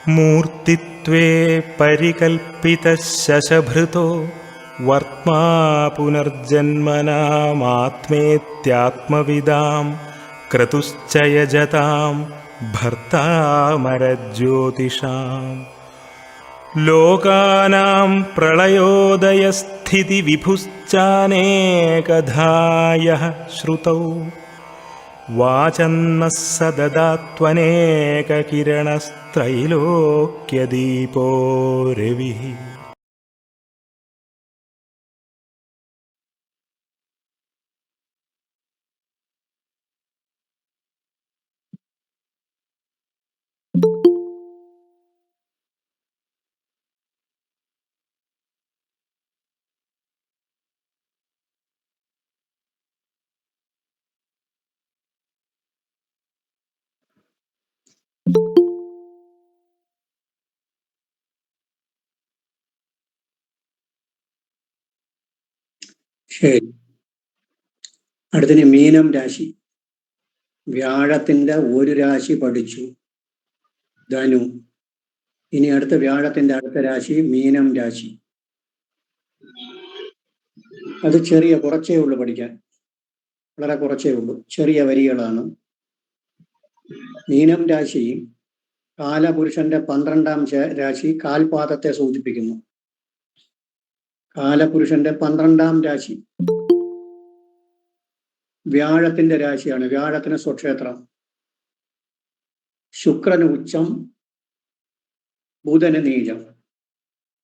മൂർത്തിത്വേ പരികൽപ്പിതഃ ശശഭൃതോ വർത്മാ പുനർജന്മനാമാത്മേത്യാത്മവിദാം ക്രതുശ്ച യജതാം ഭർത്താമരജ്യോതിഷാം. ലോകാനാം പ്രളയോദയസ്ഥിതിവിഭുശ്ചാനേകധായഃ ശ്രുതൗ വാചന്നഃ സദദാത്വനേകകിരണസ്ത്രൈലോക്യദീപോ രവിഃ. ശരി. അടുത്തിന് മീനം രാശി. വ്യാഴത്തിന്റെ ഒരു രാശി പഠിച്ചു, ധനു. ഇനി അടുത്ത വ്യാഴത്തിന്റെ അടുത്ത രാശി മീനം രാശി. അത് കുറച്ചേ ഉള്ളൂ പഠിക്കാൻ, വളരെ കുറച്ചേ ഉള്ളൂ, ചെറിയ വരികളാണ്. മീനം രാശി കാലപുരുഷന്റെ 12ാം രാശി, കാൽപാദത്തെ സൂചിപ്പിക്കുന്നു. കാലപുരുഷന്റെ 12ാം രാശി വ്യാഴത്തിന്റെ രാശിയാണ്. വ്യാഴത്തിന് സ്വക്ഷേത്രം. ശുക്രന് ഉച്ചം, ബുധന് നീചം.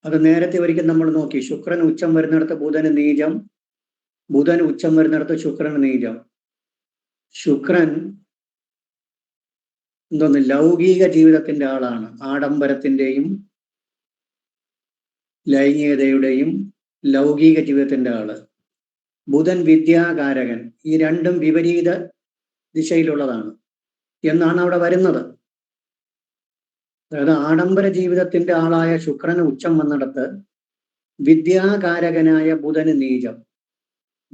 അത് നേരത്തെ ഒരിക്കൽ നമ്മൾ നോക്കി. ശുക്രൻ ഉച്ചം വരുന്നിടത്ത് ബുധന് നീചം, ബുധൻ ഉച്ചം വരുന്നിടത്ത് ശുക്രന് നീചം. ശുക്രൻ ലൗകിക ജീവിതത്തിന്റെ ആളാണ്. ആഡംബരത്തിന്റെയും ലൈംഗികതയുടെയും ലൗകിക ജീവിതത്തിന്റെ ആള്. ബുധൻ വിദ്യാകാരകൻ. ഈ രണ്ടും വിപരീത ദിശയിലുള്ളതാണ് എന്നാണ് അവിടെ വരുന്നത്. അതായത് ആഡംബര ജീവിതത്തിന്റെ ആളായ ശുക്രന് ഉച്ചം വന്നിടത്ത് വിദ്യാകാരകനായ ബുധന് നീചം,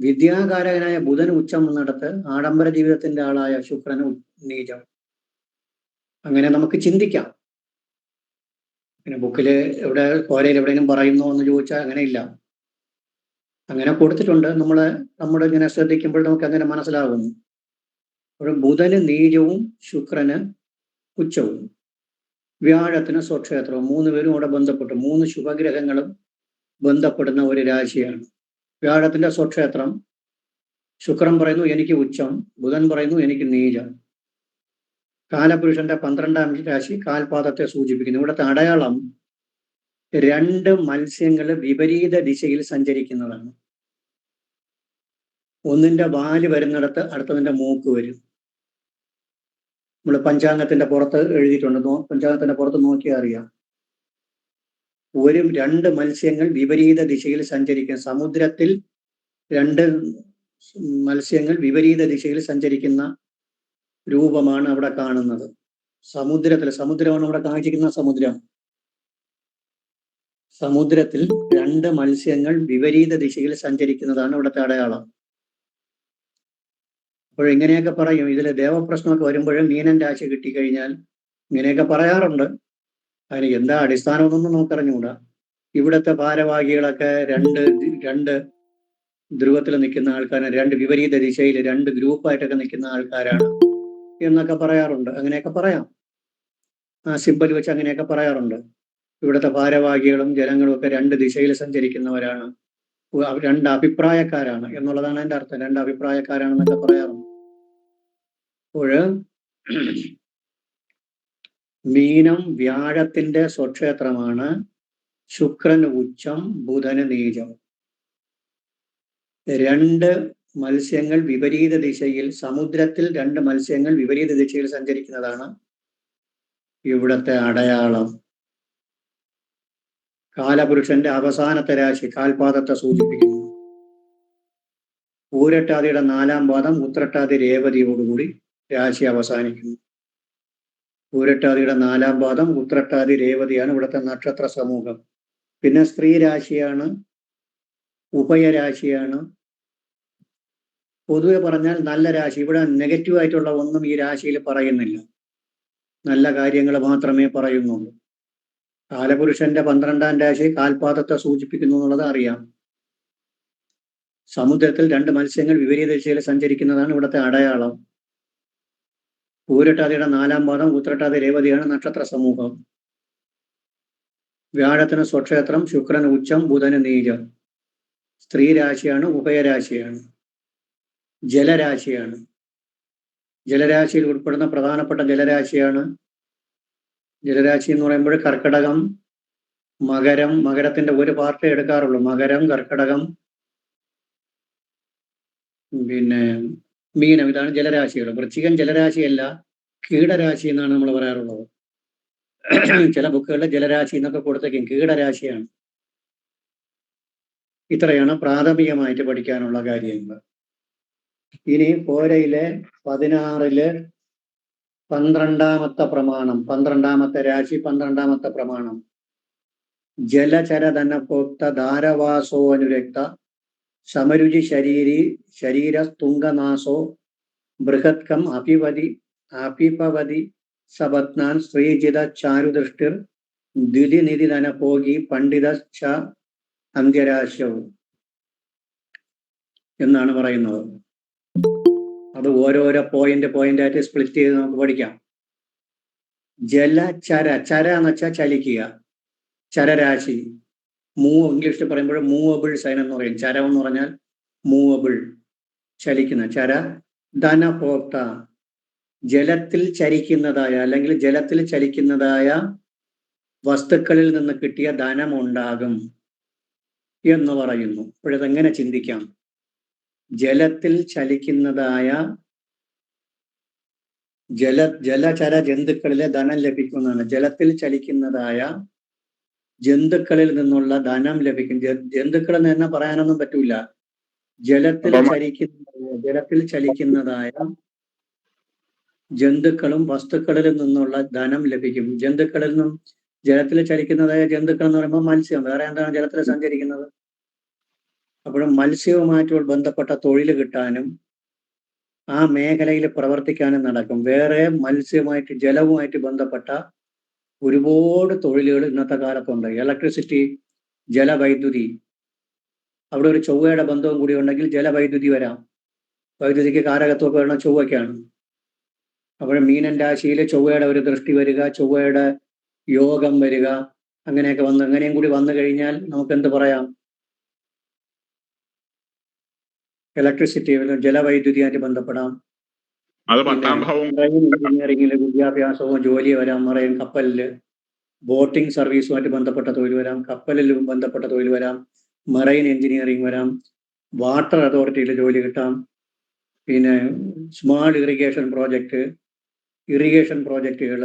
വിദ്യാകാരകനായ ബുധന് ഉച്ചം വന്നിടത്ത് ആഡംബര ജീവിതത്തിന്റെ ആളായ ശുക്രന് നീചം. അങ്ങനെ നമുക്ക് ചിന്തിക്കാം. പിന്നെ ബുക്കില് എവിടെ കോരയിൽ എവിടെയെങ്കിലും പറയുന്നോ എന്ന് ചോദിച്ചാൽ അങ്ങനെയില്ല. അങ്ങനെ കൊടുത്തിട്ടുണ്ട്. നമ്മുടെ ഇങ്ങനെ ശ്രദ്ധിക്കുമ്പോൾ നമുക്ക് അങ്ങനെ മനസ്സിലാകുന്നു. ഒരു ബുധന് നീചവും ശുക്രന് ഉച്ചവും വ്യാഴത്തിന് സ്വക്ഷേത്രവും, 3 പേരും അവിടെ ബന്ധപ്പെട്ടു. 3 ശുഭഗ്രഹങ്ങളും ബന്ധപ്പെടുന്ന ഒരു രാശിയാണ്. വ്യാഴത്തിന്റെ സ്വക്ഷേത്രം. ശുക്രൻ പറയുന്നു എനിക്ക് ഉച്ചം, ബുധൻ പറയുന്നു എനിക്ക് നീചം. കാലപുരുഷന്റെ 12ാം രാശി കാൽപാദത്തെ സൂചിപ്പിക്കുന്നു. ഇവിടുത്തെ അടയാളം 2 മത്സ്യങ്ങൾ വിപരീത ദിശയിൽ സഞ്ചരിക്കുന്നതാണ്. ഒന്നിന്റെ വാല് വരുന്നിടത്ത് അടുത്തതിന്റെ മൂക്ക് വരും. നമ്മൾ പഞ്ചാംഗത്തിന്റെ പുറത്ത് എഴുതിയിട്ടുണ്ട്. പഞ്ചാംഗത്തിന്റെ പുറത്ത് നോക്കിയാൽ അറിയാം. 2 മത്സ്യങ്ങൾ വിപരീത ദിശയിൽ സഞ്ചരിക്കുന്ന, സമുദ്രത്തിൽ 2 മത്സ്യങ്ങൾ വിപരീത ദിശയിൽ സഞ്ചരിക്കുന്ന രൂപമാണ് അവിടെ കാണുന്നത്. സമുദ്രമാണ് അവിടെ കാണിച്ചിരിക്കുന്ന സമുദ്രം. സമുദ്രത്തിൽ 2 മത്സ്യങ്ങൾ വിപരീത ദിശയിൽ സഞ്ചരിക്കുന്നതാണ് ഇവിടുത്തെ അടയാളം. അപ്പോൾ ഇങ്ങനെയൊക്കെ പറയും. ഇതിൽ ദേവപ്രശ്നമൊക്കെ വരുമ്പോഴും മീനൻ രാശി കിട്ടിക്കഴിഞ്ഞാൽ ഇങ്ങനെയൊക്കെ പറയാറുണ്ട്. അതിന് എന്താ അടിസ്ഥാനമൊന്നും നമുക്കറിഞ്ഞുകൂടാ. ഇവിടുത്തെ ഭാരവാഹികളൊക്കെ രണ്ട് ധ്രുവത്തിൽ നിൽക്കുന്ന ആൾക്കാരാണ്, 2 വിപരീത ദിശയിൽ 2 ഗ്രൂപ്പായിട്ടൊക്കെ നിൽക്കുന്ന ആൾക്കാരാണ് എന്നൊക്കെ പറയാറുണ്ട്. അങ്ങനെയൊക്കെ പറയാം. ആ സിമ്പൽ വെച്ച് അങ്ങനെയൊക്കെ പറയാറുണ്ട്. ഇവിടുത്തെ ഭാരവാഹികളും ജനങ്ങളും ഒക്കെ 2 ദിശയിൽ സഞ്ചരിക്കുന്നവരാണ്, 2 അഭിപ്രായക്കാരാണ് എന്നുള്ളതാണ് എൻ്റെ അർത്ഥം. 2 അഭിപ്രായക്കാരാണെന്നൊക്കെ പറയാറുണ്ട്. അപ്പോൾ മീനം വ്യാഴത്തിന്റെ സ്വക്ഷേത്രമാണ്. ശുക്രന് ഉച്ചം, ബുധന് നീചം. 2 മത്സ്യങ്ങൾ വിപരീത ദിശയിൽ, സമുദ്രത്തിൽ 2 മത്സ്യങ്ങൾ വിപരീത ദിശയിൽ സഞ്ചരിക്കുന്നതാണ് ഇവിടത്തെ അടയാളം. കാലപുരുഷന്റെ അവസാനത്തെ രാശി കാൽപാദത്തെ സൂചിപ്പിക്കുന്നു. പൂരട്ടാതിയുടെ 4ാം പാദം ഉത്രട്ടാതി രേവതിയോടുകൂടി രാശി അവസാനിക്കുന്നു. പൂരട്ടാതിയുടെ 4ാം പാദം ഉത്രട്ടാതി രേവതിയാണ് ഇവിടുത്തെ നക്ഷത്ര സമൂഹം. പിന്നെ സ്ത്രീ രാശിയാണ്, ഉഭയരാശിയാണ്. പൊതുവെ പറഞ്ഞാൽ നല്ല രാശി. ഇവിടെ നെഗറ്റീവായിട്ടുള്ള ഒന്നും ഈ രാശിയിൽ പറയുന്നില്ല. നല്ല കാര്യങ്ങൾ മാത്രമേ പറയുന്നുള്ളൂ. കാലപുരുഷന്റെ 12ാം രാശി കാൽപാദത്തെ സൂചിപ്പിക്കുന്നു എന്നുള്ളത് അറിയാം. സമുദ്രത്തിൽ 2 മത്സ്യങ്ങൾ വിപരീത ദിശയിൽ സഞ്ചരിക്കുന്നതാണ് ഇവിടുത്തെ അടയാളം. പൂരട്ടാതിയുടെ 4ാം പാദം ഉത്രട്ടാതി രേവതിയാണ് നക്ഷത്ര സമൂഹം. വ്യാഴത്തിന് സ്വക്ഷേത്രം, ശുക്രൻ ഉച്ചം, ബുധന് നീചം. സ്ത്രീ രാശിയാണ്, ഉഭയരാശിയാണ്, ജലരാശിയാണ്. ജലരാശിയിൽ ഉൾപ്പെടുന്ന പ്രധാനപ്പെട്ട ജലരാശിയാണ്. ജലരാശി എന്ന് പറയുമ്പോൾ കർക്കിടകം, മകരം, മകരത്തിന്റെ ഒരു പാർട്ടേ എടുക്കാറുള്ളൂ. മകരം, കർക്കിടകം, പിന്നെ മീനം, ഇതാണ് ജലരാശികൾ. വൃശ്ചികം ജലരാശിയല്ല, കീടരാശി എന്നാണ് നമ്മൾ പറയാറുള്ളത്. ചില ബുക്കുകളിൽ ജലരാശി എന്നൊക്കെ കൊടുത്തേക്കും, കീടരാശിയാണ്. ഇത്രയാണ് പ്രാഥമികമായിട്ട് പഠിക്കാനുള്ള കാര്യങ്ങൾ. ഇനി പോരയിലെ 16-ല് 12ാമത്തെ പ്രമാണം, 12ാമത്തെ രാശി, 12ാമത്തെ പ്രമാണം. ജലചരധനഭോക്ത ധാരവാസോ അനുരക്ത സമരുചി ശരീരസ്തുംഗനാശോ ബൃഹത്കം അപിപവതി സപത്നാൻ ശ്രീജിത ചാരുദൃഷ്ടിർ ദ്വിതിനിധിധനഭോഗി പണ്ഡിത ച അന്ത്യരാശവും എന്നാണ് പറയുന്നത്. അത് ഓരോരോ പോയിന്റായിട്ട് സ്പ്ലിറ്റ് ചെയ്ത് നമുക്ക് പഠിക്കാം. ജലചര, ചര എന്ന് വെച്ചാൽ ചലിക്കുക, ചരരാശി. ഇംഗ്ലീഷിൽ പറയുമ്പോൾ മൂവബിൾ സൈൻ എന്ന് പറയും. ചരം എന്ന് പറഞ്ഞാൽ മൂവബിൾ, ചലിക്കുന്ന. ചര ധനഭോക്ത, ജലത്തിൽ ചരിക്കുന്നതായ അല്ലെങ്കിൽ ജലത്തിൽ ചലിക്കുന്നതായ വസ്തുക്കളിൽ നിന്ന് കിട്ടിയ ധനമുണ്ടാകും എന്ന് പറയുന്നു. അപ്പോഴതെങ്ങനെ ചിന്തിക്കാം? ജലത്തിൽ ചലിക്കുന്നതായ ജലചര ജന്തുക്കളിലെ ധനം ലഭിക്കുന്നതാണ്. ജലത്തിൽ ചലിക്കുന്നതായ ജന്തുക്കളിൽ നിന്നുള്ള ധനം ലഭിക്കും. ജന്തുക്കൾ എന്ന് തന്നെ പറയാനൊന്നും പറ്റൂല. ജലത്തിൽ ചലിക്കുന്നതായ ജന്തുക്കളും വസ്തുക്കളിൽ നിന്നുള്ള ധനം ലഭിക്കും. ജന്തുക്കളിൽ നിന്നും ജലത്തിൽ ചലിക്കുന്നതായ ജന്തുക്കൾ എന്ന് പറയുമ്പോൾ മത്സ്യം, വേറെ എന്താണ് ജലത്തിൽ സഞ്ചരിക്കുന്നത്? അപ്പോഴും മത്സ്യവുമായിട്ട് ബന്ധപ്പെട്ട തൊഴിൽ കിട്ടാനും ആ മേഖലയിൽ പ്രവർത്തിക്കാനും നടക്കും. വേറെ മത്സ്യവുമായിട്ട് ജലവുമായിട്ട് ബന്ധപ്പെട്ട ഒരുപാട് തൊഴിലുകൾ ഇന്നത്തെ കാലത്തുണ്ട്. ഇലക്ട്രിസിറ്റി, ജലവൈദ്യുതി, അവിടെ ഒരു ചൊവ്വയുടെ ബന്ധവും കൂടി ഉണ്ടെങ്കിൽ ജലവൈദ്യുതി വരാം. വൈദ്യുതിക്ക് കാരകത്വമൊക്കെ വരുന്ന ചൊവ്വയ്ക്കാണ്. അപ്പോൾ മീനൻ രാശിയിൽ ചൊവ്വയുടെ ഒരു ദൃഷ്ടി വരിക, ചൊവ്വയുടെ യോഗം വരിക, അങ്ങനെയൊക്കെ അങ്ങനെയും കൂടി വന്നു കഴിഞ്ഞാൽ നമുക്ക് എന്ത് പറയാം? ഇലക്ട്രിസിറ്റി, ജലവൈദ്യുതിയായിട്ട് ബന്ധപ്പെടാം. എഞ്ചിനീയറിംഗിൽ വിദ്യാഭ്യാസവും ജോലി വരാം. മറൈൻ കപ്പലിൽ ബോട്ടിംഗ് സർവീസുമായിട്ട് ബന്ധപ്പെട്ട തൊഴിൽ വരാം. കപ്പലിൽ ബന്ധപ്പെട്ട തൊഴിൽ വരാം. മറൈൻ എഞ്ചിനീയറിംഗ് വരാം. വാട്ടർ അതോറിറ്റിയിൽ ജോലി കിട്ടാം. പിന്നെ സ്മാൾ ഇറിഗേഷൻ പ്രോജക്റ്റുകൾ,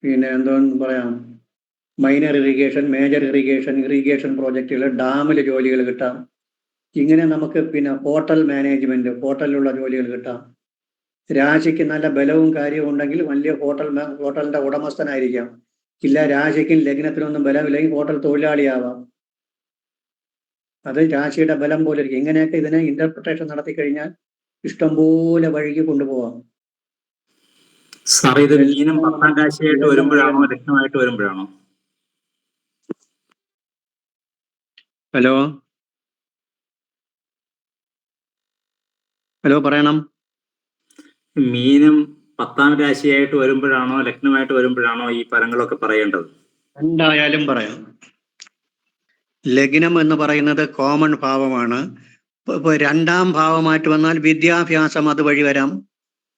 പിന്നെ എന്തോന്ന് പറയാം, മൈനർ ഇറിഗേഷൻ, മേജർ ഇറിഗേഷൻ പ്രോജക്റ്റുകൾ, ഡാമിൽ ജോലികൾ കിട്ടാം. ഇങ്ങനെ നമുക്ക് പിന്നെ ഹോട്ടൽ മാനേജ്മെന്റ്, ഹോട്ടലിലുള്ള ജോലികൾ കിട്ടാം. രാശിക്ക് നല്ല ബലവും കാര്യവും ഉണ്ടെങ്കിൽ വലിയ ഹോട്ടലിന്റെ ഉടമസ്ഥനായിരിക്കാം. ഇല്ല, രാശിക്കും ലഗ്നത്തിനൊന്നും ബലമില്ലെങ്കിൽ ഹോട്ടൽ തൊഴിലാളിയാവാം. അത് രാശിയുടെ ബലം പോലെ ഇരിക്കും. ഇങ്ങനെയൊക്കെ ഇതിനെ ഇന്റർപ്രിട്ടേഷൻ നടത്തി കഴിഞ്ഞാൽ ഇഷ്ടംപോലെ വഴിക്ക് കൊണ്ടുപോവാം. സാർ, ഇത് മീനം 10ാം രാശിയായിട്ട് വരുമ്പോഴാണോ ലഗ്നമായിട്ട് വരുമ്പോഴാണോ? ഹലോ പറയണം. മീനം 10ാം രാശിയായിട്ട് വരുമ്പോഴാണോ ലഗ്നമായിട്ട് വരുമ്പോഴാണോ ഈ ഫലങ്ങളൊക്കെ പറയേണ്ടത്? എന്തായാലും പറയാം. ലഗ്നം എന്ന് പറയുന്നത് കോമൺ ഭാവമാണ്. ഇപ്പൊ 2ാം ഭാവമായിട്ട് വന്നാൽ വിദ്യാഭ്യാസം അതുവഴി വരാം.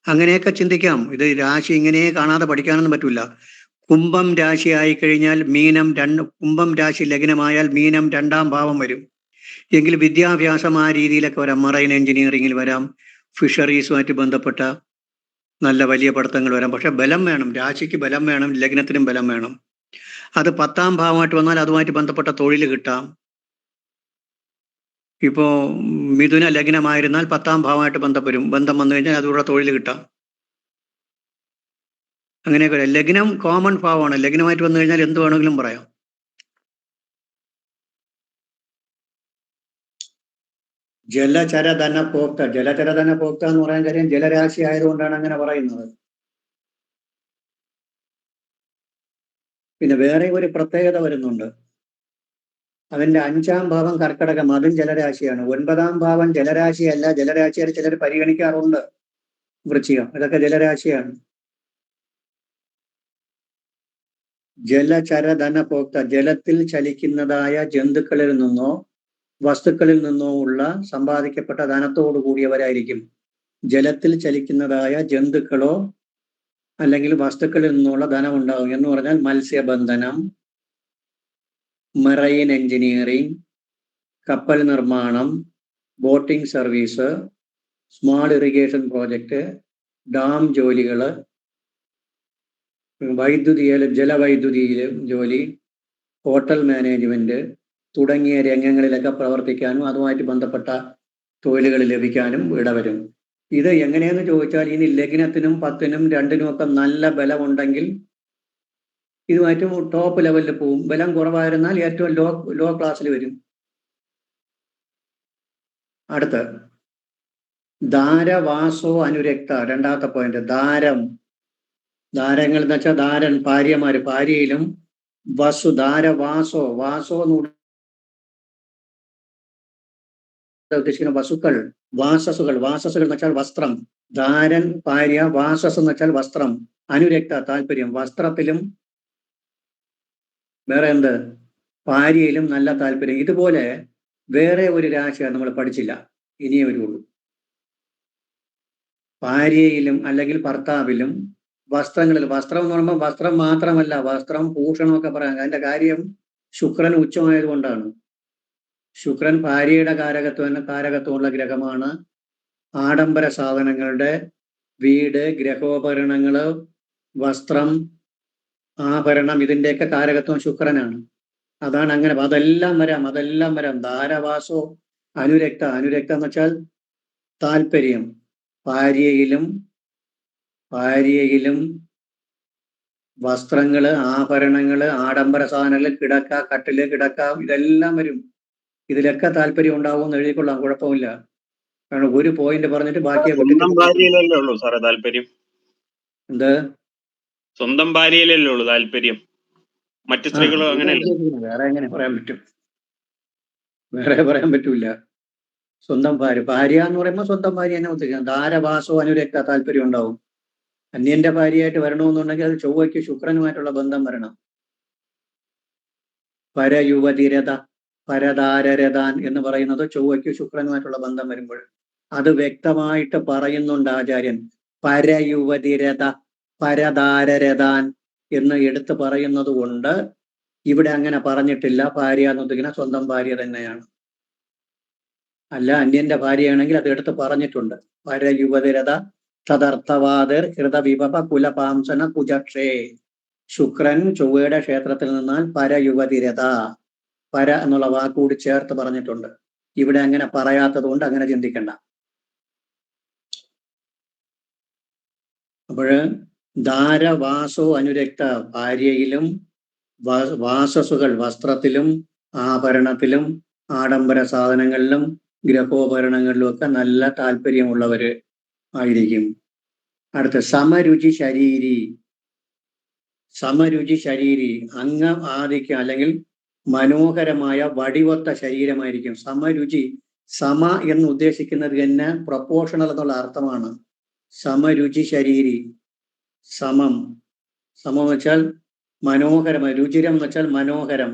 അങ്ങനെയൊക്കെ ചിന്തിക്കാം. ഇത് രാശി ഇങ്ങനെ കാണാതെ പഠിക്കാനൊന്നും പറ്റില്ല. കുംഭം രാശി ആയിക്കഴിഞ്ഞാൽ കുംഭം രാശി ലഗ്നമായാൽ മീനം 2ാം ഭാവം വരും. എങ്കിൽ വിദ്യാഭ്യാസം ആ രീതിയിലൊക്കെ വരാം. മറൈൻ എഞ്ചിനീയറിംഗിൽ വരാം. ഫിഷറീസുമായിട്ട് ബന്ധപ്പെട്ട നല്ല വലിയ പഠിത്തങ്ങൾ വരാം. പക്ഷെ ബലം വേണം, രാശിക്ക് ബലം വേണം, ലഗ്നത്തിനും ബലം വേണം. അത് 10ാം ഭാവമായിട്ട് വന്നാൽ അതുമായിട്ട് ബന്ധപ്പെട്ട തൊഴിൽ കിട്ടാം. ഇപ്പോ മിഥുന ലഗ്നമായിരുന്നാൽ 10ാം ഭാവമായിട്ട് ബന്ധം വന്നു കഴിഞ്ഞാൽ അതുകൂടെ തൊഴിൽ കിട്ടാം. അങ്ങനെയൊക്കെ ലഗ്നം കോമൺ ഭാവമാണ്. ലഗ്നമായിട്ട് വന്നു കഴിഞ്ഞാൽ എന്ത് വേണമെങ്കിലും പറയാം. ജലചരധന പോക്ത എന്ന് പറയാൻ കാര്യം ജലരാശി ആയതുകൊണ്ടാണ് അങ്ങനെ പറയുന്നത്. പിന്നെ വേറെ ഒരു പ്രത്യേകത വരുന്നുണ്ട്. അതിന്റെ 5-ാം ഭാവം കർക്കടകം, അതും ജലരാശിയാണ്. 9-ാം ഭാവം ജലരാശിയല്ല, ജലരാശിയായിട്ട് ചിലർ പരിഗണിക്കാറുണ്ട്. വൃശ്ചികം, ഇതൊക്കെ ജലരാശിയാണ്. ജലചരധനഭോക്ത, ജലത്തിൽ ചലിക്കുന്നതായ ജന്തുക്കളിൽ നിന്നോ വസ്തുക്കളിൽ നിന്നോ ഉള്ള സമ്പാദിക്കപ്പെട്ട ധനത്തോടു കൂടിയവരായിരിക്കും. ജലത്തിൽ ചലിക്കുന്നതായ ജന്തുക്കളോ അല്ലെങ്കിൽ വസ്തുക്കളിൽ നിന്നുള്ള ധനം ഉണ്ടാകും എന്ന് പറഞ്ഞാൽ മത്സ്യബന്ധനം, മറൈൻ എഞ്ചിനീയറിംഗ്, കപ്പൽ നിർമ്മാണം, boating service, small irrigation project, dam ജോലികൾ, വൈദ്യുതിയിലും ജലവൈദ്യുതിയിലും ജോലി, ഹോട്ടൽ മാനേജ്മെന്റ് തുടങ്ങിയ രംഗങ്ങളിലൊക്കെ പ്രവർത്തിക്കാനും അതുമായിട്ട് ബന്ധപ്പെട്ട തൊഴിലുകൾ ലഭിക്കാനും ഇടവരും. ഇത് എങ്ങനെയെന്ന് ചോദിച്ചാൽ, ഇനി ലഗ്നത്തിനും 10-നും 2-നും ഒക്കെ നല്ല ബലമുണ്ടെങ്കിൽ ഇതുമായിട്ട് ടോപ്പ് ലെവലിൽ പോവും. ബലം കുറവായിരുന്നാൽ ഏറ്റവും ലോ ക്ലാസ്സിൽ വരും. അടുത്ത് ധാരവാസോ അനുരക്ത, 2ാമത്തെ പോയിന്റ്. ധാരങ്ങൾ എന്ന് വെച്ചാൽ ധാരൻ, ഭാര്യമാര്, ഭാര്യയിലും വസു, ധാരവാസോ, വാസോ എന്ന് ഉദ്ദേശിക്കുന്ന വസുക്കൾ, വാസസുകൾ എന്ന് വെച്ചാൽ വസ്ത്രം. ധാരൻ ഭാര്യ, വാസസ് എന്ന് വെച്ചാൽ വസ്ത്രം. അനുരക്ത താല്പര്യം, വസ്ത്രത്തിലും വേറെ എന്ത്, ഭാര്യയിലും നല്ല താല്പര്യം. ഇതുപോലെ വേറെ ഒരു രാശിയാണ് നമ്മൾ പഠിച്ചില്ല, ഇനിയേ വരുള്ളൂ. ഭാര്യയിലും അല്ലെങ്കിൽ ഭർത്താവിലും വസ്ത്രങ്ങളിൽ, വസ്ത്രം എന്ന് പറയുമ്പോൾ വസ്ത്രം മാത്രമല്ല, വസ്ത്രം ഭൂഷണമൊക്കെ പറയാം. അതിന്റെ കാര്യം ശുക്രൻ ഉച്ചമായതുകൊണ്ടാണ്. ശുക്രൻ ഭാര്യയുടെ കാരകത്വമുള്ള ഗ്രഹമാണ്. ആഡംബര സാധനങ്ങളുടെ, വീട്, ഗ്രഹോപകരണങ്ങള്, വസ്ത്രം, ആഭരണം, ഇതിന്റെയൊക്കെ കാരകത്വം ശുക്രനാണ്. അതാണ് അങ്ങനെ. അതെല്ലാം വരാം. ധാരവാസോ അനുരക്ത എന്ന് വെച്ചാൽ താല്പര്യം. ഭാര്യയിലും വസ്ത്രങ്ങള്, ആഭരണങ്ങള്, ആഡംബര സാധനങ്ങള്, കിടക്ക, കട്ടില്, കിടക്ക, ഇതെല്ലാം വരും. ഇതിലൊക്കെ താല്പര്യം ഉണ്ടാവുമെന്ന് എഴുതിക്കൊള്ളാം, കുഴപ്പമില്ല. കാരണം ഒരു പോയിന്റ് പറഞ്ഞിട്ട് ബാക്കിയെ സ്വന്തം ഭാര്യയിലല്ലേ ഉള്ളൂ സാറേ താല്പര്യം? എന്ത്? സ്വന്തം ഭാര്യയിലല്ലേ ഉള്ളൂ താല്പര്യം? മറ്റു സ്ത്രീകളും അങ്ങനെയല്ലേ? വേറെ എങ്ങനെ പറയാൻ പറ്റും? വേറെ പറയാൻ പറ്റൂല. സ്വന്തം ഭാര്യ എന്ന് പറയുമ്പോൾ സ്വന്തം ഭാര്യ തന്നെ ഉദ്ദേശിക്കാം. ധാരവാസോ അനുരക്ത, താല്പര്യം ഉണ്ടാവും. അന്യന്റെ ഭാര്യയായിട്ട് വരണമെന്നുണ്ടെങ്കിൽ അത് ചൊവ്വയ്ക്ക് ശുക്രനുമായിട്ടുള്ള ബന്ധം വരണം. പരയുവതിരത, പരധാരരതാൻ എന്ന് പറയുന്നത് ചൊവ്വയ്ക്ക് ശുക്രനുമായിട്ടുള്ള ബന്ധം വരുമ്പോൾ അത് വ്യക്തമായിട്ട് പറയുന്നുണ്ട് ആചാര്യൻ. പരയുവതിരത, പരധാരരതാൻ എന്ന് എടുത്തു പറയുന്നത് കൊണ്ട് ഇവിടെ അങ്ങനെ പറഞ്ഞിട്ടില്ല. ഭാര്യ എന്ന് ഉദ്ദേശിക്കുന്ന സ്വന്തം ഭാര്യ തന്നെയാണ്. അല്ല, അന്യന്റെ ഭാര്യയാണെങ്കിൽ അത് എടുത്ത് പറഞ്ഞിട്ടുണ്ട്. പരയുവതിരത തദർത്ഥവാദർ ഹൃദവിഭവ കുലപാംസന കുജക്ഷേ. ശുക്രൻ ചൊവ്വയുടെ ക്ഷേത്രത്തിൽ നിന്നാൽ പരയുവതിരത, പര എന്നുള്ള വാക്കുകൂടി ചേർത്ത് പറഞ്ഞിട്ടുണ്ട്. ഇവിടെ അങ്ങനെ പറയാത്തത് കൊണ്ട് അങ്ങനെ ചിന്തിക്കണ്ട. അപ്പോഴ് ധാരവാസോ അനുരക്ത, ഭാര്യയിലും വാസസുകൾ വസ്ത്രത്തിലും ആഭരണത്തിലും ആഡംബര സാധനങ്ങളിലും ഗ്രഹോപകരണങ്ങളിലും ഒക്കെ നല്ല താല്പര്യമുള്ളവര് ആയിരിക്കും. അടുത്ത സമരുചി ശരീരി, അംഗ ആദിക്യം അല്ലെങ്കിൽ മനോഹരമായ വടിവൊത്ത ശരീരമായിരിക്കും. സമരുചി, സമ എന്ന് ഉദ്ദേശിക്കുന്നത് തന്നെ പ്രൊപ്പോർഷണൽ എന്നുള്ള അർത്ഥമാണ്. സമരുചി ശരീരി, സമം എന്ന് വെച്ചാൽ മനോഹരമായ, രുചിരം എന്ന് വെച്ചാൽ മനോഹരം.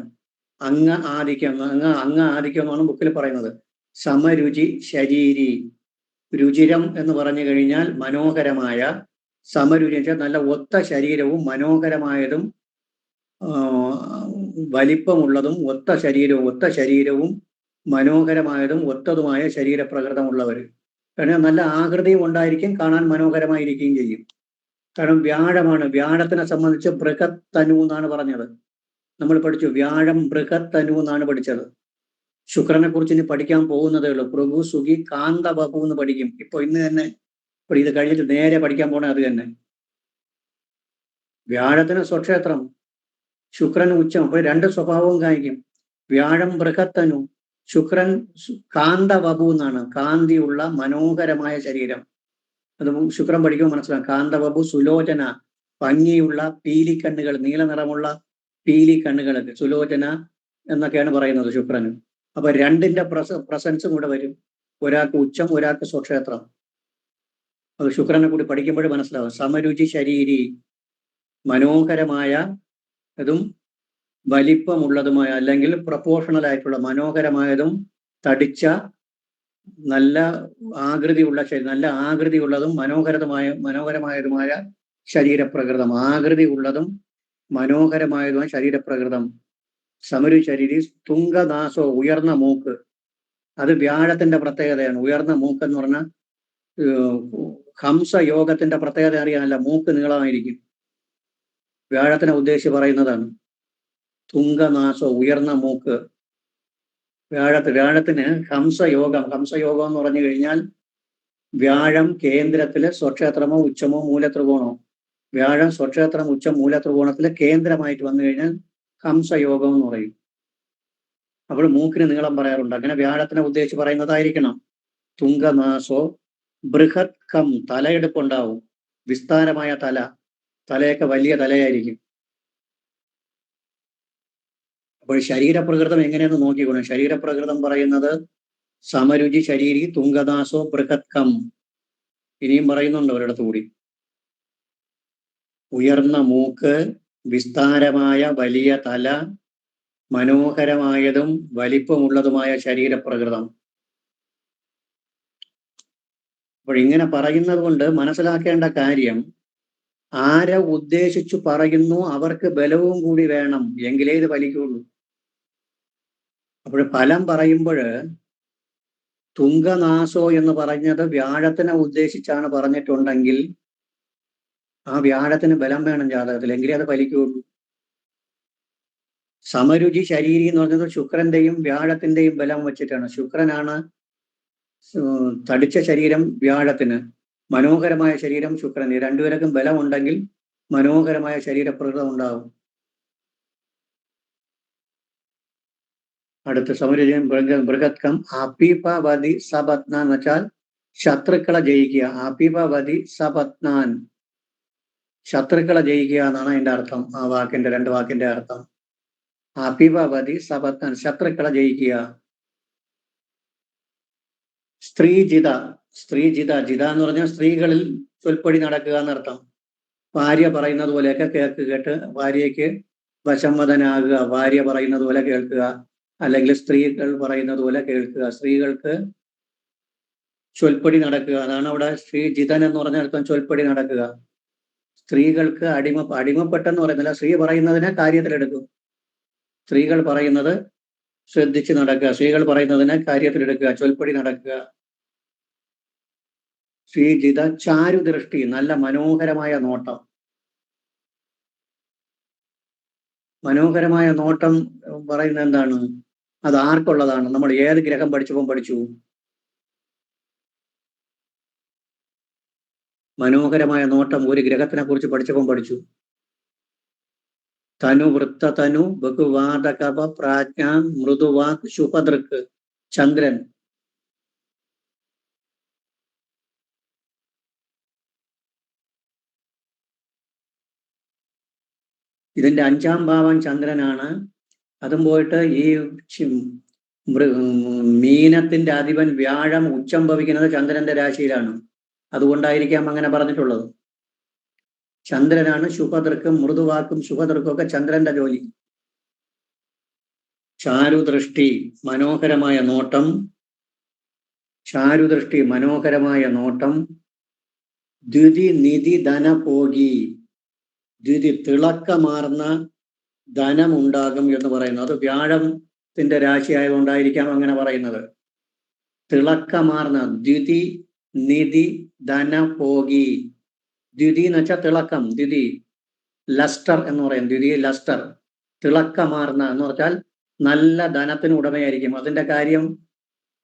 അംഗ ആദിക്യം എന്നാണ് ബുക്കിൽ പറയുന്നത്. സമരുചി ശരീരി, രുചിരം എന്ന് പറഞ്ഞു കഴിഞ്ഞാൽ മനോഹരമായ, സമരുചി വെച്ചാൽ നല്ല ഒത്ത ശരീരവും മനോഹരമായതും വലിപ്പമുള്ളതും ഒത്ത ശരീരവും മനോഹരമായതും ഒത്തതുമായ ശരീരപ്രകൃതമുള്ളവർ. കാരണം നല്ല ആകൃതിയും ഉണ്ടായിരിക്കും, കാണാൻ മനോഹരമായിരിക്കുകയും ചെയ്യും. കാരണം വ്യാഴമാണ്. വ്യാഴത്തിനെ സംബന്ധിച്ച് ബൃഹത്തനു എന്നാണ് പറഞ്ഞത്. നമ്മൾ പഠിച്ചു, വ്യാഴം ബൃഹത്തനു എന്നാണ് പഠിച്ചത്. ശുക്രനെ കുറിച്ച് ഇനി പഠിക്കാൻ പോകുന്നതേ ഉള്ളൂ. പ്രഭു സുഖി കാന്ത ബബു എന്ന് പഠിക്കും. ഇന്ന് തന്നെ ഇത് കഴിഞ്ഞിട്ട് നേരെ പഠിക്കാൻ പോണേ അത് തന്നെ. വ്യാഴത്തിന് സ്വക്ഷേത്രം, ശുക്രൻ ഉച്ചം. അപ്പൊ രണ്ട് സ്വഭാവവും കാണിക്കും. വ്യാഴം ബൃഹത്തനു, ശുക്രൻ കാന്ത ബബു എന്നാണ്, കാന്തിയുള്ള മനോഹരമായ ശരീരം. അത് ശുക്രൻ പഠിക്കുമ്പോൾ മനസ്സിലാക്കാം. കാന്തബബു സുലോചന, ഭംഗിയുള്ള പീലിക്കണ്ണുകൾ, നീല നിറമുള്ള പീലി കണ്ണുകളൊക്കെ, സുലോചന എന്നൊക്കെയാണ് പറയുന്നത് ശുക്രന്. അപ്പൊ രണ്ടിന്റെ പ്രസൻസും കൂടെ വരും. ഒരാൾക്ക് ഉച്ചം, ഒരാൾക്ക് സ്വക്ഷേത്രം. അത് ശുക്രനെ കൂടി പഠിക്കുമ്പോൾ മനസ്സിലാവും. സമരുചി ശരീരി, മനോഹരമായ അതും വലിപ്പമുള്ളതുമായ അല്ലെങ്കിൽ പ്രപ്പോർഷണൽ ആയിട്ടുള്ള മനോഹരമായതും തടിച്ച നല്ല ആകൃതിയുള്ളതും മനോഹരമായതുമായ ശരീരപ്രകൃതം. ആകൃതിയുള്ളതും മനോഹരമായതുമായ ശരീരപ്രകൃതം. സമരു ശരീരി. തുങ്കനാസോ, ഉയർന്ന മൂക്ക്. അത് വ്യാഴത്തിന്റെ പ്രത്യേകതയാണ്. ഉയർന്ന മൂക്ക് എന്ന് പറഞ്ഞാൽ ഹംസയോഗത്തിന്റെ പ്രത്യേകത അറിയാനല്ല, മൂക്ക് നീളമായിരിക്കും. വ്യാഴത്തിനെ ഉദ്ദേശിച്ച് പറയുന്നതാണ്. തുങ്കനാസോ, ഉയർന്ന മൂക്ക്. വ്യാഴത്തിന് ഹംസയോഗം എന്ന് പറഞ്ഞു കഴിഞ്ഞാൽ വ്യാഴം കേന്ദ്രത്തില് സ്വക്ഷേത്രമോ ഉച്ചമോ മൂലത്രികോണോ. വ്യാഴം സ്വക്ഷേത്രം ഉച്ചം മൂലത്രികോണത്തില് കേന്ദ്രമായിട്ട് വന്നു കഴിഞ്ഞാൽ ഹംസയോഗം എന്ന് പറയും. അപ്പോൾ മൂക്കിന് നീളം പറയാറുണ്ട്. അങ്ങനെ വ്യാഴത്തിനെ ഉദ്ദേശിച്ച് പറയുന്നതായിരിക്കണം. തുങ്കനാസോ ബൃഹത് കം, തലയെടുപ്പുണ്ടാവും. വിസ്താരമായ തലയൊക്കെ വലിയ തലയായിരിക്കും. അപ്പോൾ ശരീരപ്രകൃതം എങ്ങനെയെന്ന് നോക്കിക്കോണം. ശരീരപ്രകൃതം പറയുന്നത് സമരുചി ശരീരി തുങ്കദാസോ ബൃഹത് കം. ഇനിയും പറയുന്നുണ്ട് ഒരിടത്തു കൂടി. ഉയർന്ന മൂക്ക്, വിസ്താരമായ വലിയ തല, മനോഹരമായതും വലിപ്പമുള്ളതുമായ ശരീരപ്രകൃതം. അപ്പോൾ ഇങ്ങനെ പറയുന്നത് കൊണ്ട് മനസ്സിലാക്കേണ്ട കാര്യം, ആരെ ഉദ്ദേശിച്ചു പറയുന്നു അവർക്ക് ബലവും കൂടി വേണം, എങ്കിലേ ഇത് ഫലിക്കുള്ളൂ. അപ്പോൾ ഫലം പറയുമ്പോൾ തുങ്കനാസോ എന്ന് പറഞ്ഞത് വ്യാഴത്തിനെ ഉദ്ദേശിച്ചാണ് പറഞ്ഞിട്ടുണ്ടെങ്കിൽ ആ വ്യാഴത്തിന് ബലം വേണം ജാതകത്തിൽ, എങ്കിലേ അത് ഫലിക്കുള്ളൂ. സമരുചി ശരീരി എന്ന് പറഞ്ഞത് ശുക്രന്റെയും വ്യാഴത്തിന്റെയും ബലം വെച്ചിട്ടാണ്. ശുക്രനാണ് തടിച്ച ശരീരം വ്യാഴത്തിന്, മനോഹരമായ ശരീരം ശുക്രന്. രണ്ടുപേർക്കും ബലമുണ്ടെങ്കിൽ മനോഹരമായ ശരീരപ്രകൃതം ഉണ്ടാകും. അടുത്ത സമരുചിയും ബൃഹത്കം. അപീപവതി സപത്നാൻ എന്ന് വെച്ചാൽ ശത്രുക്കളെ ജയിക്കുക. അപീപവതി സപത്നാൻ, ശത്രുക്കളെ ജയിക്കുക എന്നാണ് അതിന്റെ അർത്ഥം. ആ വാക്കിന്റെ, രണ്ട് വാക്കിന്റെ അർത്ഥം. അപീപവതി സപത്നാൻ, ശത്രുക്കളെ ജയിക്കുക. സ്ത്രീജിത ജിത എന്ന് പറഞ്ഞാൽ സ്ത്രീകളിൽ ചൊൽപ്പടി നടക്കുക എന്നർത്ഥം. ഭാര്യ പറയുന്നത് പോലെയൊക്കെ കേട്ട് ഭാര്യയ്ക്ക് വശംവദനാകുക. ഭാര്യ പറയുന്നത് പോലെ കേൾക്കുക, അല്ലെങ്കിൽ സ്ത്രീകൾ പറയുന്നത് പോലെ കേൾക്കുക. സ്ത്രീകൾക്ക് ചൊൽപ്പടി നടക്കുക. അതാണ് അവിടെ സ്ത്രീജിതൻ എന്ന് പറഞ്ഞ അർത്ഥം. ചൊൽപ്പടി നടക്കുക. സ്ത്രീകൾക്ക് അടിമപ്പെട്ടെന്ന് പറയുന്നില്ല, സ്ത്രീ പറയുന്നതിനെ കാര്യത്തിലെടുക്കും. സ്ത്രീകൾ പറയുന്നത് ശ്രദ്ധിച്ച് നടക്കുക, സ്ത്രീകൾ പറയുന്നതിനെ കാര്യത്തിലെടുക്കുക, ചൊൽപ്പടി നടക്കുക. ശ്രീജിത. ചാരുദൃഷ്ടി, നല്ല മനോഹരമായ നോട്ടം. മനോഹരമായ നോട്ടം പറയുന്നത് എന്താണ്? അത് ആർക്കുള്ളതാണ്? നമ്മൾ ഏത് ഗ്രഹം പഠിച്ചു? മനോഹരമായ നോട്ടം ഒരു ഗ്രഹത്തിനെ കുറിച്ച് പഠിച്ചു. തനു വൃത്ത തനു ബഹുവാദകപ പ്രാജ്ഞ മൃദുവാക് ശുഭദൃക്ക്. ചന്ദ്രൻ. ഇതിന്റെ 5ാം ഭാവം ചന്ദ്രനാണ്. അതും പോയിട്ട് ഈ മീനത്തിന്റെ അധിപൻ വ്യാഴം ഉച്ചം ഭവിക്കുന്നത് ചന്ദ്രന്റെ രാശിയിലാണ്. അതുകൊണ്ടായിരിക്കാം അങ്ങനെ പറഞ്ഞിട്ടുള്ളത്. ചന്ദ്രനാണ് ശുഭദൃക്കും, മൃദുവാക്കും ശുഭദൃക്കും ഒക്കെ ചന്ദ്രന്റെ ജോലി. ചാരുദൃഷ്ടി, മനോഹരമായ നോട്ടം. ചാരുദൃഷ്ടി, മനോഹരമായ നോട്ടം. ദ്വിതി നിധി ധനഭോഗി. ദ്വിതി, തിളക്കമാർന്ന ധനമുണ്ടാകും എന്ന് പറയുന്നു. അത് വ്യാഴത്തിന്റെ രാശി ആയതുകൊണ്ടായിരിക്കാം അങ്ങനെ പറയുന്നത്. തിളക്കമാർന്ന, ദ്വിതി നിധി ധനഭോഗി. ദ്വിതി എന്ന് വെച്ചാൽ തിളക്കം. ദ്വിതി ലസ്റ്റർ എന്ന് പറയും. ദ്വിതി ലസ്റ്റർ, തിളക്കമാർന്ന എന്ന് പറഞ്ഞാൽ നല്ല ധനത്തിന് ഉടമയായിരിക്കും. അതിന്റെ കാര്യം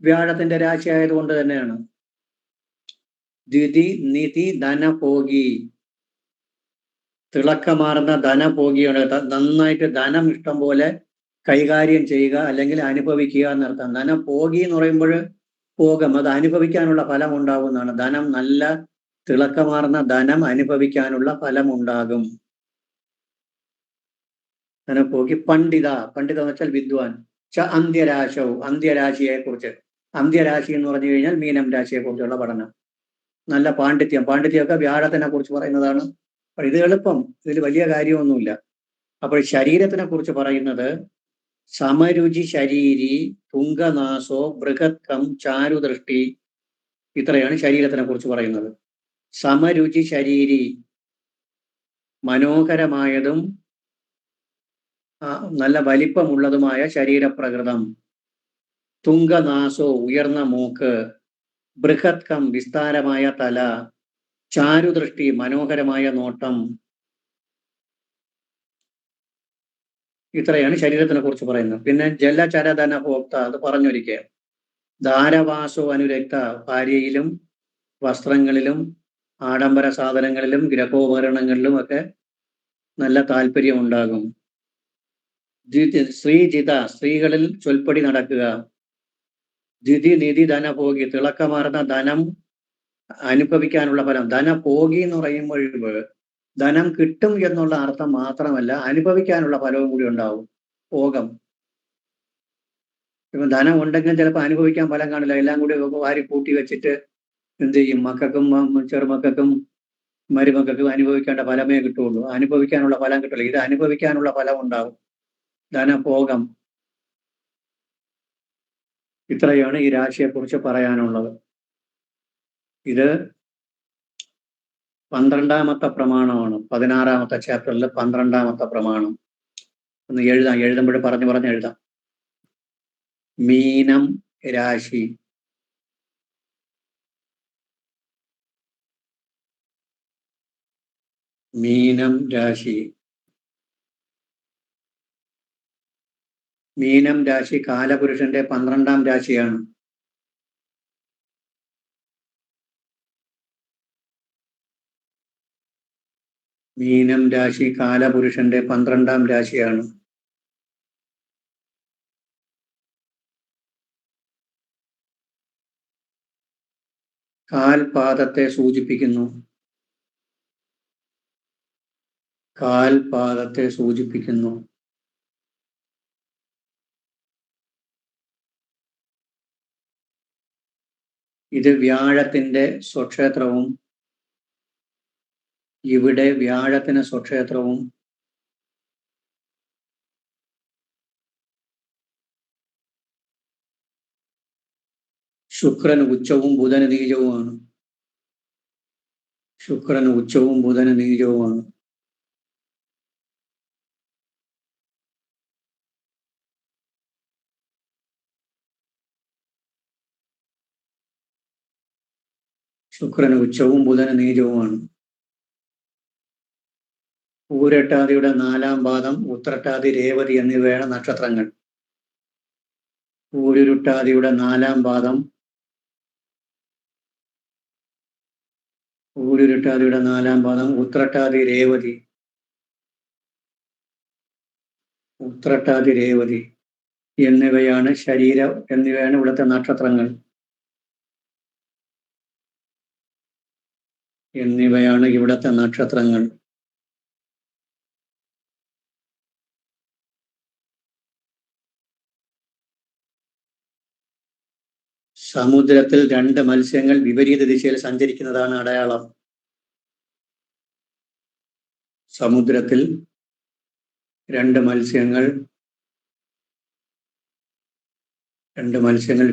വ്യാഴത്തിന്റെ രാശി ആയതുകൊണ്ട് തന്നെയാണ്. ദ്വിതി നിധി ധനഭോഗി, തിളക്കമാർന്ന ധനഭോഗിയാണ്. നന്നായിട്ട് ധനം ഇഷ്ടം പോലെ കൈകാര്യം ചെയ്യുക അല്ലെങ്കിൽ അനുഭവിക്കുക എന്നർത്ഥം. ധനഭോഗി എന്ന് പറയുമ്പോൾ ഭോഗം, അത് അനുഭവിക്കാനുള്ള ഫലം ഉണ്ടാകുന്നതാണ്. ധനം, നല്ല തിളക്കമാർന്ന ധനം അനുഭവിക്കാനുള്ള ഫലമുണ്ടാകും. ധനഭോഗി. പണ്ഡിത, പണ്ഡിത എന്ന് വെച്ചാൽ വിദ്വാൻ. അന്ത്യരാശവും, അന്ത്യരാശിയെ കുറിച്ച്. അന്ത്യരാശി എന്ന് പറഞ്ഞു കഴിഞ്ഞാൽ മീനം രാശിയെ കുറിച്ചുള്ള പഠനം. നല്ല പാണ്ഡിത്യം, പാണ്ഡിത്യമൊക്കെ വ്യാഴത്തിനെ കുറിച്ച് പറയുന്നതാണ്. അപ്പോൾ ഇത് എളുപ്പം, ഇതിൽ വലിയ കാര്യമൊന്നുമില്ല. അപ്പോൾ ശരീരത്തിനെ കുറിച്ച് പറയുന്നത് സമരുചി ശരീരി, തുംഗനാസോ, ബൃഹത്കം, ചാരുദൃഷ്ടി. ഇത്രയാണ് ശരീരത്തിനെ കുറിച്ച് പറയുന്നത്. സമരുചി ശരീരി, മനോഹരമായതും നല്ല വലിപ്പമുള്ളതുമായ ശരീരപ്രകൃതം. തുംഗനാസോ, ഉയർന്ന മൂക്ക്. ബൃഹത്കം, വിസ്താരമായ തല. ചാരുദൃഷ്ടി, മനോഹരമായ നോട്ടം. ഇത്രയാണ് ശരീരത്തിനെ കുറിച്ച് പറയുന്നത്. പിന്നെ ജലചരധന ഭോക്ത, അത് പറഞ്ഞൊരിക്കൽ. ധാരവാസോ അനുരക്ത, ഭാര്യയിലും വസ്ത്രങ്ങളിലും ആഡംബര സാധനങ്ങളിലും ഗൃഹോപകരണങ്ങളിലും ഒക്കെ നല്ല താല്പര്യം ഉണ്ടാകും. ശ്രീജിത, സ്ത്രീകളിൽ ചൊൽപ്പടി നടക്കുക. ദ്വിതി നിധി ധനഭോഗി, തിളക്കമാർന്ന ധനം അനുഭവിക്കാനുള്ള ഫലം. ധനഭോഗി എന്ന് പറയുമ്പോൾ ധനം കിട്ടും എന്നുള്ള അർത്ഥം മാത്രമല്ല, അനുഭവിക്കാനുള്ള ഫലവും കൂടി ഉണ്ടാവും. ഭോഗം. ഇപ്പം ധനം ഉണ്ടെങ്കിലും ചിലപ്പോൾ അനുഭവിക്കാൻ ഫലം കാണില്ല. എല്ലാം കൂടി വാരി കൂട്ടി വെച്ചിട്ട് എന്ത് ചെയ്യും? മക്കൾക്കും ചെറുമക്കൾക്കും മരുമക്കൾക്കും അനുഭവിക്കേണ്ട ഫലമേ കിട്ടുള്ളൂ. അനുഭവിക്കാനുള്ള ഫലം കിട്ടില്ല. ഇത് അനുഭവിക്കാനുള്ള ഫലം ഉണ്ടാവും. ധനഭോഗം. ഇത്രയാണ് ഈ രാശിയെക്കുറിച്ച് പറയാനുള്ളത്. ഇത് 12ാമത്തെ പ്രമാണമാണ്. 16ാമത്തെ ചാപ്റ്ററിൽ 12ാമത്തെ പ്രമാണം. ഒന്ന് എഴുതാം, എഴുതുമ്പോൾ പറഞ്ഞു എഴുതാം. മീനം രാശി. മീനം രാശി. മീനം രാശി കാലപുരുഷന്റെ 12ാം രാശിയാണ്. മീനം രാശി കാലപുരുഷന്റെ 12ാം രാശിയാണ്. കാൽപാദത്തെ സൂചിപ്പിക്കുന്നു. കാൽപാദത്തെ സൂചിപ്പിക്കുന്നു. ഇത് വ്യാഴത്തിന്റെ സ്വക്ഷേത്രവും ഇവിടെ വ്യാഴത്തിന് സ്വക്ഷേത്രവും ശുക്രന് ഉച്ചവും ബുധന് നീചവുമാണ്. ശുക്രന് ഉച്ചവും ബുധന് നീചവുമാണ്. ശുക്രന് ഉച്ചവും ബുധന് നീചവുമാണ്. പൂരട്ടാതിയുടെ 4ാം പാദം, ഉത്രട്ടാതി, രേവതി എന്നിവയാണ് നക്ഷത്രങ്ങൾ. പൂരുരുട്ടാതിയുടെ 4ാം പാദം, പൂരുരുട്ടാതിയുടെ 4ാം പാദം, ഉത്രട്ടാതി, രേവതി, ഉത്രട്ടാതി, രേവതി എന്നിവയാണ് എന്നിവയാണ് ഇവിടുത്തെ നക്ഷത്രങ്ങൾ. എന്നിവയാണ് ഇവിടുത്തെ നക്ഷത്രങ്ങൾ. സമുദ്രത്തിൽ 2 മത്സ്യങ്ങൾ വിപരീത ദിശയിൽ സഞ്ചരിക്കുന്നതാണ് അടയാളം. സമുദ്രത്തിൽ 2 മത്സ്യങ്ങൾ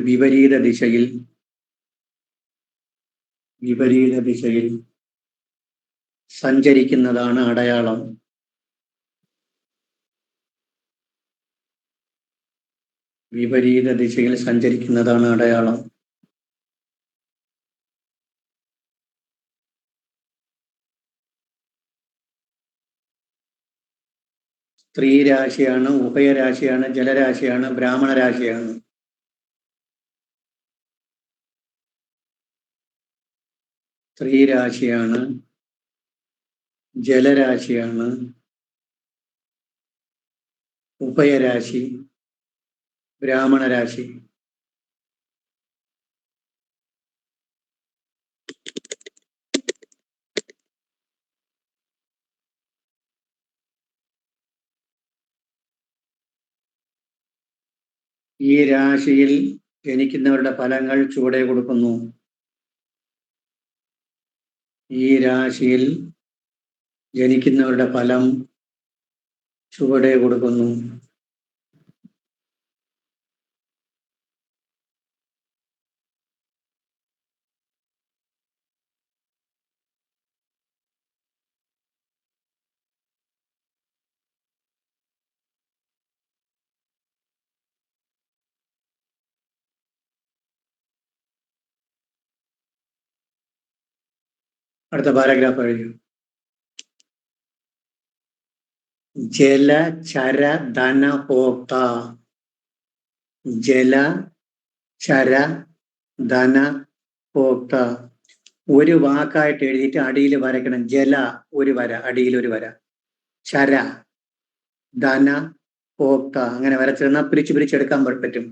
വിപരീത ദിശയിൽ സഞ്ചരിക്കുന്നതാണ് അടയാളം. വിപരീത ദിശയിൽ സഞ്ചരിക്കുന്നതാണ് അടയാളം. സ്ത്രീ രാശിയാണ്, ഉഭയരാശിയാണ്, ജലരാശിയാണ്, ബ്രാഹ്മണ രാശിയാണ്. സ്ത്രീ രാശിയാണ്, ജലരാശിയാണ്, ഉഭയരാശി, ബ്രാഹ്മണ രാശി. ഈ രാശിയിൽ ജനിക്കുന്നവരുടെ ഫലങ്ങൾ ചുവടെ കൊടുക്കുന്നു. ഈ രാശിയിൽ ജനിക്കുന്നവരുടെ ഫലം ചുവടെ കൊടുക്കുന്നു. അടുത്ത പാരഗ്രാഫ് എഴുതി. ജല ചര ധന ഹോക്ത. ജല ചര ധന ഹോക്ത. ഒരു വാക്കായിട്ട് എഴുതിയിട്ട് അടിയിൽ വരയ്ക്കണം. ജല ഒരു വര, അടിയിൽ ഒരു വര. ചര ധന ഹോക്ത. അങ്ങനെ വരച്ചിരുന്നാൽ പിരിച്ചെടുക്കാൻ പറ്റും.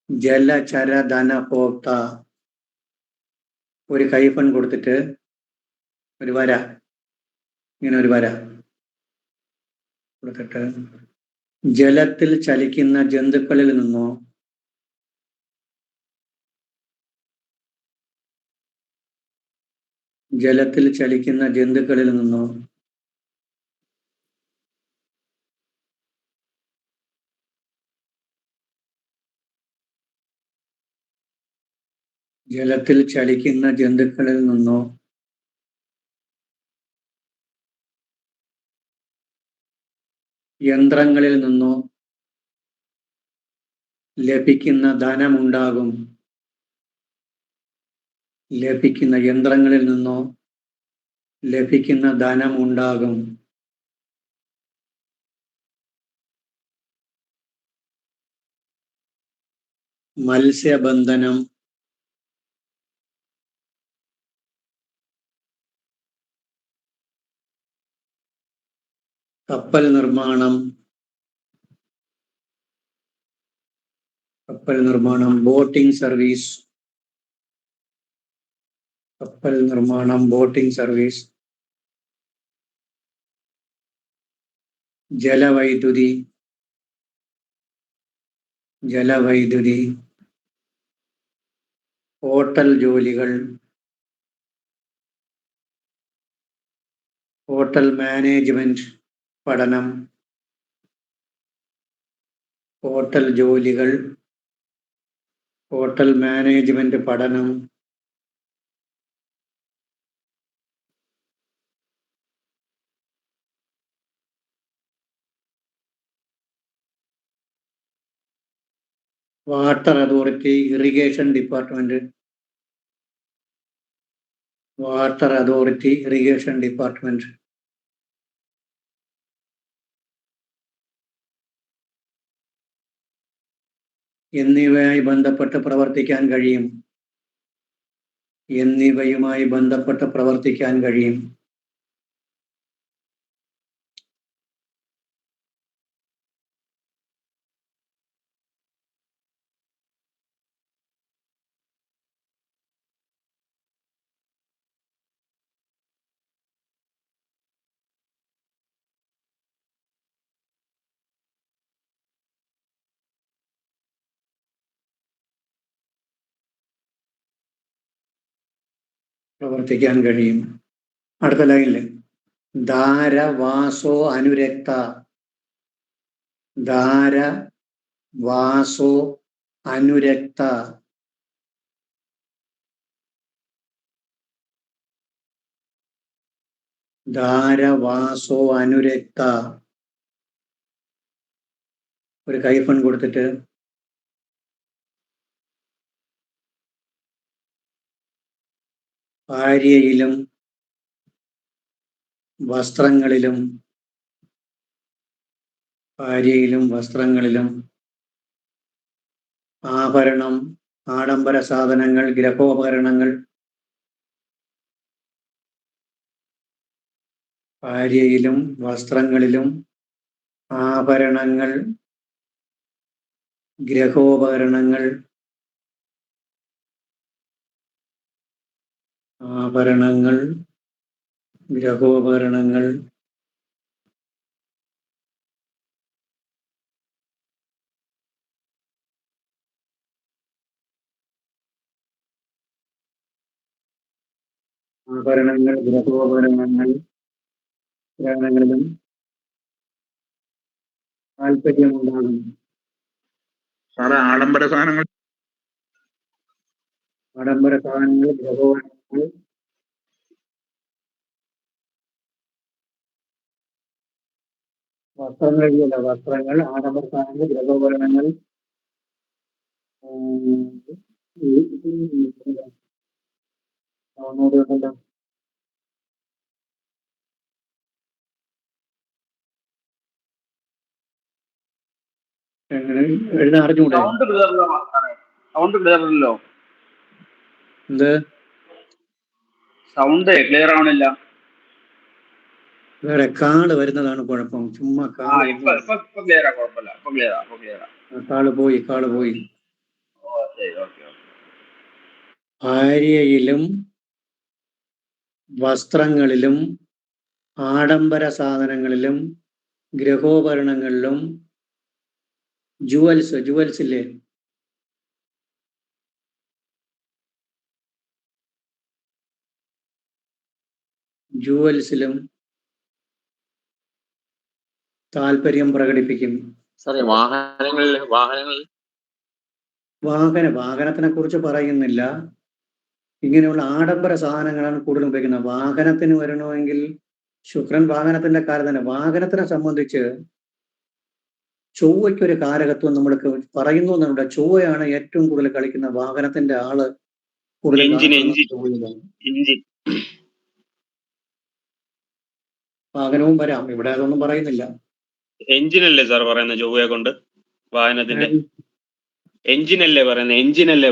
ജല ചര ധന ഹോക്ത. ഒരു കൈഫൺ കൊടുത്തിട്ട് ഒരു വര, ഇങ്ങനെ ഒരു വര കൊടുത്തിട്ട് ജലത്തിൽ ചലിക്കുന്ന ജന്തുക്കളിൽ നിന്നോ ജലത്തിൽ ചലിക്കുന്ന ജന്തുക്കളിൽ നിന്നോ ജലത്തിൽ ചലിക്കുന്ന ജന്തുക്കളിൽ നിന്നോ യന്ത്രങ്ങളിൽ നിന്നോ ലഭിക്കുന്ന ധനമുണ്ടാകും. ലഭിക്കുന്ന യന്ത്രങ്ങളിൽ നിന്നോ ലഭിക്കുന്ന ധനമുണ്ടാകും. മത്സ്യബന്ധനം, കപ്പൽ നിർമ്മാണം, ബോട്ടിംഗ് സർവീസ്, കപ്പൽ നിർമ്മാണം, ബോട്ടിംഗ് സർവീസ്, ജലവൈദ്യുതി, ഹോട്ടൽ ജോലികൾ, ഹോട്ടൽ മാനേജ്മെന്റ് പഠനം, ഹോട്ടൽ ജോലികൾ, ഹോട്ടൽ മാനേജ്മെന്റ് പഠനം, water authority, irrigation department, water authority, irrigation department, എന്നിവയുമായി ബന്ധപ്പെട്ട് പ്രവർത്തിക്കാൻ കഴിയും. എന്നിവയുമായി ബന്ധപ്പെട്ട് പ്രവർത്തിക്കാൻ കഴിയും. പ്രവർത്തിക്കാൻ കഴിയും. അടുത്ത ലൈനില് ധാര വാസോ അനുരക്ത. ധാര വാസോ അനുരക്ത. ധാര വാസോ അനുരക്ത. ഒരു കൈഫൺ കൊടുത്തിട്ട് ഭാര്യയിലും വസ്ത്രങ്ങളിലും ആഭരണം, ആഡംബര സാധനങ്ങൾ, ഗൃഹോപകരണങ്ങൾ, ഭാര്യയിലും വസ്ത്രങ്ങളിലും ആഭരണങ്ങൾ, ഗൃഹോപകരണങ്ങൾ, ഗൃഹോപകരണങ്ങൾ, ആഭരണങ്ങൾ, ഗൃഹോപകരണങ്ങൾ, ഗ്രഹണങ്ങളിലും താല്പര്യമുണ്ടാകും. സാറേ ആഡംബര സാധനങ്ങൾ ആഡംബര സാധനങ്ങൾ, ഗൃഹോപകരണങ്ങൾ, വസ്ത്രങ്ങളിലല്ല, വസ്ത്രങ്ങൾ, ആഡംബര സാധനങ്ങൾ, ഗൃഹോപകരണങ്ങൾ, ഒന്നുകൂടി ഉണ്ടല്ലോ. എങ്ങനെ എഴുതാൻ അറിഞ്ഞൂടെ? സൗണ്ട് ക്ലിയറല്ലോ. എന്ത് സൗണ്ട് ക്ലിയർ ആവണില്ല. വേറെ കാള് വരുന്നതാണ് കുഴപ്പം. ചുമ്മാ ആ കാള് ഇപ്പൊ ക്ലിയറാ, കുഴപ്പമില്ല. ഇപ്പൊ ക്ലിയറാ. കാള് പോയി. ഓ ശരി, ഓക്കെ. ഭാര്യയിലും വസ്ത്രങ്ങളിലും ആഡംബര സാധനങ്ങളിലും ഗൃഹോപകരണങ്ങളിലും ജുവൽസ് ഇല്ലേ, ജുവൽസിലും താല്പര്യം പ്രകടിപ്പിക്കും. വാഹനത്തിനെ കുറിച്ച് പറയുന്നില്ല. ഇങ്ങനെയുള്ള ആഡംബര സാധനങ്ങളാണ് കൂടുതലും ഉപയോഗിക്കുന്നത്. വാഹനത്തിന് വരണമെങ്കിൽ ശുക്രൻ വാഹനത്തിന്റെ കാര്യം തന്നെ. വാഹനത്തിനെ സംബന്ധിച്ച് ചൊവ്വയ്ക്കൊരു കാരകത്വം നമ്മൾ പറയുന്നു എന്നുണ്ട്. ചൊവ്വയാണ് ഏറ്റവും കൂടുതൽ കളിക്കുന്ന വാഹനത്തിന്റെ ആള്. കൂടുതൽ വാഹനവും വരാം. ഇവിടെ അതൊന്നും പറയുന്നില്ല. എഞ്ചിനല്ലേ സാർ പറയുന്നത് ചൊവ്വയെ കൊണ്ട്? വാഹനത്തിന്റെ എഞ്ചിനല്ലേ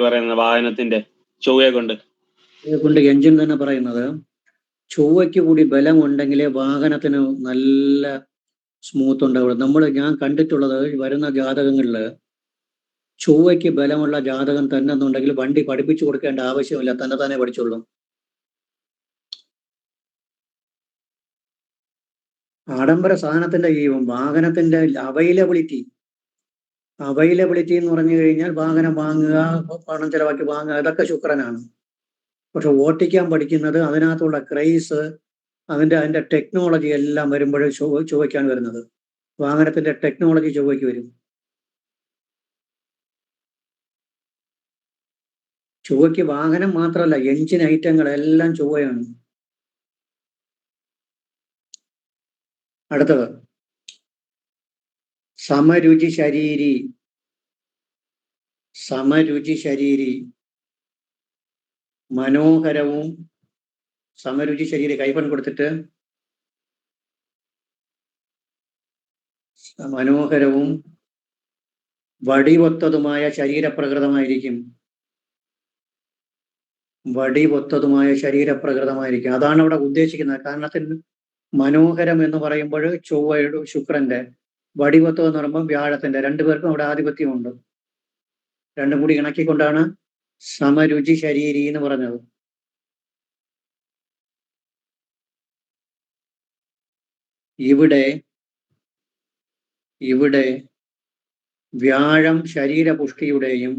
പറയുന്നത് വാഹനത്തിന്റെ ചൊവ്വയെ കൊണ്ട് എഞ്ചിൻ തന്നെ പറയുന്നത്. ചൊവ്വയ്ക്ക് കൂടി ബലം ഉണ്ടെങ്കിലേ വാഹനത്തിന് നല്ല സ്മൂത്ത് ഉണ്ടാവുള്ളൂ. ഞാൻ കണ്ടിട്ടുള്ളത് വരുന്ന ജാതകങ്ങളില് ചൊവ്വയ്ക്ക് ബലമുള്ള ജാതകം തന്നെ എന്നുണ്ടെങ്കിൽ വണ്ടി പഠിപ്പിച്ചു കൊടുക്കേണ്ട ആവശ്യമില്ല, തന്നെ പഠിച്ചോളൂ. ആഡംബര സാധനത്തിന്റെ ഈ വാഹനത്തിന്റെ അവൈലബിലിറ്റി എന്ന് പറഞ്ഞു കഴിഞ്ഞാൽ വാഹനം വാങ്ങുക, പണം ചെലവാക്കി വാങ്ങുക, ഇതൊക്കെ ശുക്രനാണ്. പക്ഷെ ഓട്ടിക്കാൻ പഠിക്കുന്നത്, അതിനകത്തുള്ള ക്രൈസ്, അതിന്റെ ടെക്നോളജി എല്ലാം വരുമ്പോൾ ചൊവ്വയ്ക്കാണ് വരുന്നത്. വാഹനത്തിന്റെ ടെക്നോളജി ചൊവ്വയ്ക്ക് വരും. ചൊവ്വയ്ക്ക് വാഹനം മാത്രമല്ല, എഞ്ചിൻ ഐറ്റങ്ങളെല്ലാം ചൊവ്വയാണ്. അടുത്തത് സമരുചി ശരീരി, മനോഹരവും, സമരുചി ശരീരി കൈപ്പൺ കൊടുത്തിട്ട് മനോഹരവും വടിവൊത്തതുമായ ശരീരപ്രകൃതമായിരിക്കും. അതാണ് അവിടെ ഉദ്ദേശിക്കുന്നത്. കാരണത്തിന് മനോഹരം എന്ന് പറയുമ്പോൾ ചൊവ്വയുടെ, ശുക്രന്റെ, വടിവത്വം എന്ന് പറയുമ്പോൾ വ്യാഴത്തിന്റെ, രണ്ടുപേർക്കും അവിടെ ആധിപത്യമുണ്ട്. രണ്ടും കൂടി ഇണക്കിക്കൊണ്ടാണ് സമരുചി ശരീരി എന്ന് പറഞ്ഞത്. ഇവിടെ വ്യാഴം ശരീരപുഷ്ടിയുടെയും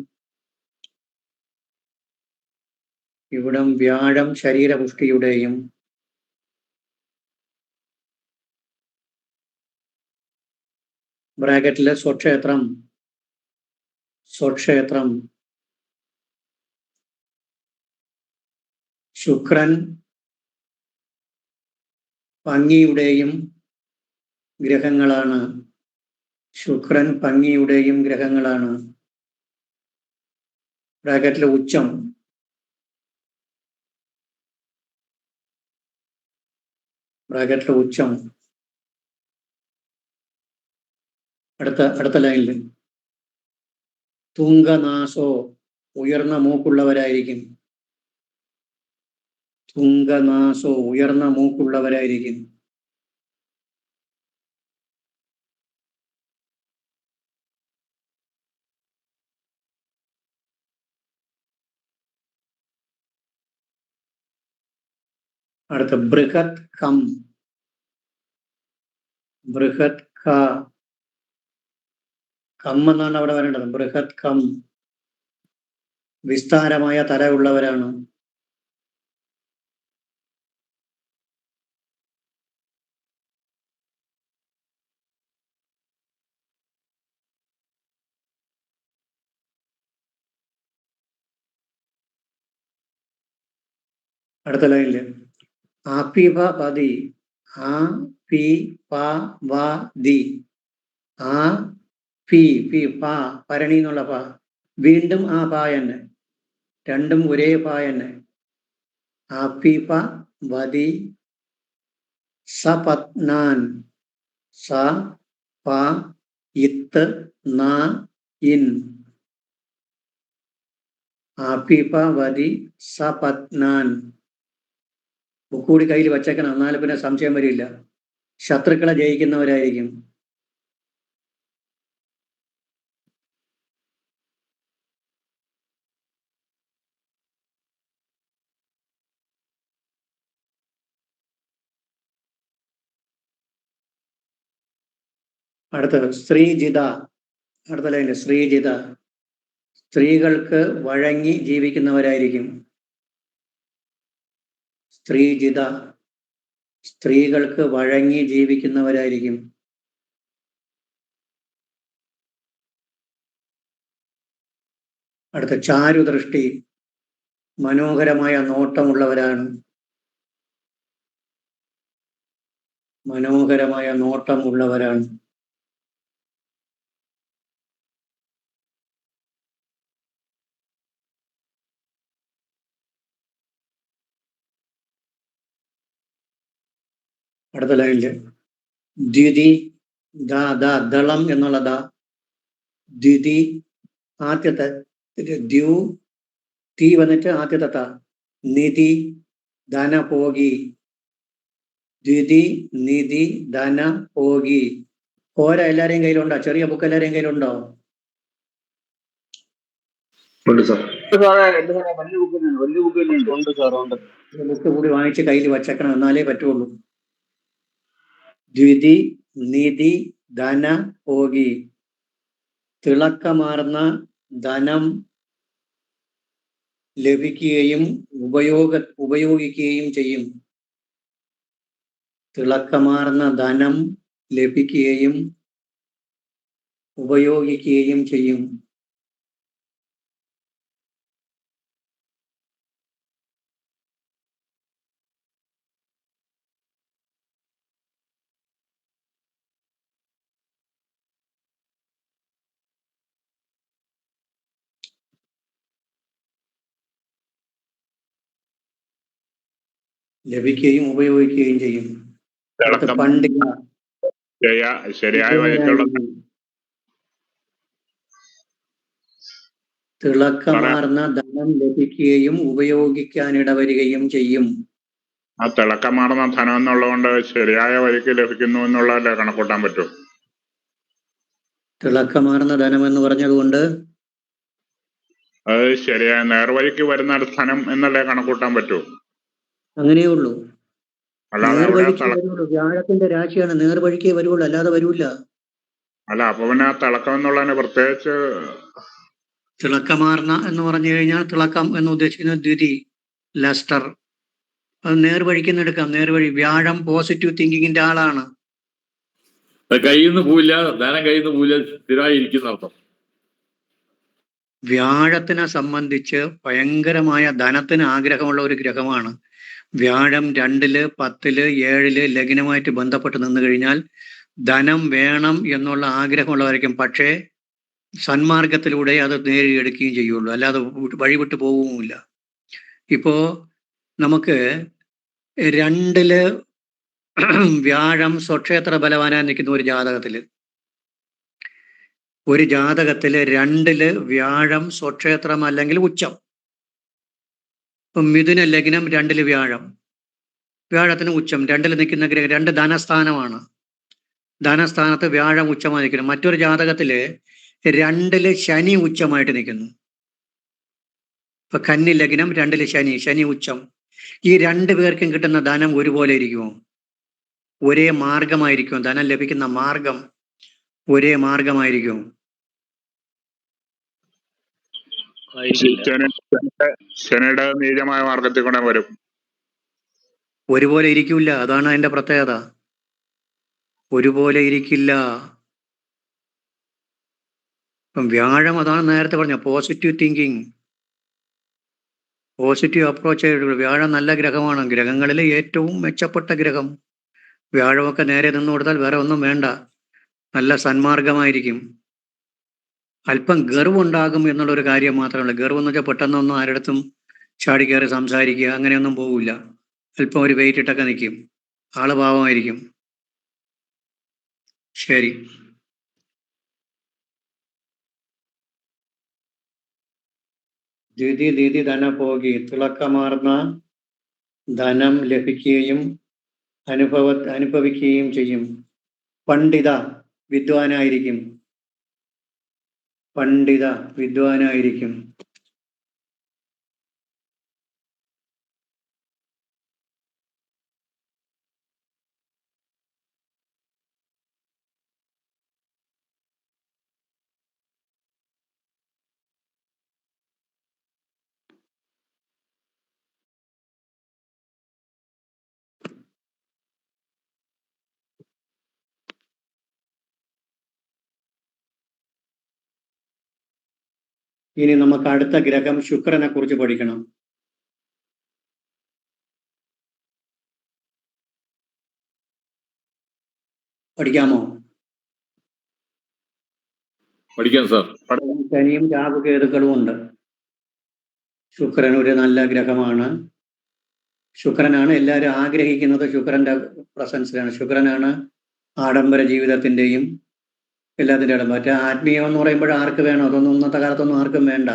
ബ്രാക്കറ്റിലെ സ്വക്ഷേത്രം ശുക്രൻ ഭംഗിയുടെയും ഗ്രഹങ്ങളാണ്. ബ്രാക്കറ്റിലെ ഉച്ചം അടുത്ത ലൈനിൽ തുംഗനാസോ, ഉയർന്ന മൂക്കുള്ളവരായിരിക്കും. അടുത്ത ബൃഹത് കം എന്നാണ് അവിടെ വരേണ്ടത്. ബൃഹത് കം, വിസ്താരമായ തലയുള്ളവരാണ്. അടുത്ത ലൈനില് ആപിപ പതി ആ പി പ വ ദി ആ പി പി പ പരണി എന്നുള്ള പ വീണ്ടും ആ പ തന്നെ രണ്ടും ഒരേ പ തന്നെ ആപിപ വതി സപത്നാൻ സ പ ഇത്ത് ന ഇൻ ആപിപ വതി സപത്നാൻ ബുക്കൂടി കയ്യിൽ വച്ചേക്കണം, എന്നാലും പിന്നെ സംശയം വരില്ല. ശത്രുക്കളെ ജയിക്കുന്നവരായിരിക്കും. അടുത്തത് ശ്രീജിത. അടുത്ത ലൈനിൽ ശ്രീജിത സ്ത്രീകൾക്ക് വഴങ്ങി ജീവിക്കുന്നവരായിരിക്കും. ശ്രീജിത സ്ത്രീകൾക്ക് വഴങ്ങി ജീവിക്കുന്നവരായിരിക്കും. അടുത്ത ചാരുദൃഷ്ടി മനോഹരമായ നോട്ടമുള്ളവരാണ്. മനോഹരമായ നോട്ടമുള്ളവരാണ്. അടുത്ത ലൈനില് ദ്വിതി ദളം എന്നുള്ള ദ്വിതി ആദ്യത്തെ ദ്യു തീ വന്നിട്ട് ആദ്യത്തെ ത നിധി ധനഭോഗി ദ്വിതി നിധി ധനഭോഗി. കോര എല്ലാരെയും കയ്യിലുണ്ടോ? ചെറിയ ബുക്ക് എല്ലാരെയും കയ്യിലുണ്ടോ? സാറേ എന്റെ സാറേ വലിയ ബുക്ക് തന്നെയുണ്ട്. ഉണ്ട് സാർ, ഉണ്ട്. ബുക്ക് കൂടി വാങ്ങിച്ച് കയ്യിൽ വച്ചേക്കണം, എന്നാലേ പറ്റുള്ളൂ. ദ്വിതി നിധി ധനഭോഗി തിളക്കമാർന്ന ധനം ലഭിക്കുകയും ഉപയോഗിക്കുകയും ചെയ്യും. തിളക്കമാർന്ന ധനം ലഭിക്കുകയും ഉപയോഗിക്കുകയും ചെയ്യും. ലഭിക്കുകയും ഉപയോഗിക്കുകയും ചെയ്യും. തിളക്കം പണ്ഡിത ശരിയായ വഴിക്കുള്ള തിളക്കമാർന്ന ധനം ലഭിക്കുകയും ഉപയോഗിക്കാനിടവരികയും ചെയ്യും. ആ തിളക്കമാർന്ന ധനം എന്നുള്ളതുകൊണ്ട് ശരിയായ വഴിക്ക് ലഭിക്കുന്നു എന്നുള്ളതല്ലേ കണക്കൂട്ടാൻ പറ്റൂ? തിളക്കമാർന്ന ധനം എന്ന് പറഞ്ഞതുകൊണ്ട് അത് ശരിയായ നേർവഴിക്ക് വരുന്ന ധനം എന്നല്ലേ കണക്കൂട്ടാൻ പറ്റൂ? അങ്ങനെയേ ഉള്ളൂ. അല്ലാതെ നേർവഴിക്ക് വരുള്ളൂ. വ്യാഴത്തിന്റെ രാശിയാണ്, നേർവഴിക്കേ വരുള്ളൂ, അല്ലാതെ വരൂല. അല്ല, അപ്പൊ പിന്നെ ആ തിളക്കം എന്നുള്ളതിന് പ്രത്യേകിച്ച് തിളക്കമാർന്ന എന്ന് പറഞ്ഞു കഴിഞ്ഞാൽ തിളക്കം എന്ന് ഉദ്ദേശിക്കുന്നത് ദ്വിതി, ലസ്റ്റർ. അത് നേർവഴിക്ക് എടുക്കാം. നേർവഴി വ്യാഴം പോസിറ്റീവ് തിങ്കിങ്ങിന്റെ ആളാണ്. കയ്യിൽ നിന്ന് പോവില്ല, ധനം കയ്യിൽ നിന്ന് പോവില്ല, സ്ഥിരമായിരിക്കുന്ന അർത്ഥം. വ്യാഴത്തിനെ സംബന്ധിച്ച് ഭയങ്കരമായ ധനത്തിന് ആഗ്രഹമുള്ള ഒരു ഗ്രഹമാണ് വ്യാഴം. 2, 10, 7 ലഗ്നമായിട്ട് ബന്ധപ്പെട്ട് നിന്ന് കഴിഞ്ഞാൽ ധനം വേണം എന്നുള്ള ആഗ്രഹമുള്ളവരായിരിക്കും. പക്ഷേ സന്മാർഗത്തിലൂടെ അത് നേടിയെടുക്കുകയും ചെയ്യുള്ളൂ, അല്ലാതെ വഴിവിട്ട് പോവുമില്ല. ഇപ്പോ നമുക്ക് 2 വ്യാഴം സ്വക്ഷേത്ര ബലവാനായി നിൽക്കുന്ന ഒരു ജാതകത്തില് 2 വ്യാഴം സ്വക്ഷേത്രം അല്ലെങ്കിൽ ഉച്ചം. ഇപ്പം മിഥുന ലഗ്നം 2 വ്യാഴത്തിന് ഉച്ചം 2 നിൽക്കുന്ന ഗ്രഹം 2 ധനസ്ഥാനമാണ്. ധനസ്ഥാനത്ത് വ്യാഴം ഉച്ചമായി നിൽക്കുന്നു. മറ്റൊരു ജാതകത്തില് 2 ശനി ഉച്ചമായിട്ട് നിൽക്കുന്നു. ഇപ്പൊ കന്നി ലഗ്നം 2 ശനി ഉച്ചം. ഈ 2 പേർക്കും കിട്ടുന്ന ധനം ഒരുപോലെ ഇരിക്കുമോ? ഒരേ മാർഗമായിരിക്കും. ധനം ലഭിക്കുന്ന മാർഗം ഒരേ മാർഗമായിരിക്കും. ശനിയുടെ നീചമായ മാർഗത്തിൽ കൂടെ വരും. ഒരുപോലെ ഇരിക്കില്ല. അതാണ് അതിന്റെ പ്രത്യേകത. ഒരുപോലെ ഇരിക്കില്ല. ഇപ്പം വ്യാഴം, അതാണ് നേരത്തെ പറഞ്ഞ പോസിറ്റീവ് തിങ്കിങ്. പോസിറ്റീവ് അപ്രോച്ച് ആയിട്ടുള്ളൂ. വ്യാഴം നല്ല ഗ്രഹമാണ്, ഗ്രഹങ്ങളിൽ ഏറ്റവും മെച്ചപ്പെട്ട ഗ്രഹം. വ്യാഴമൊക്കെ നേരെ നിന്ന് കൊടുത്താൽ വേറെ ഒന്നും വേണ്ട, നല്ല സന്മാർഗമായിരിക്കും. അല്പം ഗർവുണ്ടാകും എന്നുള്ളൊരു കാര്യം മാത്രമല്ല. ഗർവ് എന്ന് വെച്ചാൽ പെട്ടെന്നൊന്നും ആരുടെടുത്തും ചാടിക്കയറി സംസാരിക്കുക അങ്ങനെയൊന്നും പോകില്ല. അല്പം ഒരു വെയിറ്റ് ഇട്ടൊക്കെ നിൽക്കും, ആള് പാവമായിരിക്കും. ശരി. ദ്വിതി ധനഭോഗി, തിളക്കമാർന്ന ധനം ലഭിക്കുകയും അനുഭവിക്കുകയും ചെയ്യും. പണ്ഡിത, വിദ്വാനായിരിക്കും. പണ്ഡിത, വിദ്വാനായിരിക്കും. ഇനി നമുക്ക് അടുത്ത ഗ്രഹം ശുക്രനെ കുറിച്ച് പഠിക്കണം. പഠിക്കാമോ? പഠിക്കാം സാർ. ശനിയും രാഹുകേതുക്കളും ഉണ്ട്. ശുക്രൻ ഒരു നല്ല ഗ്രഹമാണ്. ശുക്രനാണ് എല്ലാവരും ആഗ്രഹിക്കുന്നത്. ശുക്രന്റെ പ്രസൻസിലാണ്. ശുക്രനാണ് ആഡംബര ജീവിതത്തിന്റെയും എല്ലാത്തിൻ്റെ ഇടം. മറ്റേ ആത്മീയം എന്ന് പറയുമ്പോൾ ആർക്ക് വേണം? അതൊന്നും ഇന്നത്തെ കാലത്തൊന്നും ആർക്കും വേണ്ട.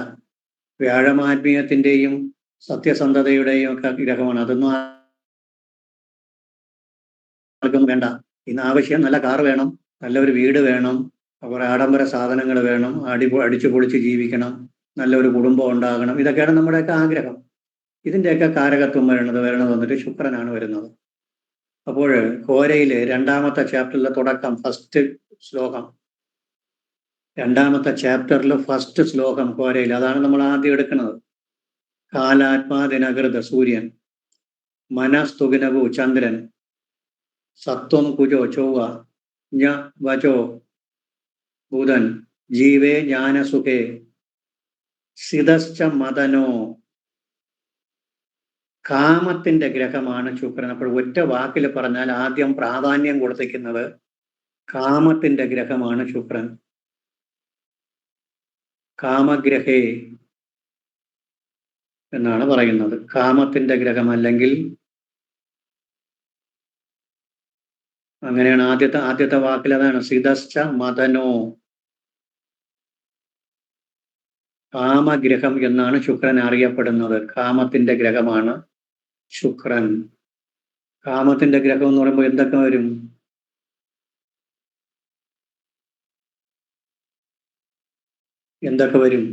വ്യാഴം ആത്മീയത്തിന്റെയും സത്യസന്ധതയുടെയും ഒക്കെ ഗ്രഹമാണ്. അതൊന്നും ആർക്കും വേണ്ട. ഇന്ന് ആവശ്യം നല്ല കാർ വേണം, നല്ലൊരു വീട് വേണം, കുറെ ആഡംബര സാധനങ്ങൾ വേണം, അടിച്ചു പൊളിച്ച് ജീവിക്കണം, നല്ലൊരു കുടുംബം ഉണ്ടാകണം. ഇതൊക്കെയാണ് നമ്മുടെയൊക്കെ ആഗ്രഹം. ഇതിൻ്റെയൊക്കെ കാരകത്വം വരണത് വന്നിട്ട് ശുക്രനാണ് വരുന്നത്. അപ്പോൾ കോരയില് 2ാമത്തെ ചാപ്റ്ററിലെ തുടക്കം, ഫസ്റ്റ് ശ്ലോകം, 2ാമത്തെ ചാപ്റ്ററിൽ ഫസ്റ്റ് ശ്ലോകം കോരയിൽ, അതാണ് നമ്മൾ ആദ്യം എടുക്കുന്നത്. കാലാത്മാ ദിനകൃത സൂര്യൻ, മനസ്തുകിനവു ചന്ദ്രൻ, സത്വം കുജോ ചൊവ്വ, ഞ വചോ ബുധൻ, ജീവേ ജ്ഞാനസുഖേ, സിതശ്ച മദനോ. കാമത്തിന്റെ ഗ്രഹമാണ് ശുക്രൻ. അപ്പോൾ ഒറ്റ വാക്കിൽ പറഞ്ഞാൽ ആദ്യം പ്രാധാന്യം കൊടുത്തിരിക്കുന്നത് കാമത്തിന്റെ ഗ്രഹമാണ് ശുക്രൻ. കാമഗ്രഹേ എന്നാണ് പറയുന്നത്. കാമത്തിന്റെ ഗ്രഹം, അല്ലെങ്കിൽ അങ്ങനെയാണ് ആദ്യത്തെ വാക്കിൽ അതാണ്. സിതശ്ച മദനോ, കാമഗ്രഹം എന്നാണ് ശുക്രൻ അറിയപ്പെടുന്നത്. കാമത്തിന്റെ ഗ്രഹമാണ് ശുക്രൻ. കാമത്തിന്റെ ഗ്രഹം എന്ന് പറയുമ്പോൾ എന്തൊക്കെ വരും? എന്തൊക്കെ വരും?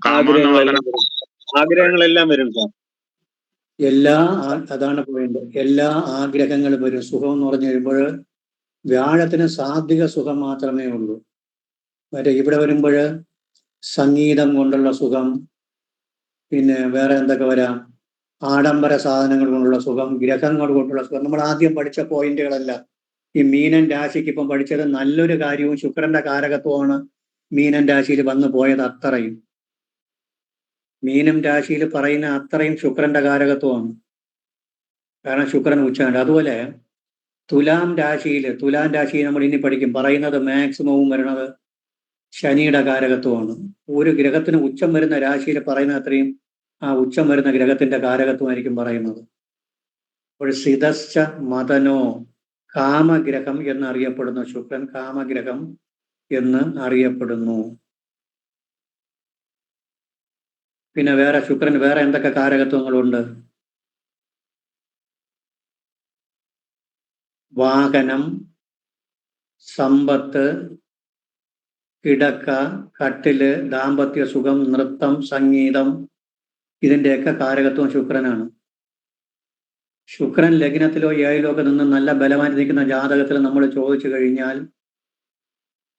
ആഗ്രഹങ്ങളെല്ലാം വരും സാർ. അതാണ് പോയിന്റ്. എല്ലാ ആഗ്രഹങ്ങളും വരും. സുഖം എന്ന് പറഞ്ഞു വരുമ്പോൾ വ്യാഴത്തിന് സാത്വിക സുഖം മാത്രമേ ഉള്ളൂ. മറ്റേ ഇവിടെ വരുമ്പോൾ സംഗീതം കൊണ്ടുള്ള സുഖം, പിന്നെ വേറെ എന്തൊക്കെ വരാം, ആഡംബര സാധനങ്ങൾ കൊണ്ടുള്ള സുഖം, ഗ്രഹങ്ങൾ കൊണ്ടുള്ള സുഖം. നമ്മൾ ആദ്യം പഠിച്ച പോയിന്റുകളല്ല. ഈ മീനൻ രാശിക്ക് ഇപ്പം പഠിച്ചത് നല്ലൊരു കാര്യവും ശുക്രന്റെ കാരകത്വമാണ് മീനൻ രാശിയിൽ വന്നു പോയത്. അത്രയും മീനം രാശിയിൽ പറയുന്ന അത്രയും ശുക്രന്റെ കാരകത്വമാണ്. കാരണം ശുക്രൻ ഉച്ചമുണ്ട്. അതുപോലെ തുലാം രാശിയിൽ നമ്മൾ ഇനി പഠിക്കും. പറയുന്നത് മാക്സിമവും വരുന്നത് ശനിയുടെ കാരകത്വമാണ്. ഒരു ഗ്രഹത്തിന് ഉച്ചം വരുന്ന രാശിയിൽ പറയുന്ന അത്രയും ആ ഉച്ചം വരുന്ന ഗ്രഹത്തിന്റെ കാരകത്വമായിരിക്കും പറയുന്നത്. അപ്പോൾ സിതശ്ച മദനോ, കാമഗ്രഹം എന്നറിയപ്പെടുന്നു ശുക്രൻ. കാമഗ്രഹം എന്ന് അറിയപ്പെടുന്നു. പിന്നെ വേറെ ശുക്രൻ വേറെ എന്തൊക്കെ കാരകത്വങ്ങളുണ്ട്? വാഹനം, സമ്പത്ത്, കിടക്ക, കട്ടില്, ദാമ്പത്യ സുഖം, നൃത്തം, സംഗീതം, ഇതിൻ്റെയൊക്കെ കാരകത്വം ശുക്രനാണ്. ശുക്രൻ ലഗ്നത്തിലോ ഏഴിലോ ഒക്കെ നിന്ന് നല്ല ബലമായി നിൽക്കുന്ന ജാതകത്തിൽ നമ്മൾ ചോദിച്ചു കഴിഞ്ഞാൽ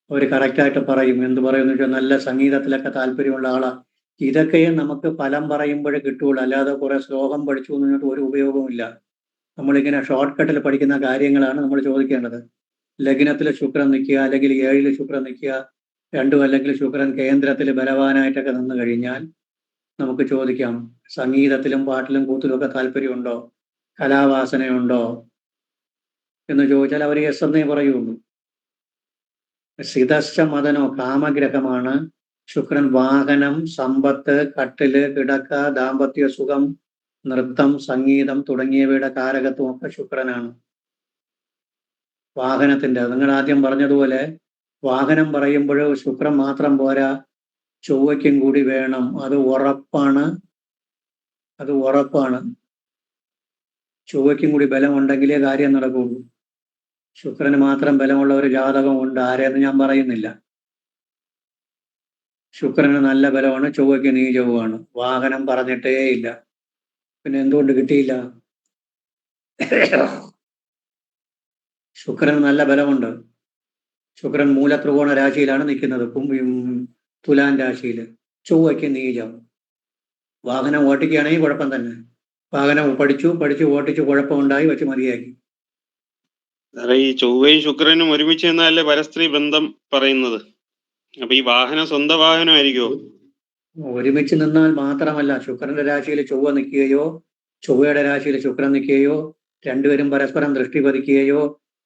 അവർ കറക്റ്റായിട്ട് പറയും. എന്ത് പറയുമെന്ന് വെച്ചാൽ നല്ല സംഗീതത്തിലൊക്കെ താല്പര്യമുള്ള ആളാണ്. ഇതൊക്കെ നമുക്ക് ഫലം പറയുമ്പോഴേ കിട്ടുള്ളൂ. അല്ലാതെ കുറെ ശ്ലോകം പഠിച്ചു എന്ന് പറഞ്ഞിട്ട് ഒരു ഉപയോഗവുമില്ല. നമ്മളിങ്ങനെ ഷോർട്ട് കട്ടിൽ പഠിക്കുന്ന കാര്യങ്ങളാണ് നമ്മൾ ചോദിക്കേണ്ടത്. ലഗ്നത്തിൽ ശുക്രൻ നിൽക്കുക, അല്ലെങ്കിൽ 7 ശുക്രൻ നിൽക്കുക, 2 അല്ലെങ്കിൽ ശുക്രൻ കേന്ദ്രത്തിൽ ബലവാനായിട്ടൊക്കെ നിന്ന് കഴിഞ്ഞാൽ നമുക്ക് ചോദിക്കാം സംഗീതത്തിലും പാട്ടിലും കൂത്തിലും ഒക്കെ താല്പര്യമുണ്ടോ, കലാവാസനയുണ്ടോ എന്ന് ചോദിച്ചാൽ അവർ യെസ് എന്നേ പറയുള്ളൂ. സിതശ്ച മദനോ കാമഗ്രഹമാണ്. ശുക്രൻ വാഹനം, സമ്പത്ത്, കട്ടില്, കിടക്ക, ദാമ്പത്യ സുഖം, നൃത്തം, സംഗീതം തുടങ്ങിയവയുടെ കാരകത്വം ഒക്കെ ശുക്രനാണ്. വാഹനത്തിന്റെ, നിങ്ങൾ ആദ്യം പറഞ്ഞതുപോലെ വാഹനം പറയുമ്പോൾ ശുക്രൻ മാത്രം പോരാ, ചൊവ്വയ്ക്കും കൂടി വേണം. അത് ഉറപ്പാണ്. ചൊവ്വയ്ക്കും കൂടി ബലമുണ്ടെങ്കിലേ കാര്യം നടക്കുകയുള്ളൂ. ശുക്രന് മാത്രം ബലമുള്ള ഒരു ജാതകമുണ്ട്, ആരെയെന്ന് ഞാൻ പറയുന്നില്ല. ശുക്രന് നല്ല ബലമാണ്, ചൊവ്വയ്ക്ക് നീചവുമാണ്. വാഹനം പറഞ്ഞിട്ടേ ഇല്ല. പിന്നെ എന്തുകൊണ്ട് കിട്ടിയില്ല? ശുക്രന് നല്ല ബലമുണ്ട്. ശുക്രൻ മൂലത്രികോണ രാശിയിലാണ് നിൽക്കുന്നത്, തുലാൻ രാശിയിൽ. ചൊവ്വയ്ക്ക് നീചം. വാഹനം ഓട്ടിക്കുകയാണെങ്കിൽ കുഴപ്പം തന്നെ. വാഹനം പഠിച്ചു ഓട്ടിച്ചു കുഴപ്പമുണ്ടായി വെച്ച് മതിയാക്കി. സാറേ, ഈ ചൊവ്വയും ശുക്രനും ഒരുമിച്ച് നിന്നല്ലേ പരസ്ത്രീ ബന്ധം പറയുന്നത്. അപ്പൊ ഈ വാഹനം സ്വന്തം വാഹനമായിരിക്കുമോ? ഒരുമിച്ച് നിന്നാൽ മാത്രമല്ല, ശുക്രന്റെ രാശിയിൽ ചൊവ്വ നിൽക്കുകയോ ചൊവ്വയുടെ രാശിയിൽ ശുക്രൻ നിൽക്കുകയോ, രണ്ടുപേരും പരസ്പരം ദൃഷ്ടി പതിക്കുകയോ,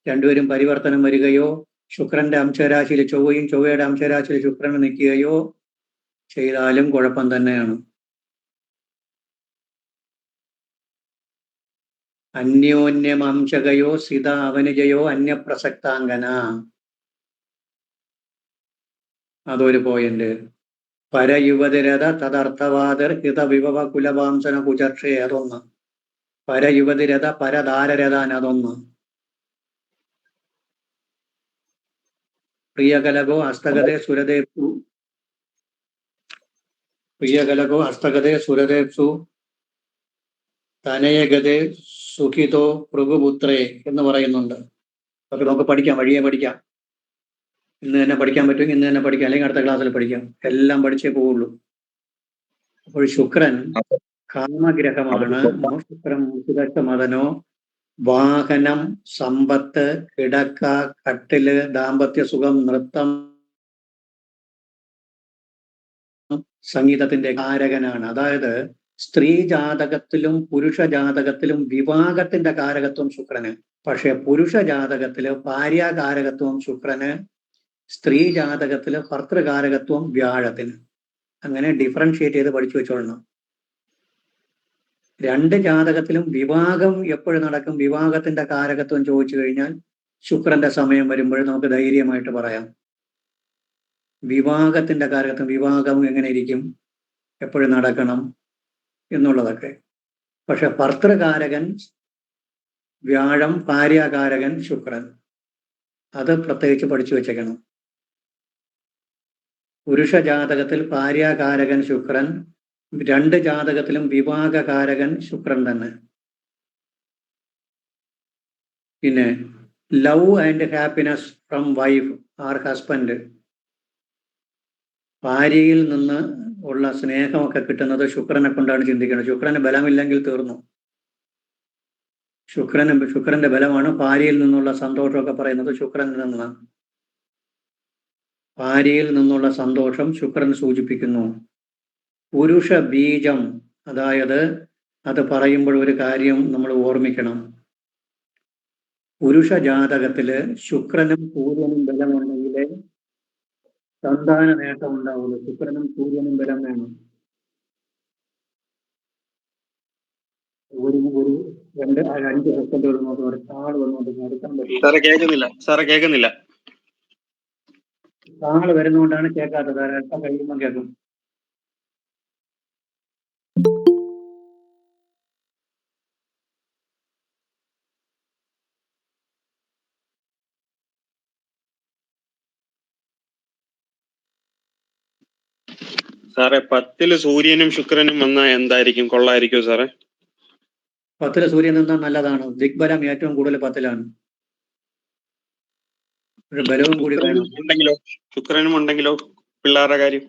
രണ്ടുപേരും പരിവർത്തനം വരികയോ, ശുക്രന്റെ അംശരാശിയിൽ ചൊവ്വയും ചൊവ്വയുടെ അംശരാശിയിൽ ശുക്രനും നിൽക്കുകയോ ചെയ്താലും കുഴപ്പം തന്നെയാണ്. അന്യോന്യം അംശകയോ സിത അവനിജയോ അന്യപ്രസക്താംഗന. അതൊരു പോയിന്റ്. പരയുവതിരഥ തദർത്ഥവാദർ ഹിത വിഭവ കുലവാംസന കുചർഷേ, അതൊന്ന്. പരയുവതിരഥ പരധാരരഥാൻ, അതൊന്ന്. പ്രിയകലകോ ഹസ്തഗതേ സുരദേപ്സു, പ്രിയകലകോ ഹസ്തഗതേ സുരദേപ്സു തനയഗതേ സുഖിതോ ഭൃഗുപുത്രേ എന്ന് പറയുന്നുണ്ട്. അതൊക്കെ നമുക്ക് പഠിക്കാം, വഴിയെ പഠിക്കാം. ഇന്ന് തന്നെ പഠിക്കാൻ പറ്റുമെങ്കിൽ ഇന്ന് തന്നെ പഠിക്കാം, അല്ലെങ്കിൽ അടുത്ത ക്ലാസ്സിൽ പഠിക്കാം. എല്ലാം പഠിച്ചേ പോവുള്ളൂ. അപ്പോൾ ശുക്രൻ കാമഗ്രഹമാണ്. ശുക്രൻ മദനോ വാഹനം, സമ്പത്ത്, കിടക്ക, കട്ടില്, ദാമ്പത്യ സുഖം, നൃത്തം, സംഗീതത്തിന്റെ കാരകനാണ്. അതായത് സ്ത്രീ ജാതകത്തിലും പുരുഷ ജാതകത്തിലും വിവാഹത്തിന്റെ കാരകത്വം ശുക്രന്. പക്ഷെ പുരുഷ ജാതകത്തില് ഭാര്യാകാരകത്വം ശുക്രന്, സ്ത്രീ ജാതകത്തില് ഭർത്തൃകാരകത്വം വ്യാഴത്തിന്. അങ്ങനെ ഡിഫറൻഷിയേറ്റ് ചെയ്ത് പഠിച്ചു വെച്ചോളണം. രണ്ട് ജാതകത്തിലും വിവാഹം എപ്പോഴും നടക്കും, വിവാഹത്തിന്റെ കാരകത്വം ചോദിച്ചു കഴിഞ്ഞാൽ ശുക്രന്റെ സമയം വരുമ്പോൾ നമുക്ക് ധൈര്യമായിട്ട് പറയാം. വിവാഹത്തിന്റെ കാരകത്വം, വിവാഹം എങ്ങനെ ഇരിക്കും, എപ്പോഴും നടക്കണം എന്നുള്ളതൊക്കെ. പക്ഷെ ഭർത്തൃകാരകൻ വ്യാഴം, ഭാര്യാകാരകൻ ശുക്രൻ. അത് പ്രത്യേകിച്ച് പഠിച്ചു വെച്ചേക്കണം. പുരുഷ ജാതകത്തിൽ ഭാര്യാകാരകൻ ശുക്രൻ, രണ്ട് ജാതകത്തിലും വിവാഹകാരകൻ ശുക്രൻ തന്നെ. പിന്നെ love and happiness from wife or husband. ഭാര്യയിൽ നിന്ന് ഉള്ള സ്നേഹമൊക്കെ കിട്ടുന്നത് ശുക്രനെ കൊണ്ടാണ് ചിന്തിക്കുന്നത്. ശുക്രന് ബലമില്ലെങ്കിൽ തീർന്നു. ശുക്രന്റെ ബലമാണ് ഭാര്യയിൽ നിന്നുള്ള സന്തോഷമൊക്കെ പറയുന്നത് ശുക്രനിൽ നിന്നാണ്. ഭാര്യയിൽ നിന്നുള്ള സന്തോഷം ശുക്രൻ സൂചിപ്പിക്കുന്നു. പുരുഷ ബീജം, അതായത് അത് പറയുമ്പോൾ ഒരു കാര്യം നമ്മൾ ഓർമ്മിക്കണം. പുരുഷ ജാതകത്തില് ശുക്രനും സൂര്യനും ബലമുണ്ടെങ്കിലേ സന്താന നേട്ടം ഉണ്ടാവുള്ളൂ. ശുക്രനും സൂര്യനും ബലം വേണം. ഒരു 2-5 സെക്കൻഡുകൾ നോക്കി ഒരു താള് വന്നുകൊണ്ട് എടുക്കാൻ പറ്റും. സാറേ കേൾക്കുന്നില്ല. താള് വരുന്നതുകൊണ്ടാണ് കേൾക്കാത്തത്. അടുത്ത കഴിയുമ്പോൾ കേൾക്കും. സാറേ, 10 സൂര്യനും ശുക്രനും വന്നാ എന്തായിരിക്കും, കൊള്ളായിരിക്കും സാറേ? 10 സൂര്യൻ നിന്നാൽ നല്ലതാണ്. ദിഗ്ബലം ഏറ്റവും കൂടുതൽ 10 ഒരു ബലവും കൂടി വേണം. ശുക്രനും ഉണ്ടെങ്കിലോ പിള്ളേരുടെ കാര്യം?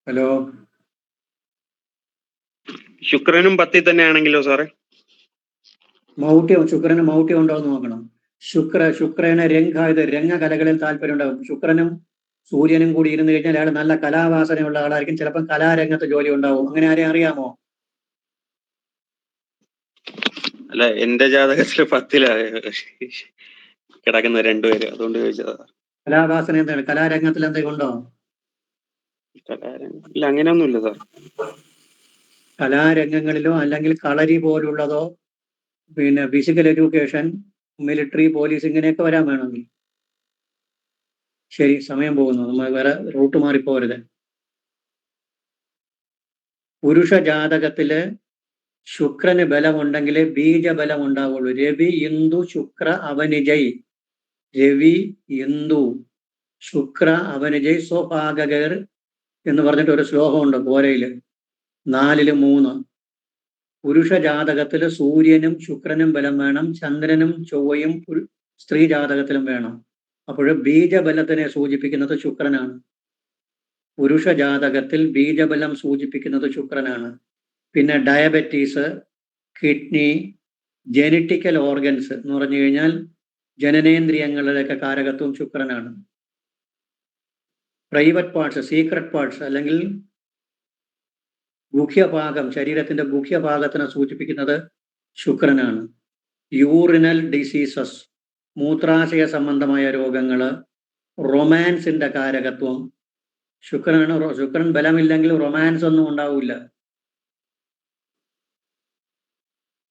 ഹലോ, ശുക്രനും 10 തന്നെ ആണെങ്കിലോ സാറേ? ശുക്രന് മൗഢ്യം ഉണ്ടോ എന്ന് നോക്കണം. ശുക്രന് രംഗകലകളിൽ താല്പര്യം ഉണ്ടാകും. ശുക്രനും സൂര്യനും കൂടി ഇരുന്ന് കഴിഞ്ഞാൽ അയാൾ നല്ല കലാവാസനയുള്ള ആളായിരിക്കും, ചിലപ്പം കലാരംഗത്ത് ജോലി ഉണ്ടാവും. അങ്ങനെ ആരെയും അറിയാമോ? അല്ല, എന്റെ ജാതകത്തില് 10-ലാ കിടക്കുന്ന രണ്ടുപേര്, അതുകൊണ്ട് ചോദിച്ചതാ. കലാവാസന എന്താണ്? കലാരംഗത്തിൽ എന്തെങ്കിലും ഉണ്ടോ? ഇല്ല, അങ്ങനെയൊന്നുമില്ല സാർ. കലാരംഗങ്ങളിലോ അല്ലെങ്കിൽ കളരി പോലുള്ളതോ, പിന്നെ ഫിസിക്കൽ എഡ്യൂക്കേഷൻ, മിലിറ്ററി, പോലീസ്, ഇങ്ങനെയൊക്കെ വരാൻ വേണമെങ്കിൽ. ശരി, സമയം പോകുന്നു, നമ്മൾ വേറെ റൂട്ട് മാറിപ്പോരുത്. പുരുഷ ജാതകത്തില് ശുക്രന് ബലമുണ്ടെങ്കിലേ ബീജബലം ഉണ്ടാവുള്ളൂ. രവി ഇന്ദു ശുക്ര അവനിജയ്, രവി ഇന്ദു ശുക്ര അവനിജയ് സ്വഭാഗകർ എന്ന് പറഞ്ഞിട്ട് ഒരു ശ്ലോകമുണ്ട് കോരയില് 4-3. പുരുഷ ജാതകത്തില് സൂര്യനും ശുക്രനും ബലം വേണം, ചന്ദ്രനും ചൊവ്വയും സ്ത്രീ ജാതകത്തിലും വേണം. അപ്പോൾ ബീജബലത്തിനെ സൂചിപ്പിക്കുന്നത് ശുക്രനാണ്. പുരുഷ ജാതകത്തിൽ ബീജബലം സൂചിപ്പിക്കുന്നത് ശുക്രനാണ്. പിന്നെ ഡയബറ്റീസ്, കിഡ്നി, ജെനറ്റിക്കൽ ഓർഗൻസ് എന്ന് പറഞ്ഞു കഴിഞ്ഞാൽ ജനനേന്ദ്രിയങ്ങളുടെയൊക്കെ കാരകത്വം ശുക്രനാണ്. പ്രൈവറ്റ് പാർട്സ്, സീക്രട്ട് പാർട്സ് അല്ലെങ്കിൽ ഗുഹ്യഭാഗം, ശരീരത്തിന്റെ ഗുഹ്യഭാഗത്തിനെ സൂചിപ്പിക്കുന്നത് ശുക്രനാണ്. യൂറിനൽ ഡിസീസസ്, മൂത്രാശയ സംബന്ധമായ രോഗങ്ങള്, റൊമാൻസിന്റെ കാരകത്വം ശുക്രനാണ്. ശുക്രൻ ബലമില്ലെങ്കിൽ റൊമാൻസ് ഒന്നും ഉണ്ടാവില്ല.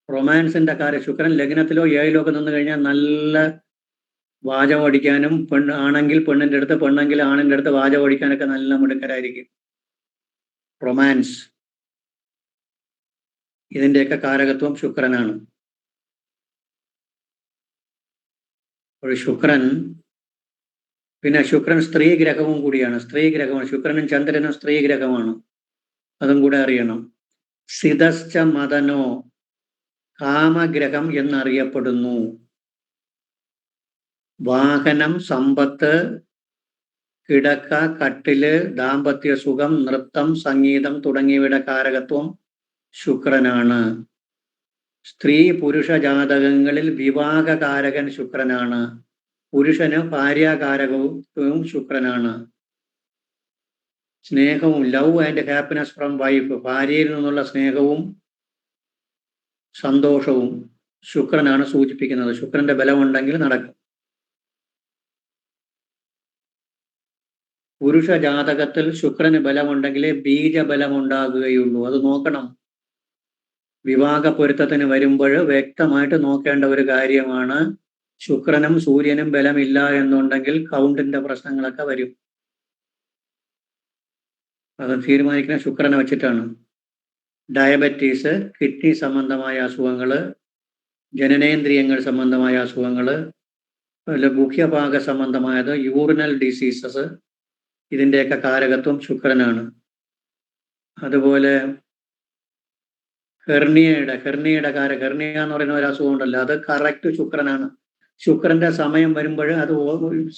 റൊമാൻസിന്റെ ശുക്രൻ ലഗ്നത്തിലോ 7-ലോ ഒക്കെ നിന്ന് കഴിഞ്ഞാൽ നല്ല വാചകം അടിക്കാനും, ആണെങ്കിൽ പെണ്ണിന്റെ അടുത്ത്, പെണ്ണെങ്കിൽ ആണിന്റെ അടുത്ത് വാചകം അടിക്കാനൊക്കെ നല്ല മിടുക്കരായിരിക്കും. റൊമാൻസ്, ഇതിന്റെയൊക്കെ കാരകത്വം ശുക്രനാണ്. ഒരു ശുക്രൻ, പിന്നെ ശുക്രൻ സ്ത്രീ ഗ്രഹവും കൂടിയാണ്. സ്ത്രീ ഗ്രഹമാണ് ശുക്രനും ചന്ദ്രനും, സ്ത്രീ ഗ്രഹമാണ്, അതും കൂടെ അറിയണം. സിതശ്ച മദനോ, കാമഗ്രഹം എന്നറിയപ്പെടുന്നു. വാഹനം, സമ്പത്ത്, കിടക്ക, കട്ടില്, ദാമ്പത്യ സുഖം, നൃത്തം, സംഗീതം തുടങ്ങിയവയുടെ കാരകത്വം ശുക്രനാണ്. സ്ത്രീ പുരുഷ ജാതകങ്ങളിൽ വിവാഹകാരകൻ ശുക്രനാണ്. പുരുഷന് ഭാര്യാകാരകവും ശുക്രനാണ്. സ്നേഹവും, love and happiness from wife, ഭാര്യയിൽ നിന്നുള്ള സ്നേഹവും സന്തോഷവും ശുക്രനാണ് സൂചിപ്പിക്കുന്നത്. ശുക്രന്റെ ബലമുണ്ടെങ്കിൽ നടക്കും. പുരുഷ ജാതകത്തിൽ ശുക്രന് ബലമുണ്ടെങ്കിലേ ബീജബലം ഉണ്ടാകുകയുള്ളൂ. അത് നോക്കണം. വിവാഹ പൊരുത്തത്തിന് വരുമ്പോൾ വ്യക്തമായിട്ട് നോക്കേണ്ട ഒരു കാര്യമാണ്. ശുക്രനും സൂര്യനും ബലമില്ല എന്നുണ്ടെങ്കിൽ കൗണ്ടിന്റെ പ്രശ്നങ്ങളൊക്കെ വരും. അത് തീരുമാനിക്കുന്ന ശുക്രനെ വെച്ചിട്ടാണ്. ഡയബറ്റീസ്, കിഡ്നി സംബന്ധമായ അസുഖങ്ങള്, ജനനേന്ദ്രിയങ്ങൾ സംബന്ധമായ അസുഖങ്ങള്, ഗുഹ്യഭാഗ സംബന്ധമായത്, യൂറിനൽ ഡിസീസസ്, ഇതിൻ്റെയൊക്കെ കാരകത്വം ശുക്രനാണ്. അതുപോലെ ഹെർണിയ എന്ന് പറയുന്ന ഒരു അസുഖം ഉണ്ടല്ലോ, അത് കറക്റ്റ് ശുക്രനാണ്. ശുക്രന്റെ സമയം വരുമ്പോൾ അത്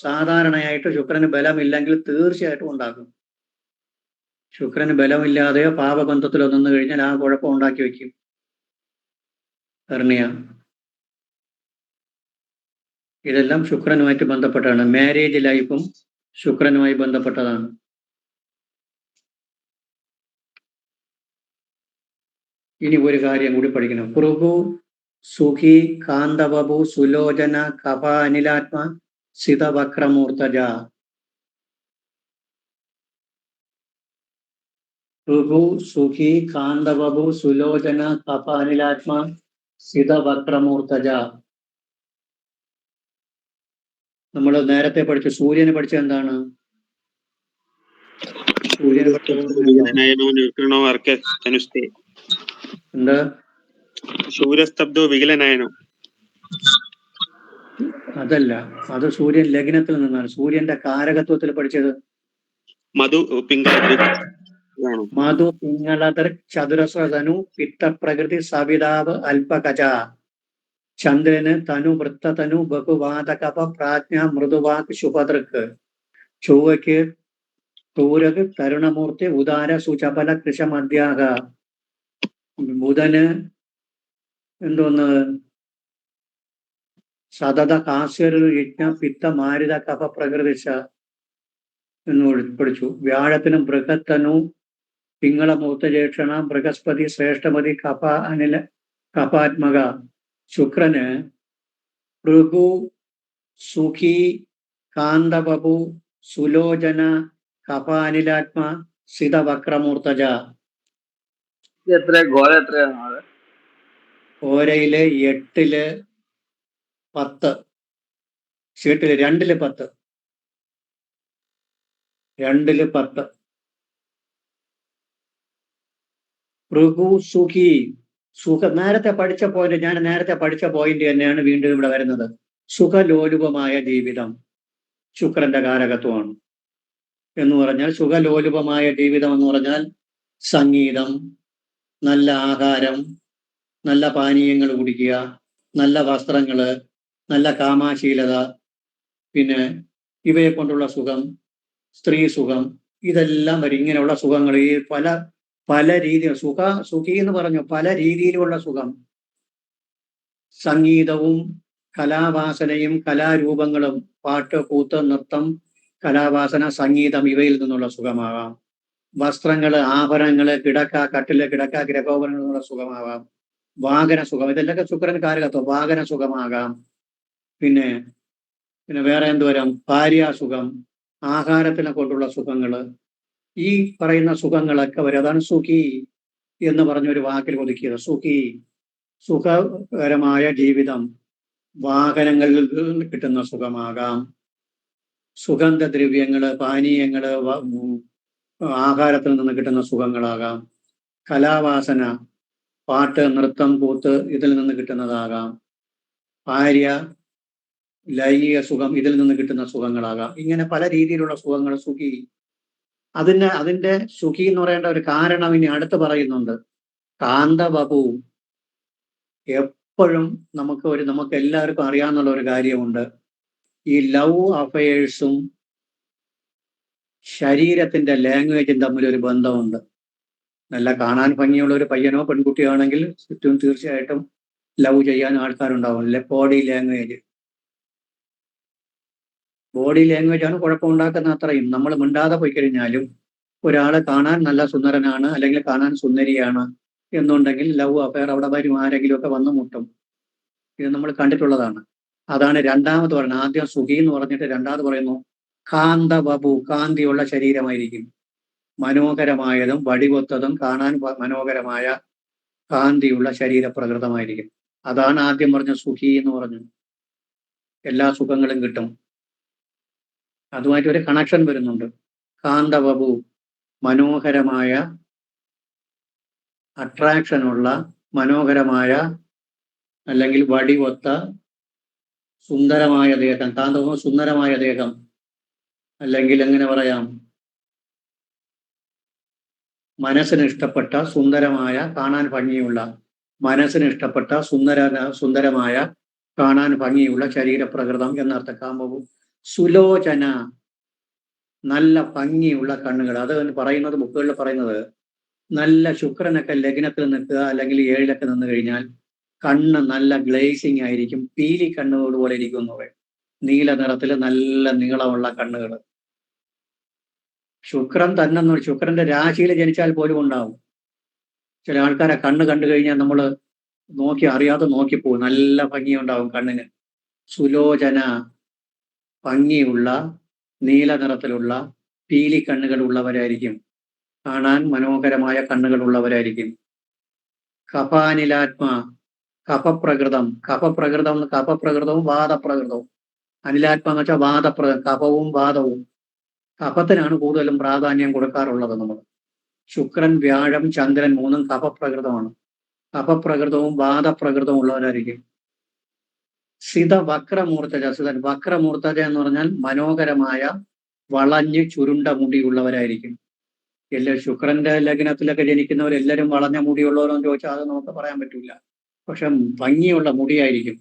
സാധാരണയായിട്ട് ശുക്രന് ബലമില്ലെങ്കിൽ തീർച്ചയായിട്ടും ഉണ്ടാകും. ശുക്രന് ബലമില്ലാതെയോ പാപബന്ധത്തിലോ നിന്ന് കഴിഞ്ഞാൽ ആ കുഴപ്പം ഉണ്ടാക്കി വയ്ക്കും. ഹെർണിയ, ഇതെല്ലാം ശുക്രനുമായിട്ട് ബന്ധപ്പെട്ടാണ്. മാരേജ് ലൈഫും ശുക്രനുമായി ബന്ധപ്പെട്ടതാണ്. ഇനി ഒരു കാര്യം കൂടി പഠിക്കണം. പൃഥു, സുഖി, കാന്തവപു, സുലോചന, കപ, അനിലാത്മ, സിതവക്രമൂർത്തജ. പൃഥു, സുഖി, കാന്തവപു, സുലോചന, കപ, അനിലാത്മ, സിതവക്രമൂർത്തജ. നമ്മൾ നേരത്തെ പഠിച്ചു. സൂര്യനെ പഠിച്ച എന്താണ്? സൂര്യനെ എന്താ? ശൂരസ്തബ്ധോ വികലനയനോ. അതല്ല, അത് സൂര്യൻ ലഗ്നത്തിൽ നിന്നാണ്. സൂര്യന്റെ കാരകത്വത്തിൽ പഠിച്ചത് മധു പിംഗള മധു പിങ്ങളതർ ചതുരസ്രധനു പിത്തപ്രകൃതി സവിതാവ് അല്പകജ. ചന്ദ്രന് തനു വൃത്തതനു ബഹുവാതകപ പ്രാജ്ഞ മൃദുവാക് ശുഭദൃക്ക്. ചൊവ്വയ്ക്ക് തൂരക് തരുണമൂർത്തി ഉദാര സുചപല കൃഷമധ്യാഹ. ബുധന് എന്തോന്ന് സതത ഹാസ്യരു യജ്ഞ പിത്ത മാരുത കഫ പ്രകൃതിച്ച. എന്ന് പഠിച്ചു. വ്യാഴത്തിന് ബൃഹത്തനു, പിങ്ങള മൂർത്തജേക്ഷണ, ബൃഹസ്പതി ശ്രേഷ്ഠപതി, കപ അനില കപാത്മക. ശുക്രന് ഭൃഗു, സുഖി, കാന്തബു, സുലോചന, കപാനിലാത്മ, സിതവക്രമൂർത്തജ. എത്ര ഗോല എത്രയാണ് അത്? ഓരയില് 8-ല് 10, ഷീട്ടില് 2-ല് 10, 2-ല് 10. ഭൃഗു, സുഖി, നേരത്തെ പഠിച്ച പോയിന്റ് തന്നെയാണ് വീണ്ടും ഇവിടെ വരുന്നത്. സുഖലോലുപമായ ജീവിതം ശുക്രന്റെ കാരകത്വമാണ്. എന്ന് പറഞ്ഞാൽ സുഖലോലുപമായ ജീവിതം എന്ന് പറഞ്ഞാൽ സംഗീതം, നല്ല ആഹാരം, നല്ല പാനീയങ്ങൾ കുടിക്കുക, നല്ല വസ്ത്രങ്ങള്, നല്ല കാമാശീലത, പിന്നെ ഇവയെ കൊണ്ടുള്ള സുഖം, സ്ത്രീ സുഖം, ഇതെല്ലാം വരും. ഇങ്ങനെയുള്ള സുഖങ്ങൾ ഈ പല രീതിയിൽ സുഖി എന്ന് പറഞ്ഞു, പല രീതിയിലുള്ള സുഖം. സംഗീതവും കലാവാസനയും കലാരൂപങ്ങളും, പാട്ട്, കൂത്ത്, നൃത്തം, കലാവാസന, സംഗീതം, ഇവയിൽ നിന്നുള്ള സുഖമാകാം. വസ്ത്രങ്ങള്, ആഭരണങ്ങള്, കട്ടില്, ഗ്രഹോപകരണങ്ങൾ നിന്നുള്ള സുഖമാകാം. വാഹന സുഖം, ഇതെല്ലാം ശുക്രൻ കാരകത്വം. വാഹന സുഖമാകാം. പിന്നെ വേറെ എന്ത് വരാം? ഭാര്യാസുഖം, ആഹാരത്തിനെ കൊണ്ടുള്ള സുഖങ്ങള്, ഈ പറയുന്ന സുഖങ്ങളൊക്കെ വരും. അതാണ് സുഖി എന്ന് പറഞ്ഞൊരു വാക്കിൽ ഒതുക്കിയത്. സുഖി, സുഖകരമായ ജീവിതം. വാഹനങ്ങളിൽ കിട്ടുന്ന സുഖമാകാം, സുഗന്ധദ്രവ്യങ്ങള്, പാനീയങ്ങള്, ആഹാരത്തിൽ നിന്ന് കിട്ടുന്ന സുഖങ്ങളാകാം. കലാവാസന, പാട്ട്, നൃത്തം, കൂത്ത്, ഇതിൽ നിന്ന് കിട്ടുന്നതാകാം. ഭാര്യ, ലൈംഗിക സുഖം, ഇതിൽ നിന്ന് കിട്ടുന്ന സുഖങ്ങളാകാം. ഇങ്ങനെ പല രീതിയിലുള്ള സുഖങ്ങൾ സുഖി. അതിന്റെ സുഖി എന്ന് പറയേണ്ട ഒരു കാരണം ഇനി അടുത്ത് പറയുന്നുണ്ട്. കാന്തബു. എപ്പോഴും നമുക്ക് എല്ലാവർക്കും അറിയാവുന്ന ഒരു കാര്യമുണ്ട്. ഈ ലവ് അഫയേഴ്സും ശരീരത്തിന്റെ ലാംഗ്വേജും തമ്മിൽ ഒരു ബന്ധമുണ്ട്. നല്ല കാണാൻ ഭംഗിയുള്ള ഒരു പയ്യനോ പെൺകുട്ടിയോ ആണെങ്കിൽ ചുറ്റും തീർച്ചയായിട്ടും ലവ് ചെയ്യാൻ ആൾക്കാരുണ്ടാവും. ബോഡി ലാംഗ്വേജ് ആണ് കുഴപ്പമുണ്ടാക്കുന്ന. അത്രയും നമ്മൾ മിണ്ടാതെ പോയി കഴിഞ്ഞാലും ഒരാളെ കാണാൻ നല്ല സുന്ദരനാണ് അല്ലെങ്കിൽ കാണാൻ സുന്ദരിയാണ് എന്നുണ്ടെങ്കിൽ ലവ് അഫെയർ അവിടെ വരും, ആരെങ്കിലും ഒക്കെ വന്നു മുട്ടും. ഇത് നമ്മൾ കണ്ടിട്ടുള്ളതാണ്. അതാണ് രണ്ടാമത് പറയുന്നത്. ആദ്യം സുഖി എന്ന് പറഞ്ഞിട്ട് രണ്ടാമത് പറയുന്നു കാന്തബു. കാന്തിയുള്ള ശരീരമായിരിക്കും, മനോഹരമായതും വടിവൊത്തതും കാണാൻ മനോഹരമായ കാന്തിയുള്ള ശരീരപ്രകൃതമായിരിക്കും. അതാണ് ആദ്യം പറഞ്ഞ സുഖി എന്ന് പറഞ്ഞു. എല്ലാ സുഖങ്ങളും കിട്ടും. അതുമായിട്ട് ഒരു കണക്ഷൻ വരുന്നുണ്ട്. കാന്തബു, മനോഹരമായ, അട്രാക്ഷനുള്ള, മനോഹരമായ അല്ലെങ്കിൽ വടിവൊത്ത സുന്ദരമായ ദേഹം. കാന്തബു സുന്ദരമായ ദേഹം, അല്ലെങ്കിൽ എങ്ങനെ പറയാം, മനസ്സിന് ഇഷ്ടപ്പെട്ട സുന്ദരമായ, കാണാൻ ഭംഗിയുള്ള, മനസ്സിന് ഇഷ്ടപ്പെട്ട സുന്ദരമായ, കാണാൻ ഭംഗിയുള്ള ശരീരപ്രകൃതം എന്നർത്ഥം. കാന്തബു. സുലോചന, നല്ല ഭംഗിയുള്ള കണ്ണുകൾ. അത് പറയുന്നത് ബുക്കുകളിൽ പറയുന്നത്, നല്ല ശുക്രനൊക്കെ ലഗ്നത്തിൽ നിൽക്കുക അല്ലെങ്കിൽ 7-ലൊക്കെ നിന്ന് കഴിഞ്ഞാൽ കണ്ണ് നല്ല ഗ്ലേസിങ് ആയിരിക്കും, പീലി കണ്ണുകൾ പോലെ ഇരിക്കും എന്ന് പറയും. നീല നിറത്തിൽ നല്ല നീളമുള്ള കണ്ണുകൾ. ശുക്രൻ തന്നെ ശുക്രന്റെ രാശിയിൽ ജനിച്ചാൽ പോലും ഉണ്ടാവും. ചില ആൾക്കാരെ കണ്ണ് കണ്ടു കഴിഞ്ഞാൽ നമ്മൾ അറിയാതെ നോക്കിപ്പോകും. നല്ല ഭംഗിയുണ്ടാവും കണ്ണിന്. സുലോചന, ഭംഗിയുള്ള, നീല നിറത്തിലുള്ള പീലി കണ്ണുകൾ ഉള്ളവരായിരിക്കും, കാണാൻ മനോഹരമായ കണ്ണുകൾ ഉള്ളവരായിരിക്കും. കപാനിലാത്മ, കഫപ്രകൃതം. കഫപ്രകൃതവും വാദപ്രകൃതവും. അനിലാത്മ എന്ന് വെച്ചാൽ കഫവും വാദവും. കഫത്തിനാണ് കൂടുതലും പ്രാധാന്യം കൊടുക്കാറുള്ളത് നമ്മൾ. ശുക്രൻ, വ്യാഴം, ചന്ദ്രൻ മൂന്നും കഫപ്രകൃതമാണ്. കഫപ്രകൃതവും വാദപ്രകൃതവും ഉള്ളവരായിരിക്കും. വക്രമൂർത്തജ എന്ന് പറഞ്ഞാൽ മനോഹരമായ വളഞ്ഞ് ചുരുണ്ട മുടിയുള്ളവരായിരിക്കും. ശുക്രന്റെ ലഗ്നത്തിലൊക്കെ ജനിക്കുന്നവരെല്ലാവരും വളഞ്ഞ മുടിയുള്ളവരെന്ന് ചോദിച്ചാൽ അത് നമുക്ക് പറയാൻ പറ്റില്ല. പക്ഷെ ഭംഗിയുള്ള മുടിയായിരിക്കും,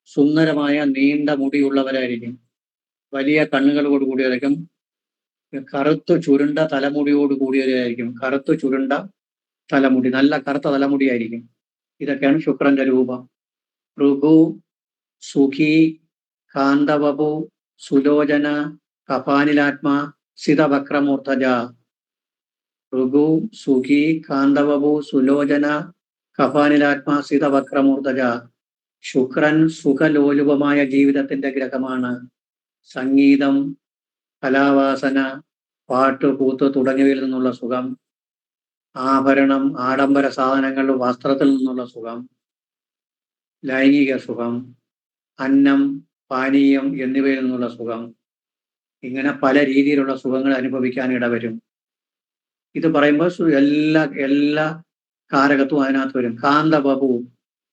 സുന്ദരമായ നീണ്ട മുടിയുള്ളവരായിരിക്കും, വലിയ കണ്ണുകളോട് കൂടിയവരായിരിക്കും, കറുത്തു ചുരുണ്ട തലമുടിയോട് കൂടിയവരായിരിക്കും. കറുത്തു ചുരുണ്ട തലമുടി, നല്ല കറുത്ത തലമുടിയായിരിക്കും. ഇതൊക്കെയാണ് ശുക്രന്റെ രൂപം. ഭൃഗു, സുഖി, കാന്തബു, സുലോചന, കപാനിലാത്മ, സിതവക്രമൂർധജ ഋഗു സുഖി കാന്തവപു സുലോചന കപാനിലാത്മാ സിതവക്രമൂർധജ. ശുക്രൻ സുഖലോലുപമായ ജീവിതത്തിന്റെ ഗ്രഹമാണ്. സംഗീതം, കലാവാസന, പാട്ട്, കൂത്ത് തുടങ്ങിയവയിൽ നിന്നുള്ള സുഖം, ആഭരണം, ആഡംബര സാധനങ്ങൾ, വസ്ത്രത്തിൽ നിന്നുള്ള സുഖം, ലൈംഗിക സുഖം, അന്നം, പാനീയം എന്നിവയിൽ നിന്നുള്ള സുഖം, ഇങ്ങനെ പല രീതിയിലുള്ള സുഖങ്ങൾ അനുഭവിക്കാൻ ഇടവരും. ഇത് പറയുമ്പോൾ എല്ലാ കാരകത്വവും അതിനകത്ത് വരും. കാന്തബബു,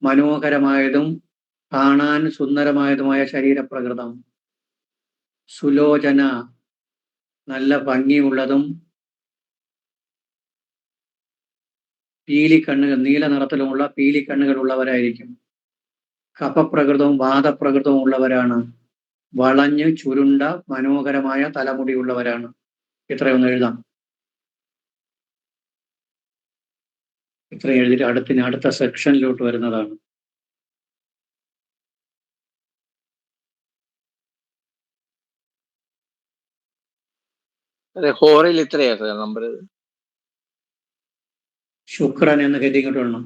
മനോഹരമായതും കാണാൻ സുന്ദരമായതുമായ ശരീരപ്രകൃതം. സുലോചന, നല്ല ഭംഗിയുള്ളതും പീലിക്കണ്ണുകൾ, നീല നിറത്തിലുമുള്ള പീലിക്കണ്ണുകൾ ഉള്ളവരായിരിക്കും. കഫപ്രകൃതവും വാദപ്രകൃതവും ഉള്ളവരാണ്. വളഞ്ഞ് ചുരുണ്ട മനോഹരമായ തലമുടിയുള്ളവരാണ്. ഇത്രയൊന്ന് എഴുതാം. ഇത്രയും എഴുതിയിട്ട് അടുത്ത സെക്ഷനിലോട്ട് വരുന്നതാണ്. അതെ, ഹോറിൽ ഇത്രയാ സാർ നമ്പർ. ശുക്രൻ എന്ന് ഹെഡിങ്ങോട്ട് വേണം.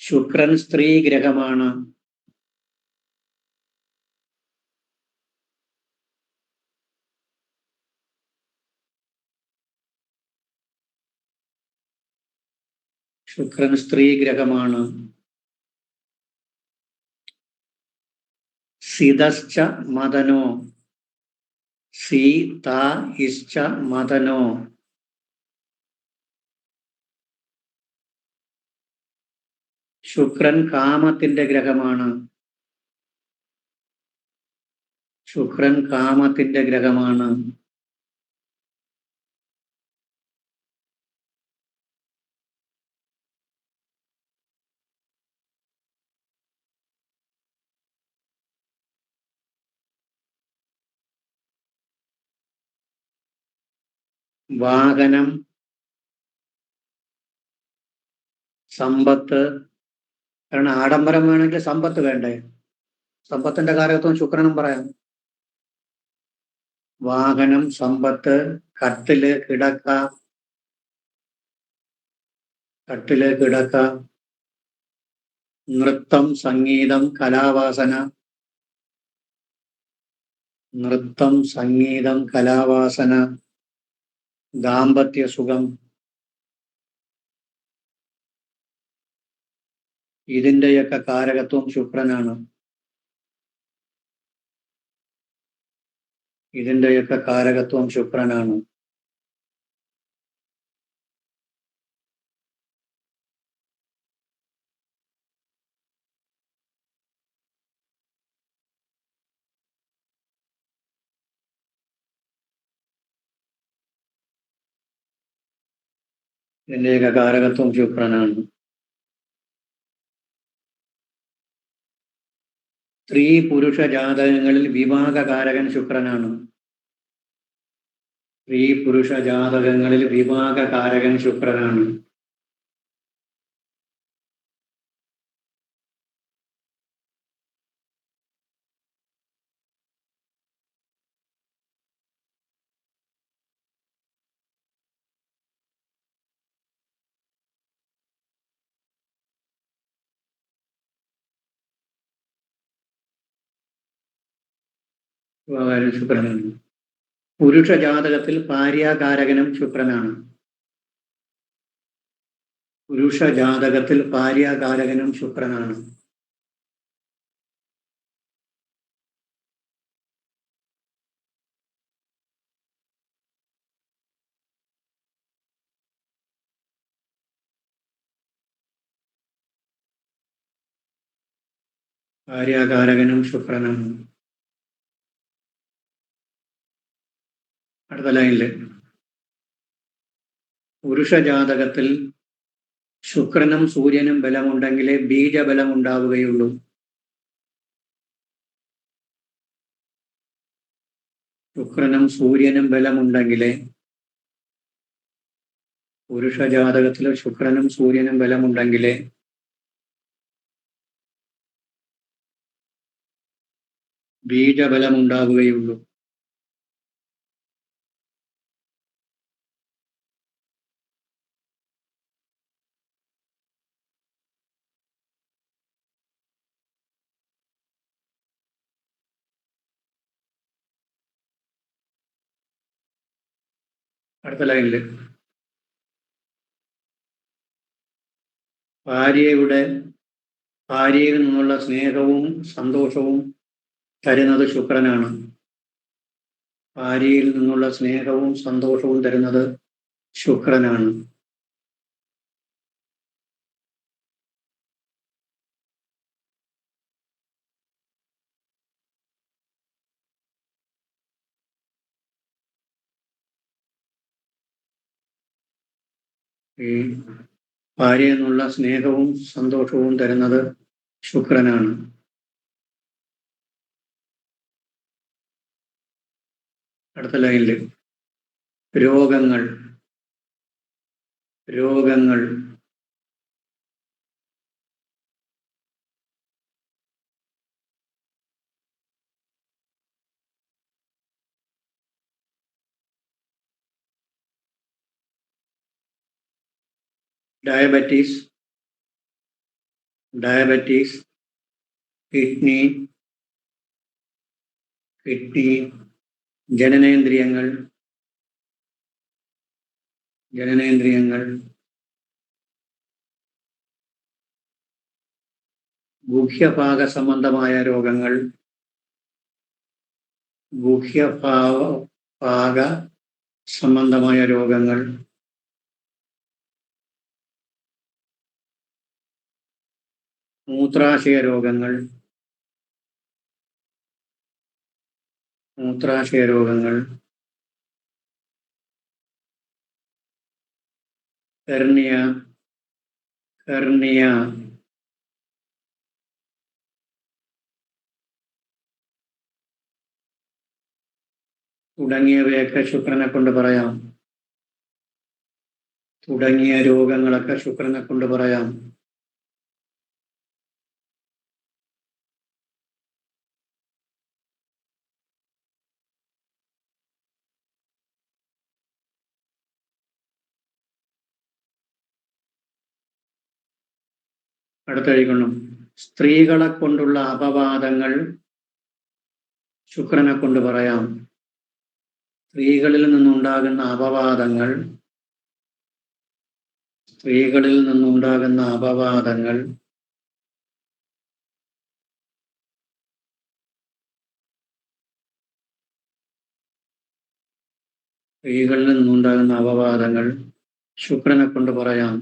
ശുക്രൻ സ്ത്രീ ഗ്രഹമാണ്. ശുക്രൻ സ്ത്രീ ഗ്രഹമാണ്. സിതശ്ച മദനോ, സീത ഇശ്ച മദനോ. ശുക്രൻ കാമത്തിന്റെ ഗ്രഹമാണ്. ശുക്രൻ കാമത്തിന്റെ ഗ്രഹമാണ്. വാഹനം, സമ്പത്ത്. കാരണം ആഡംബരം വേണമെങ്കിൽ സമ്പത്ത് വേണ്ടേ? സമ്പത്തിന്റെ കാരകത്വം ശുക്രനും പറയാം. വാഹനം, സമ്പത്ത്, കട്ടില്, കിടക്ക, നൃത്തം, സംഗീതം, കലാവാസന. നൃത്തം, സംഗീതം, കലാവാസന, ദാമ്പത്യ സുഖം. ഇതിൻ്റെയൊക്കെ കാരകത്വം ശുക്രനാണ്. ഇതിൻ്റെയൊക്കെ കാരകത്വം ശുക്രനാണ്. ഇതിൻ്റെയൊക്കെ കാരകത്വം ശുക്രനാണ്. സ്ത്രീ പുരുഷ ജാതകങ്ങളിൽ വിവാഹകാരകൻ ശുക്രനാണ്. സ്ത്രീ പുരുഷ ജാതകങ്ങളിൽ വിവാഹകാരകൻ ശുക്രനാണ്. വിവാഹകാരൻ ശുക്രനാണ്. പുരുഷ ജാതകത്തിൽ ഭാര്യാകാരകനും ശുക്രനാണ്. പുരുഷ ജാതകത്തിൽ ഭാര്യാകാരകനും ശുക്രനാണ്. ഭാര്യാകാരകനും ശുക്രനാണ്. അടുത്ത ലൈനില് പുരുഷ ജാതകത്തിൽ ശുക്രനും സൂര്യനും ബലമുണ്ടെങ്കിലേ ബീജബലം ഉണ്ടാവുകയുള്ളൂ. ശുക്രനും സൂര്യനും ബലമുണ്ടെങ്കിലേ, പുരുഷ ജാതകത്തിൽ ശുക്രനും സൂര്യനും ബലമുണ്ടെങ്കിലേ . ബീജബലമുണ്ടാവുകയുള്ളൂ. അടുത്ത ലൈനിൽ ഭാര്യയിൽ നിന്നുള്ള സ്നേഹവും സന്തോഷവും തരുന്നത് ശുക്രനാണ്. ഭാര്യയിൽ നിന്നുള്ള സ്നേഹവും സന്തോഷവും തരുന്നത് ശുക്രനാണ്. ഈ ഭാര്യയിൽ നിന്നുള്ള സ്നേഹവും സന്തോഷവും തരുന്നത് ശുക്രനാണ്. അടുത്ത ലൈനിൽ രോഗങ്ങൾ ഡയബറ്റീസ്, കിഡ്നി, ജനനേന്ദ്രിയങ്ങൾ, ഗുഹ്യഭാഗ സംബന്ധമായ രോഗങ്ങൾ, മൂത്രാശയ രോഗങ്ങൾ, ഹെർണിയ, തുടങ്ങിയവയൊക്കെ ശുക്രനെ കൊണ്ട് പറയാം. തുടങ്ങിയ രോഗങ്ങളൊക്കെ ശുക്രനെ കൊണ്ട് പറയാം. അടുത്തെഴുതിക്കൊള്ളും. സ്ത്രീകളെ കൊണ്ടുള്ള അപവാദങ്ങൾ ശുക്രനെ കൊണ്ട് പറയാം. സ്ത്രീകളിൽ നിന്നുണ്ടാകുന്ന അപവാദങ്ങൾ ശുക്രനെ കൊണ്ട് പറയാം.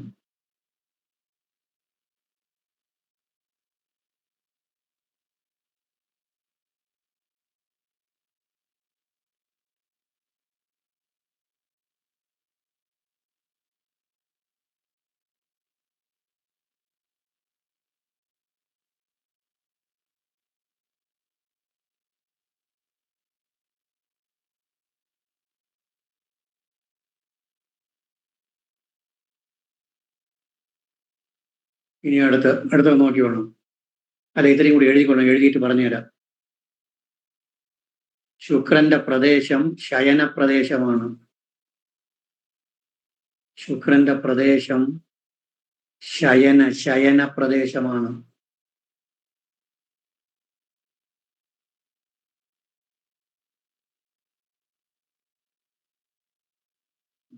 ഇനി അടുത്ത നോക്കിക്കോണം. അല്ല, ഇത്രയും കൂടി എഴുതിക്കൊള്ളണം. എഴുതിയിട്ട് പറഞ്ഞുതരാം. ശുക്രന്റെ പ്രദേശം ശയനപ്രദേശമാണ്. ശയനപ്രദേശമാണ്.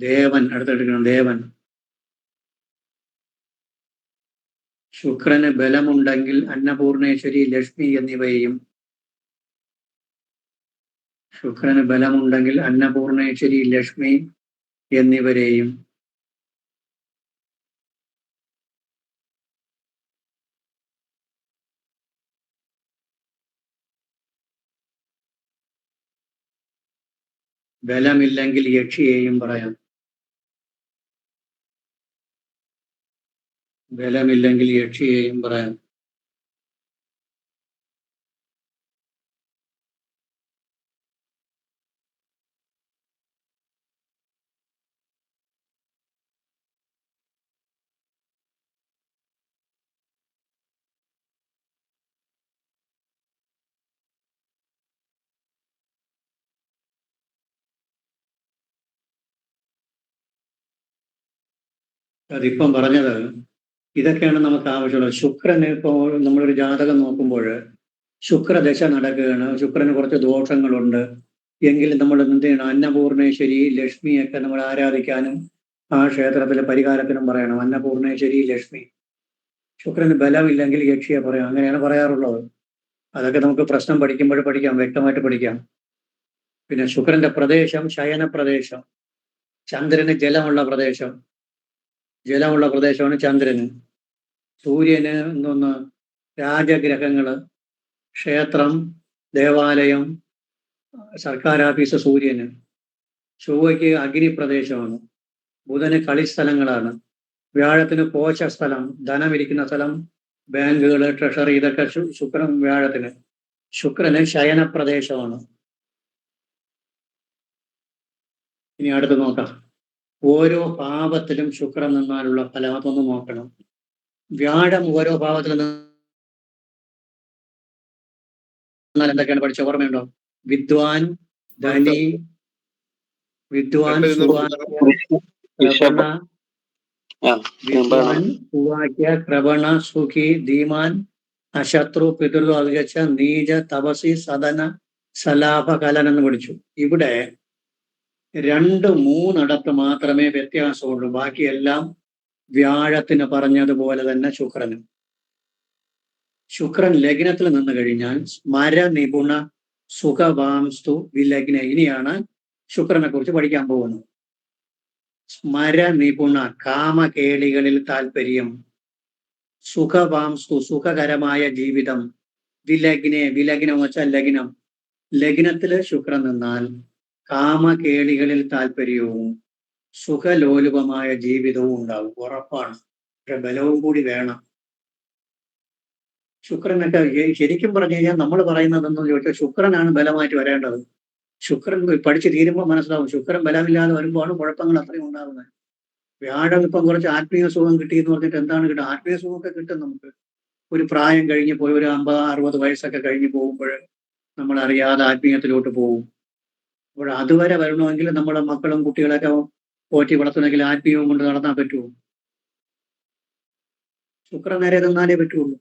ദേവൻ, അടുത്തെടുക്കണം. ദേവൻ. ശുക്രന് ബലമുണ്ടെങ്കിൽ അന്നപൂർണേശ്വരി, ലക്ഷ്മി എന്നിവയെയും ബലമില്ലെങ്കിൽ യക്ഷിയെയും പറയാം. അതിപ്പം പറഞ്ഞത് ഇതൊക്കെയാണ് നമുക്ക് ആവശ്യമുള്ളത്. ശുക്രന് ഇപ്പോൾ നമ്മളൊരു ജാതകം നോക്കുമ്പോൾ ശുക്രദശ നടക്കുകയാണ്, ശുക്രന് കുറച്ച് ദോഷങ്ങളുണ്ട് എങ്കിലും നമ്മൾ എന്ത് ചെയ്യണം? അന്നപൂർണേശ്വരി ലക്ഷ്മിയൊക്കെ നമ്മൾ ആരാധിക്കാനും ആ ക്ഷേത്രത്തിലെ പരിഹാരത്തിനും പറയണം. അന്നപൂർണേശ്വരി ലക്ഷ്മി. ശുക്രന് ബലമില്ലെങ്കിൽ യക്ഷിയെ പറയാം, അങ്ങനെയാണ് പറയാറുള്ളത്. അതൊക്കെ നമുക്ക് പ്രശ്നം പഠിക്കുമ്പോൾ പഠിക്കാം, വ്യക്തമായിട്ട് പഠിക്കാം. പിന്നെ ശുക്രന്റെ പ്രദേശം ശയന പ്രദേശം, ചന്ദ്രന് ജലമുള്ള പ്രദേശം, ജലമുള്ള പ്രദേശമാണ് ചന്ദ്രന്. സൂര്യന് എന്തോന്ന് രാജഗ്രഹങ്ങള്, ക്ഷേത്രം, ദേവാലയം, സർക്കാർ ഓഫീസ് സൂര്യന്. ചൊവ്വയ്ക്ക് അഗ്നിപ്രദേശമാണ്. ബുധന് കളിസ്ഥലങ്ങളാണ്. വ്യാഴത്തിന് കോശസ്ഥലം, ധനമിരിക്കുന്ന സ്ഥലം, ബാങ്കുകള്, ട്രഷറി, ഇതൊക്കെ ശുക്രൻ വ്യാഴത്തിന്. ശുക്രന് ശയന പ്രദേശമാണ്. ഇനി അടുത്ത് നോക്കാം. ഓരോ ഭാവത്തിലും ശുക്രൻ നിന്നാലുള്ള ഫലം അതൊന്ന് നോക്കണം. വ്യാഴം ഓരോ ഭാവത്തിൽ നിന്നാൽ എന്തൊക്കെയാണ് പഠിച്ച ഓർമ്മയുണ്ടോ? വിദ്വാൻ, ധനി, വിദ്വാൻ, ഋഷഭം. വിദ്വാൻ, സുവാക്യ, ക്രവണ, സുഖി, ധീമാൻ, അശത്രു, പിതൃ, അധികച്ച, നീച, തപസി, സദന, സലാഭ, കലൻ എന്ന് പഠിച്ചു. ഇവിടെ 2-3 മാത്രമേ വ്യത്യാസമുള്ളൂ. ബാക്കിയെല്ലാം വ്യാഴത്തിന് പറഞ്ഞതുപോലെ തന്നെ ശുക്രനും. ശുക്രൻ ലഗ്നത്തിൽ നിന്ന് കഴിഞ്ഞാൽ സ്മര നിപുണ സുഖവാംസ്തു വിലഗ്ന. ഇനിയാണ് ശുക്രനെ കുറിച്ച് പഠിക്കാൻ പോകുന്നത്. സ്മര നിപുണ, കാമകേളികളിൽ താല്പര്യം. സുഖവാംസ്തു, സുഖകരമായ ജീവിതം. വിലഗ്നെ, വിലഗ്നം വെച്ചാൽ ലഗ്നം. ലഗ്നത്തില് ശുക്രൻ നിന്നാൽ കാമകേളികളിൽ താല്പര്യവും സുഖലോലുപമായ ജീവിതവും ഉണ്ടാവും, ഉറപ്പാണ്. പക്ഷെ ബലവും കൂടി വേണം. ശുക്രനൊക്കെ ശരിക്കും പറഞ്ഞു കഴിഞ്ഞാൽ നമ്മൾ പറയുന്നതെന്ന് ചോദിച്ചാൽ ശുക്രനാണ് ബലമായിട്ട് വരേണ്ടത്. ശുക്രൻ പഠിച്ച് തീരുമ്പോൾ മനസ്സിലാവും ശുക്രൻ ബലമില്ലാതെ വരുമ്പോഴാണ് കുഴപ്പങ്ങൾ അത്രയും ഉണ്ടാകുന്നത്. വ്യാഴം ഇപ്പം കുറച്ച് ആത്മീയ സുഖം കിട്ടി എന്ന് പറഞ്ഞിട്ട് എന്താണ് കിട്ടുക? ആത്മീയ സുഖമൊക്കെ കിട്ടും നമുക്ക്. ഒരു പ്രായം കഴിഞ്ഞ് പോയി ഒരു 50-60 വയസ്സൊക്കെ കഴിഞ്ഞ് പോകുമ്പോൾ നമ്മൾ അറിയാതെ ആത്മീയത്തിലോട്ട് പോകും. അപ്പോൾ അതുവരെ വരണമെങ്കിൽ നമ്മുടെ മക്കളും കുട്ടികളൊക്കെ പോറ്റി വളർത്തണമെങ്കിൽ ആത്മീയവും കൊണ്ട് നടന്നാൽ പറ്റുമോ? ശുക്രൻ നേരെ തന്നാലേ പറ്റുള്ളൂ.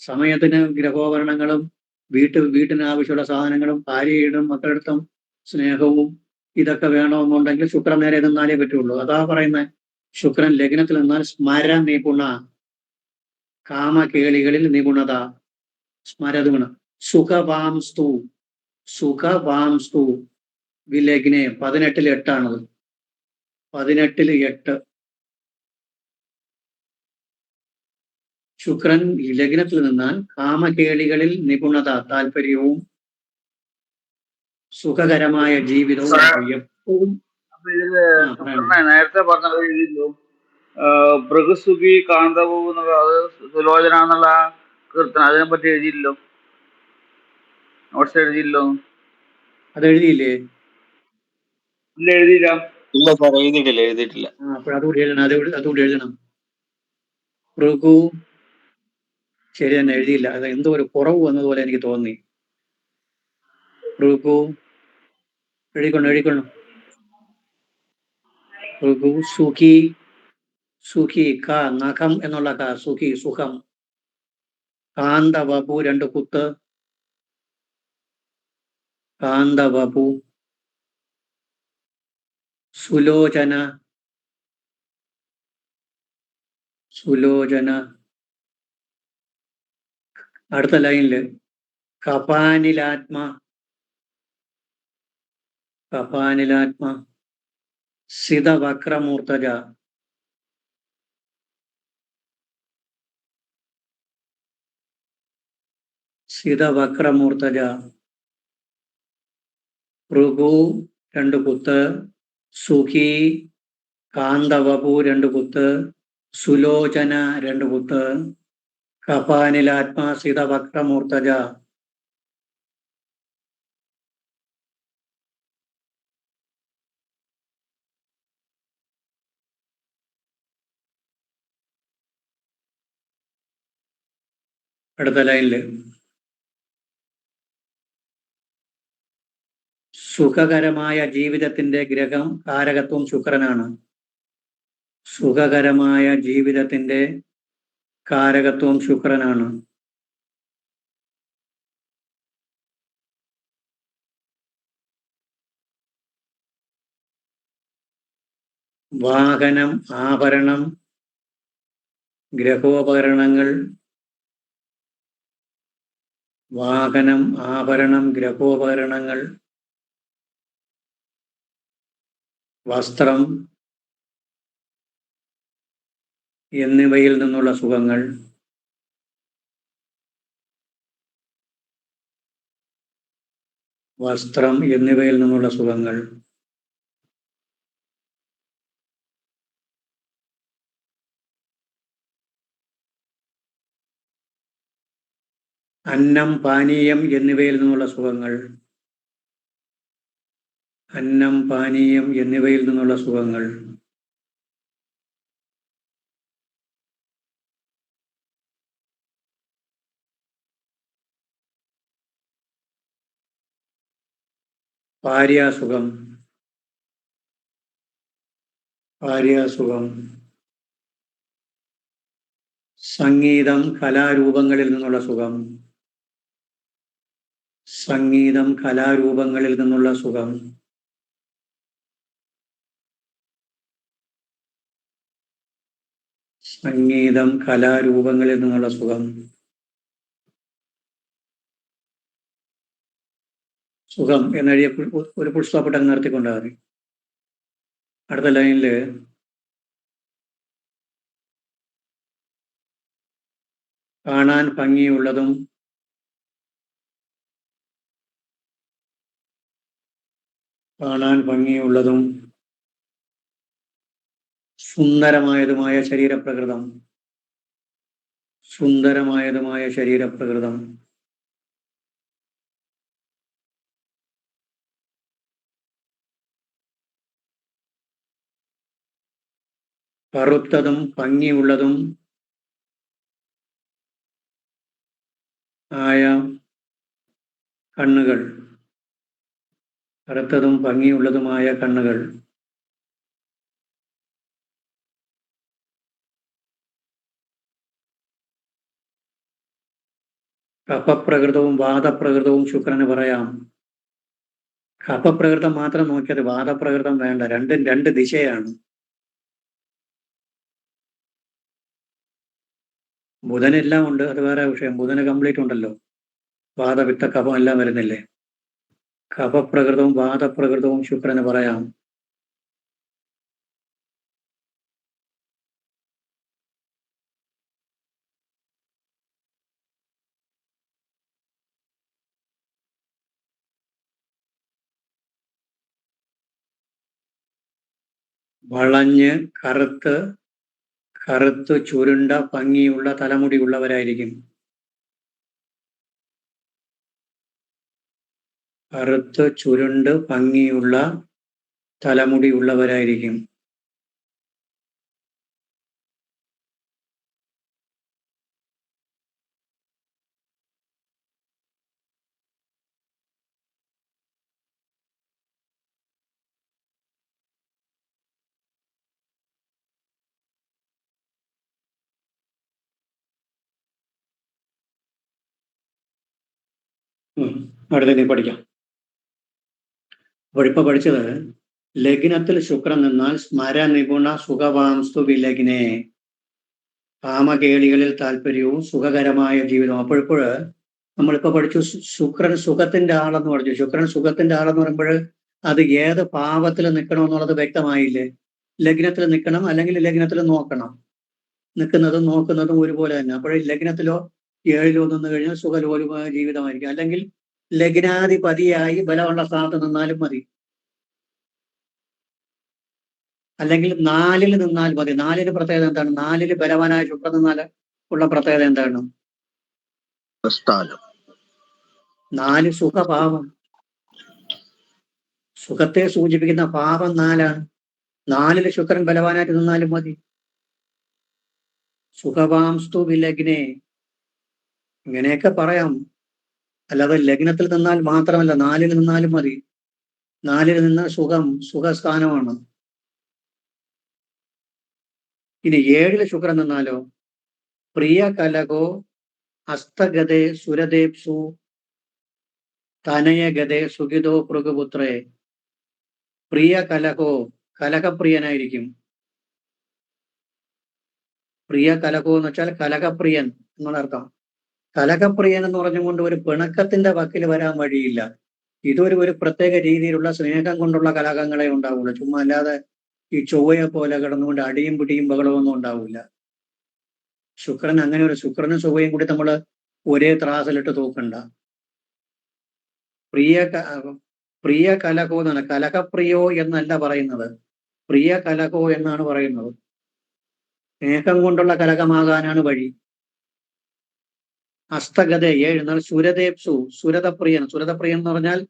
സമയത്തിന് ഗ്രഹോപകരണങ്ങളും വീട്ടിന് ആവശ്യമുള്ള സാധനങ്ങളും ഭാര്യയുടെ മക്കളടുത്തും സ്നേഹവും ഇതൊക്കെ വേണമെന്നുണ്ടെങ്കിൽ ശുക്രൻ നേരെ നിന്നാലേ പറ്റുള്ളൂ. അതാ പറയുന്നത്. ശുക്രൻ ലഗ്നത്തിൽ നിന്നാൽ സ്മര നിപുണ, കാമകേളികളിൽ നിപുണത, സ്മരതുഗുണം. സുഖവാംസ്തു, സുഖവാംസ്തു വിലഗ്നെ. 18-ൽ 8 18-ൽ 8. ശുക്രൻ ലഗ്നത്തിൽ നിന്നാൽ കാമകേളികളിൽ നിപുണത, താല്പര്യവും സുഖകരമായ ജീവിതവും എപ്പോഴും. അപ്പൊ ഇതില് ശുക്രനെ നേരത്തെ പറഞ്ഞ രീതിയിലും ബൃഹസുഖി കാന്തവും എന്നുള്ള അത് സുലോചന എന്നുള്ള കീർത്തനം അതിനെ പറ്റി എഴുതിയില്ലോ, നോട്ട്സ് എഴുതിയില്ലോ? അത് എഴുതിയില്ലേ? ഇല്ല, എഴുതിയില്ല. ഇല്ല സാർ, എഴുതിയിട്ടില്ല. അതുകൂടി എഴുതണം. അതുകൂടി എഴുതണം. ഭൃഗു ശരി തന്നെ എഴുതിയില്ല. അത് എന്തോ ഒരു കുറവ് വന്നതുപോലെ എനിക്ക് തോന്നി. ഭൃഗു എഴുതിക്കൊള്ളു. ഭൃഗു, സുഖി, സുഖി ക, നഖം എന്നുള്ള ക, സുഖി സുഖം. കാന്തവപു 2 കുത്ത്, കാന്തവപു. സുലോചന, സുലോചന. അടുത്ത ലൈനില് കപാനിലാത്മ, കപാനിലാത്മ. സിതവക്രമൂർത്തജ, സിതവക്രമൂർത്തജ. ഭൃഗു 2 കുത്ത്, സുഖി, കാന്തവപു 2 കുത്ത്, സുലോചന 2 കുത്ത്, കപാനിലാത്മ, സിതവക്രമൂർത്തജ. അടുത്ത ലൈനില് സുഖകരമായ ജീവിതത്തിന്റെ ഗ്രഹം കാരകത്വം ശുക്രനാണ്. സുഖകരമായ ജീവിതത്തിന്റെ കാരകത്വം ശുക്രനാണ്. വാഹനം, ആഭരണം, ഗ്രഹോപകരണങ്ങൾ, വാഹനം, ആഭരണം, ഗ്രഹോപകരണങ്ങൾ, വസ്ത്രം എന്നിവയിൽ നിന്നുള്ള സുഖങ്ങൾ, വസ്ത്രം എന്നിവയിൽ നിന്നുള്ള സുഖങ്ങൾ, അന്നം, പാനീയം എന്നിവയിൽ നിന്നുള്ള സുഖങ്ങൾ, അന്നം, പാനീയം എന്നിവയിൽ നിന്നുള്ള സുഖങ്ങൾ, ഭാര്യാസുഖം, ഭാര്യാസുഖം, സംഗീതം, കലാരൂപങ്ങളിൽ നിന്നുള്ള സുഖം, സംഗീതം, കലാരൂപങ്ങളിൽ നിന്നുള്ള സുഖം, സംഗീതം, കലാരൂപങ്ങളിൽ നിന്നുള്ള സുഖം. സുഖം എന്നെഴുതിയ ഒരു ഫുൾ സ്റ്റോപ്പ് ഇട്ട് നിർത്തിക്കൊണ്ടാൽ മതി. അടുത്ത ലൈനില് കാണാൻ ഭംഗിയുള്ളതും സുന്ദരമായതുമായ ശരീരപ്രകൃതം, സുന്ദരമായതുമായ ശരീരപ്രകൃതം, കറുത്തതും ഭംഗിയുള്ളതും ആയ കണ്ണുകൾ, കറുത്തതും ഭംഗിയുള്ളതുമായ കണ്ണുകൾ, കഫപ്രകൃതവും വാദപ്രകൃതവും ശുക്രന് പറയാം. കഫപ്രകൃതം മാത്രം നോക്കിയത്, വാദപ്രകൃതം വേണ്ട. രണ്ടും രണ്ട് ദിശയാണ്. ബുധനെല്ലാം ഉണ്ട്, അത് വേറെ വിഷയം. ബുധന് കംപ്ലീറ്റ് ഉണ്ടല്ലോ, വാദപിത്ത കഫം എല്ലാം വരുന്നില്ലേ. കഫപ്രകൃതവും വാദപ്രകൃതവും ശുക്രന് പറയാം. വളഞ്ഞ് കറുത്ത് ചുരുണ്ട ഭംഗിയുള്ള തലമുടി ഉള്ളവരായിരിക്കും. കറുത്ത് ചുരുണ്ട് ഭംഗിയുള്ള തലമുടി ഉള്ളവരായിരിക്കും. അടുത്ത നീ പഠിക്കാം. അപ്പോൾ ഇപ്പൊ പഠിച്ചത്, ലഗ്നത്തിൽ ശുക്രൻ നിന്നാൽ സ്മരനിപുണ സുഖവാംസ്തു വിലഗ്നെ, കാമകേളികളിൽ താല്പര്യവും സുഖകരമായ ജീവിതവും. അപ്പോഴിപ്പോൾ നമ്മളിപ്പോൾ പഠിച്ചു ശുക്രൻ സുഖത്തിന്റെ ആളെന്ന് പറഞ്ഞു. ശുക്രൻ സുഖത്തിന്റെ ആളെന്ന് പറയുമ്പോൾ അത് ഏത് ഭാവത്തിൽ നിൽക്കണമെന്നുള്ളത് വ്യക്തമായില്ലേ. ലഗ്നത്തിൽ നിൽക്കണം, അല്ലെങ്കിൽ ലഗ്നത്തിൽ നോക്കണം. നിൽക്കുന്നതും നോക്കുന്നതും ഒരുപോലെ തന്നെ. അപ്പോഴേ ലഗ്നത്തിലോ 7-ലോ നിന്ന് കഴിഞ്ഞാൽ സുഖലോലുമായ ജീവിതമായിരിക്കും. അല്ലെങ്കിൽ ലഗ്നാധിപതിയായി ബലമുള്ള സ്ഥാനത്ത് നിന്നാലും മതി, അല്ലെങ്കിൽ 4-ൽ നിന്നാൽ മതി. 4-ന് പ്രത്യേകത എന്താണ്? 4-ൽ ബലവാനായ ശുക്രൻ നിന്നാൽ ഉള്ള പ്രത്യേകത എന്താണ്? 4 സുഖഭാവം, സുഖത്തെ സൂചിപ്പിക്കുന്ന ഭാവം 4ആണ്. 4-ൽ ശുക്രൻ ബലവാനായിട്ട് നിന്നാലും മതി. സുഖവാംസ്തു വിലഗ്നെ, ഇങ്ങനെയൊക്കെ പറയാം. അല്ലാതെ ലഗ്നത്തിൽ നിന്നാൽ മാത്രമല്ല, 4-ൽ നിന്നാലും മതി. 4-ൽ നിന്നാൽ സുഖസ്ഥാനമാണ്. ഇനി 7 ശുക്രൻ നിന്നാലോ പ്രിയ കലകോ അസ്തഗതേ സുരദേപ്സു തനയഗതേ സുഖിതോ പൃഗുപുത്രേ. പ്രിയ കലകോ, കലകപ്രിയനായിരിക്കും. പ്രിയ കലകോ എന്ന് വെച്ചാൽ കലകപ്രിയൻ എന്നുള്ള അർത്ഥം. കലകപ്രിയൻ എന്ന് പറഞ്ഞുകൊണ്ട് ഒരു പിണക്കത്തിന്റെ വക്കിൽ വരാൻ വഴിയില്ല. ഇതൊരു പ്രത്യേക രീതിയിലുള്ള സ്നേഹം കൊണ്ടുള്ള കലഹങ്ങളെ ഉണ്ടാവുള്ളൂ. ചുമ്മാ അല്ലാതെ ഈ ചൊവ്വയെ പോലെ കിടന്നുകൊണ്ട് അടിയും പിടിയും ബഹളമൊന്നും ഉണ്ടാവില്ല. ശുക്രൻ അങ്ങനെ ഒരു ശുക്രനും ചൊവ്വയും കൂടി നമ്മൾ ഒരേ ത്രാസിലിട്ട് തൂക്കണ്ട. പ്രിയ കലകോ എന്നാണ്, കലകപ്രിയോ എന്നല്ല പറയുന്നത്, പ്രിയ കലകോ എന്നാണ് പറയുന്നത്. സ്നേഹം കൊണ്ടുള്ള കലകമാകാനാണ് വഴി. അസ്തഗത 7 എന്നാൽ സുരദേപ്സു, സുരതപ്രിയൻ. സുരതപ്രിയൻ എന്ന് പറഞ്ഞാൽ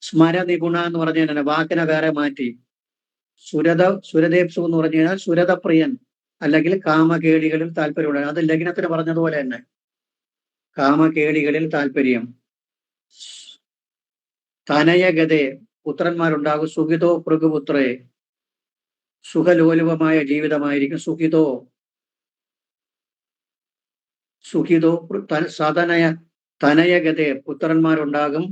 സ്മരനിപുണ എന്ന് പറഞ്ഞു കഴിഞ്ഞാൽ വാക്കിനെ വേറെ മാറ്റി സുരദേപ്സു എന്ന് പറഞ്ഞു കഴിഞ്ഞാൽ സുരതപ്രിയൻ, അല്ലെങ്കിൽ കാമകേളികളിൽ താല്പര്യമുള്ള. അത് ലഗ്നത്തിന് പറഞ്ഞതുപോലെ തന്നെ കാമകേളികളിൽ താല്പര്യം. തനയഗതേ പുത്രന്മാരുണ്ടാകും. സുഖിതോ പൃഗുപുത്രേ, സുഖലോലുപമായ ജീവിതമായിരിക്കും. സുഖിതോ തനയഗതേ പുത്രന്മാരുണ്ടാകും.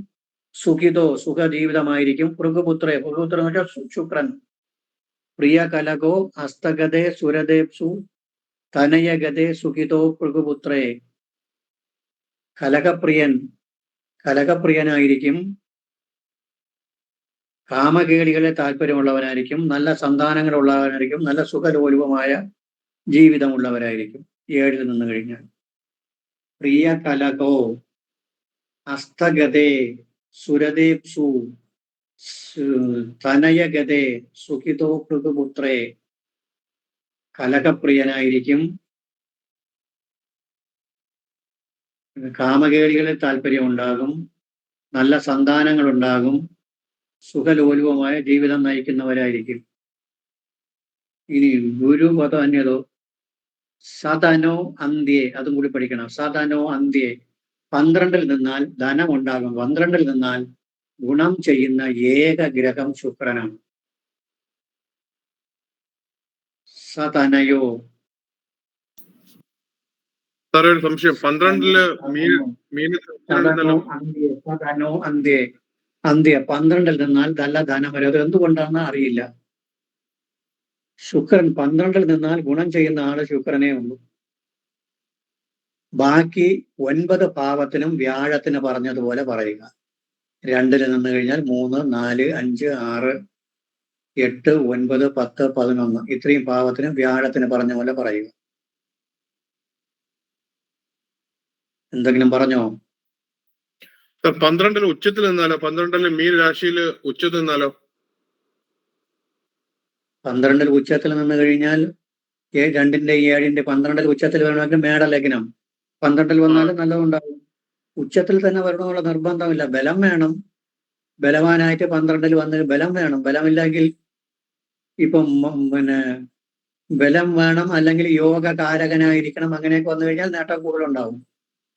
സുഖിതോ സുഖജീവിതമായിരിക്കും. പൃഗുപുത്രേ, പൃഗുപുത്രൻ എന്ന് വെച്ചാൽ ശുക്രൻ. പ്രിയ കലകോ അസ്തഗതേ സുരദേപ്സു തനയഗതേ സുഖിതോ പൃഗുപുത്രേ. കലകപ്രിയനായിരിക്കും. കാമകേളികളെ താല്പര്യമുള്ളവനായിരിക്കും. നല്ല സന്താനങ്ങളുള്ളവനായിരിക്കും. നല്ല സുഖലോലുപമായ ജീവിതമുള്ളവരായിരിക്കും. 7 നിന്ന് കഴിഞ്ഞാൽ പ്രിയ കലകോ അസ്തഗതേ സുരദേപ്സു തനയഗതേ സുഖിതോ പൃഗുപുത്രേ. കലകപ്രിയനായിരിക്കും. കാമകേളികളിൽ താല്പര്യമുണ്ടാകും. നല്ല സന്താനങ്ങളുണ്ടാകും. സുഖലോലുപമായ ജീവിതം നയിക്കുന്നവരായിരിക്കും. ഇനി ഗുരുപദം അന്യതോ സതനോ അന്ത്യേ, അതും കൂടി പഠിക്കണം. സതനോ അന്ത്യേ 12 നിന്നാൽ ധനം ഉണ്ടാകും. 12 നിന്നാൽ ഗുണം ചെയ്യുന്ന ഏക ഗ്രഹം ശുക്രനാണ്. സതനയോ സാറേ ഒരു സംശയം, 12 സതനോ അന്ത്യ 12 നിന്നാൽ നല്ല ധനം വരും. അത് എന്തുകൊണ്ടാണെന്ന് അറിയില്ല. ശുക്രൻ 12 നിന്നാൽ ഗുണം ചെയ്യുന്ന ആള് ശുക്രനേ ഉള്ളൂ. ബാക്കി 9 ഭാവത്തിനും വ്യാഴത്തിന് പറഞ്ഞതുപോലെ പറയുക. 2 നിന്ന് കഴിഞ്ഞാൽ 3, 4, 5, 6, 8, 9, 10, 11 ഇത്രയും ഭാവത്തിനും വ്യാഴത്തിന് പറഞ്ഞ പോലെ പറയുക. എന്തെങ്കിലും പറഞ്ഞോ? 12 ഉച്ചത്തിൽ നിന്നാലോ? 12 മീൻ രാശിയിൽ ഉച്ചത്തിൽ നിന്നാലോ? 12 ഉച്ചത്തിൽ നിന്ന് കഴിഞ്ഞാൽ 2ന്റെ 7ന്റെ 12 ഉച്ചത്തിൽ വേണമെങ്കിൽ മേടലഗ്നം 12 വന്നാലും നല്ലതുണ്ടാകും. ഉച്ചത്തിൽ തന്നെ വരണമെന്നുള്ള നിർബന്ധമില്ല. ബലം വേണം. ബലവാനായിട്ട് 12 വന്ന് ബലം വേണം. ബലമില്ലെങ്കിൽ ഇപ്പം ബലം വേണം, അല്ലെങ്കിൽ യോഗ കാരകനായിരിക്കണം. അങ്ങനെയൊക്കെ വന്നു കഴിഞ്ഞാൽ നേട്ടം കൂടുതലുണ്ടാവും.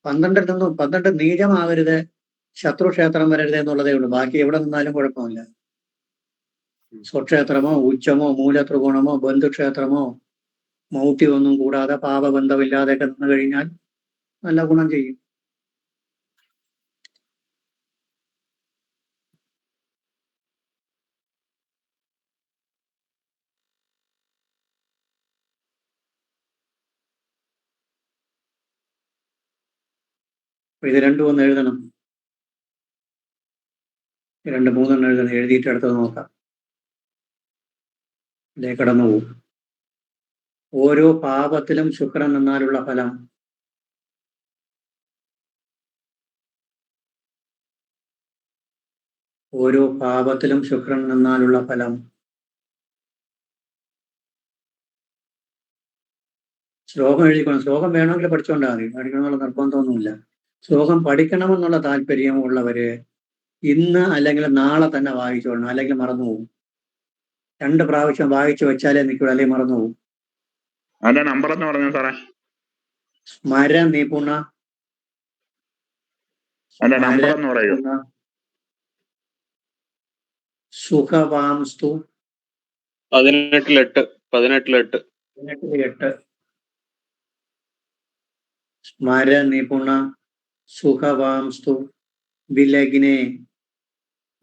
12 നീചമാവരുത്, ശത്രുക്ഷേത്രം വരരുത് എന്നുള്ളതേ ഉള്ളൂ. ബാക്കി എവിടെ നിന്നാലും കുഴപ്പമില്ല. സ്വക്ഷേത്രമോ ഉച്ചമോ മൂലത്രികോണമോ ബന്ധുക്ഷേത്രമോ മൗഢ്യമൊന്നും കൂടാതെ പാപബന്ധമില്ലാതെയൊക്കെ നിന്ന് കഴിഞ്ഞാൽ നല്ല ഗുണം ചെയ്യും. ഇത് രണ്ടും ഒന്ന് എഴുതണം. 2, 3 എഴുതണം. എഴുതിയിട്ട് അടുത്തത് നോക്കാം. ഇതേ കടന്നു പോകും. ഓരോ പാപത്തിലും ശുക്രൻ നിന്നാലുള്ള ഫലം. ഓരോ പാപത്തിലും ശുക്രൻ നിന്നാലുള്ള ഫലം. ശ്ലോകം എഴുതിക്കണം. ശ്ലോകം വേണമെങ്കിൽ പഠിച്ചുകൊണ്ടാൽ മതി. പഠിക്കണമെന്നുള്ള നിർബന്ധമൊന്നുമില്ല. ശ്ലോകം പഠിക്കണമെന്നുള്ള താല്പര്യമുള്ളവര് ഇന്ന് അല്ലെങ്കിൽ നാളെ തന്നെ വായിച്ചോളണം, അല്ലെങ്കിൽ മറന്നുപോകും. 2 പ്രാവശ്യം വായിച്ചു വെച്ചാലേ നിൽക്കുള്ളൂ, അല്ലെങ്കിൽ മറന്നുപോകും. അതിന്റെ നമ്പർ എന്ന് പറഞ്ഞു സാറേ. സ്മര നിപുണ. അതിന്റെ നമ്പർ എന്ന് പറയൂ. സുഖവാംസ്തു 18-8. 8 സ്മര നിപുണ സുഖവാംസ്തു വിലഗ്നേ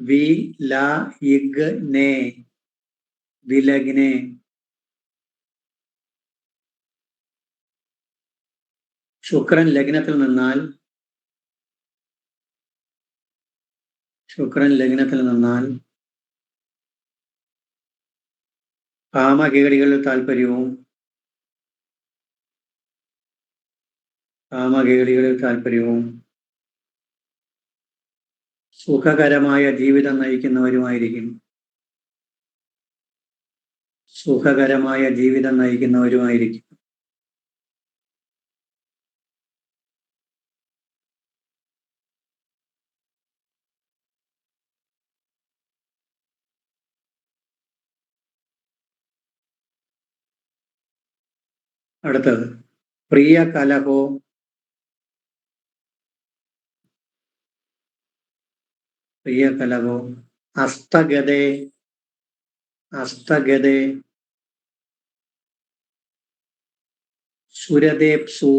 വിലഗ്നേ വിലഗ്നേ. ശുക്രൻ ലഗ്നത്തിൽ നിന്നാൽ കാമകേളികളിൽ താല്പര്യവും സുഖകരമായ ജീവിതം നയിക്കുന്നവരുമായിരിക്കും. അടുത്തത് പ്രിയ കലഹോ അസ്തഗതേ സുരദേപ്സു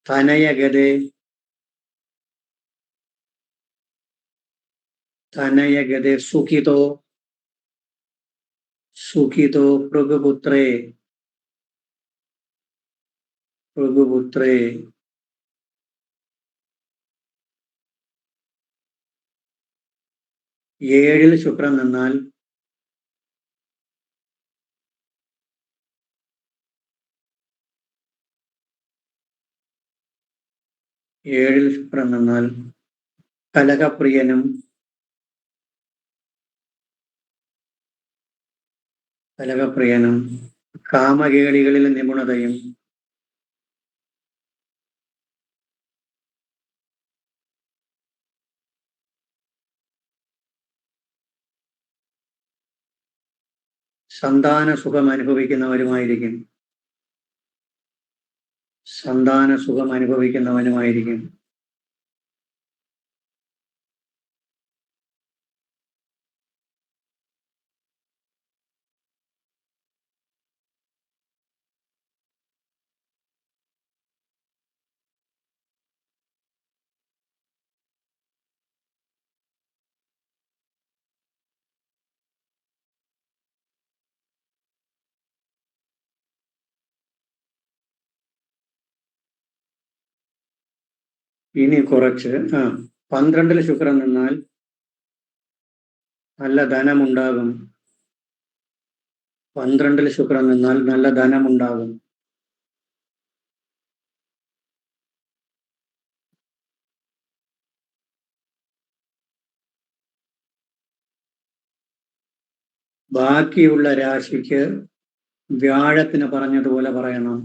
തനയഗതേ സുഖിതോ ഭൃഗുപുത്രേ 7 ശുക്രൻ നിന്നാൽ കലഹപ്രിയനും കാമകേളികളിൽ നിപുണതയും സന്താന സുഖം അനുഭവിക്കുന്നവനുമായിരിക്കും. ഇനി കുറച്ച് 12 ശുക്രൻ നിന്നാൽ നല്ല ധനമുണ്ടാകും. ബാക്കിയുള്ള രാശിക്ക് വ്യാഴത്തിന് പറഞ്ഞതുപോലെ പറയണം.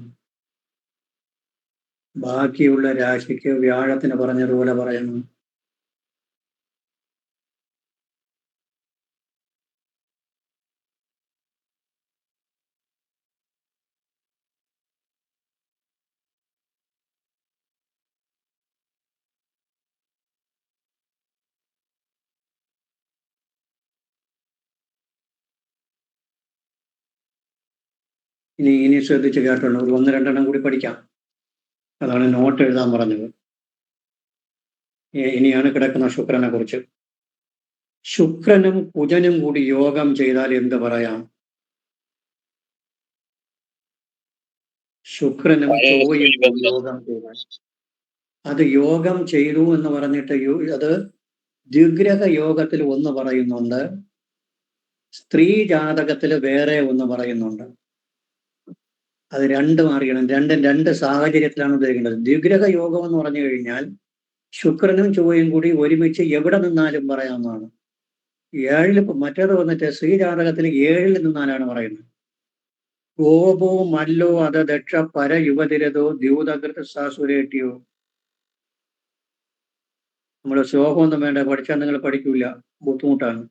ഇനി ശ്രദ്ധിച്ച് കേട്ടോളൂ. ഒരു 1-2 കൂടി പഠിക്കാം. അതാണ് നോട്ട് എഴുതാൻ പറഞ്ഞത്. ഇനിയാണ് കിടക്കുന്ന ശുക്രനെ കുറിച്ച്. ശുക്രനും കുജനും കൂടി യോഗം ചെയ്താൽ എന്ത് പറയാം? ശുക്രനും ചൊവ്വയും യോഗം ചെയ്താൽ, അത് യോഗം ചെയ്തു എന്ന് പറഞ്ഞിട്ട് അത് ദ്വിഗ്രഹ യോഗത്തിൽ ഒന്ന് പറയുന്നുണ്ട്, സ്ത്രീ ജാതകത്തിൽ വേറെ ഒന്ന് പറയുന്നുണ്ട്. അത് രണ്ടും അറിയണം. രണ്ട് സാഹചര്യത്തിലാണ് ഉപയോഗിക്കേണ്ടത്. ദ്വിഗ്രഹ യോഗം എന്ന് പറഞ്ഞു കഴിഞ്ഞാൽ ശുക്രനും ചൊവ്വയും കൂടി ഒരുമിച്ച് എവിടെ നിന്നാലും പറയാവുന്നതാണ്. 7 മറ്റേത് വന്നിട്ട് സ്ത്രീ ജാതകത്തിൽ 7 നിന്നാലാണ് പറയുന്നത്. ഗോപോ മല്ലോ അത ദക്ഷ പര യുവതിരതോ ദ്യൂതകൃത സാസുരേട്ടിയോ. നമ്മൾ ശ്ലോകമൊന്നും വേണ്ട, പഠിച്ചാൽ നിങ്ങൾ പഠിക്കൂല, ബുദ്ധിമുട്ടാണ്.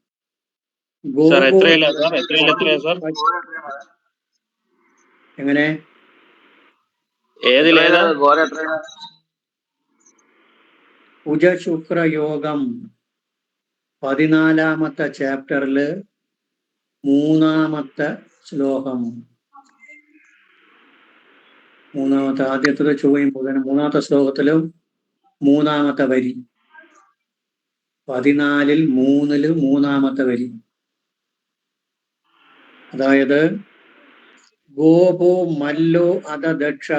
എങ്ങനെ? കുജശുക്രയോഗം 14-ാമത്തെ ചാപ്റ്ററില് 3-ാമത്തെ ശ്ലോകം. ആദ്യത്തത് ചൊവ്വയും ബുധനും. 3-ാമത്തെ ശ്ലോകത്തിലും 3-ാമത്തെ വരി. 14-ൽ 3-ല് 3-ാമത്തെ വരി. അതായത് ഗോപോ മല്ലോ അത ദക്ഷ.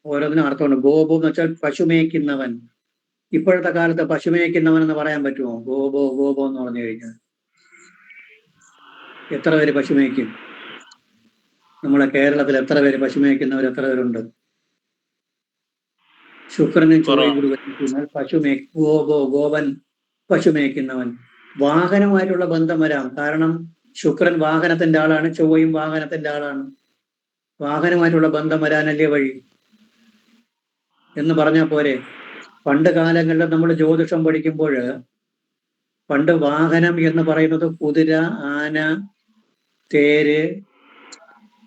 ഓരോന്നിനും അർത്ഥമുണ്ട്. ഗോപോ എന്ന് വെച്ചാൽ പശുമേക്കുന്നവൻ. ഇപ്പോഴത്തെ കാലത്ത് പശുമേക്കുന്നവൻ എന്ന് പറയാൻ പറ്റുമോ? ഗോപോ എന്ന് പറഞ്ഞു കഴിഞ്ഞാൽ എത്ര പേര് പശുമേക്കും? നമ്മളെ കേരളത്തിൽ എത്ര പേര് പശുമേക്കുന്നവർ എത്ര പേരുണ്ട്? ശുക്രനും ചൊവ്വയും കൂടി വരുന്ന ഗോപൻ പശുമേക്കുന്നവൻ. വാഹനമായിട്ടുള്ള ബന്ധം വരാം. കാരണം ശുക്രൻ വാഹനത്തിന്റെ ആളാണ്, ചൊവ്വയും വാഹനത്തിന്റെ ആളാണ്. വാഹനമായിട്ടുള്ള ബന്ധം വരാനല്ലേ വഴി എന്ന് പറഞ്ഞാൽ പോരെ? പണ്ട് കാലങ്ങളിൽ നമ്മൾ ജ്യോതിഷം പഠിക്കുമ്പോൾ പണ്ട് വാഹനം എന്ന് പറയുന്നത് കുതിര, ആന, തേര്,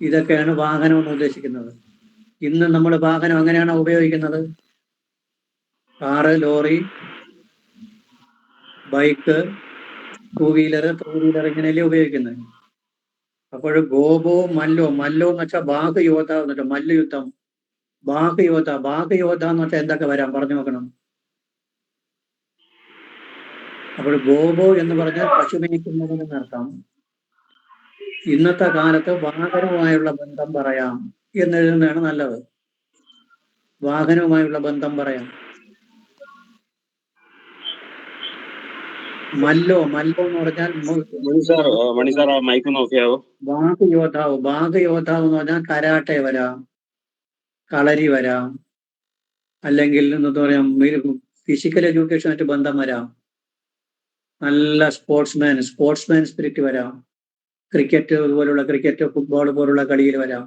ഇതൊക്കെയാണ് വാഹനം എന്ന് ഉദ്ദേശിക്കുന്നത്. ഇന്ന് നമ്മൾ വാഹനം അങ്ങനെയാണ് ഉപയോഗിക്കുന്നത്. Car, lorry, bike, two wheeler ഇങ്ങനെയല്ലേ ഉപയോഗിക്കുന്നത്. അപ്പോൾ ഗോപോ മല്ലോ എന്ന് വെച്ചാൽ ബാഹുയോദ്ധ എന്നിട്ട് മല്ലയുദ്ധം. ബാഹുയോദ്ധ എന്ന് വെച്ചാൽ എന്തൊക്കെ വരാം പറഞ്ഞു നോക്കണം. അപ്പോൾ ഗോപോ എന്ന് പറഞ്ഞാൽ പശുമേക്കുന്നതിനർത്ഥം. ഇന്നത്തെ കാലത്ത് വാഹനവുമായുള്ള ബന്ധം പറയാം എന്നെഴുതുന്നതാണ് നല്ലത്. വാഹനവുമായുള്ള ബന്ധം പറയാം. മല്ലോ എന്ന് പറഞ്ഞാൽ ബാഹുയോദ്ധാവ് എന്ന് പറഞ്ഞാൽ കരാട്ടെ വരാം, കളരി വരാം, അല്ലെങ്കിൽ എന്താ പറയാ ഫിസിക്കൽ എഡ്യൂക്കേഷനായിട്ട് ബന്ധം വരാം. നല്ല സ്പോർട്സ്മാൻ സ്പിരിറ്റ് വരാം. ക്രിക്കറ്റ് പോലുള്ള ഫുട്ബോൾ പോലുള്ള കളിയിൽ വരാം.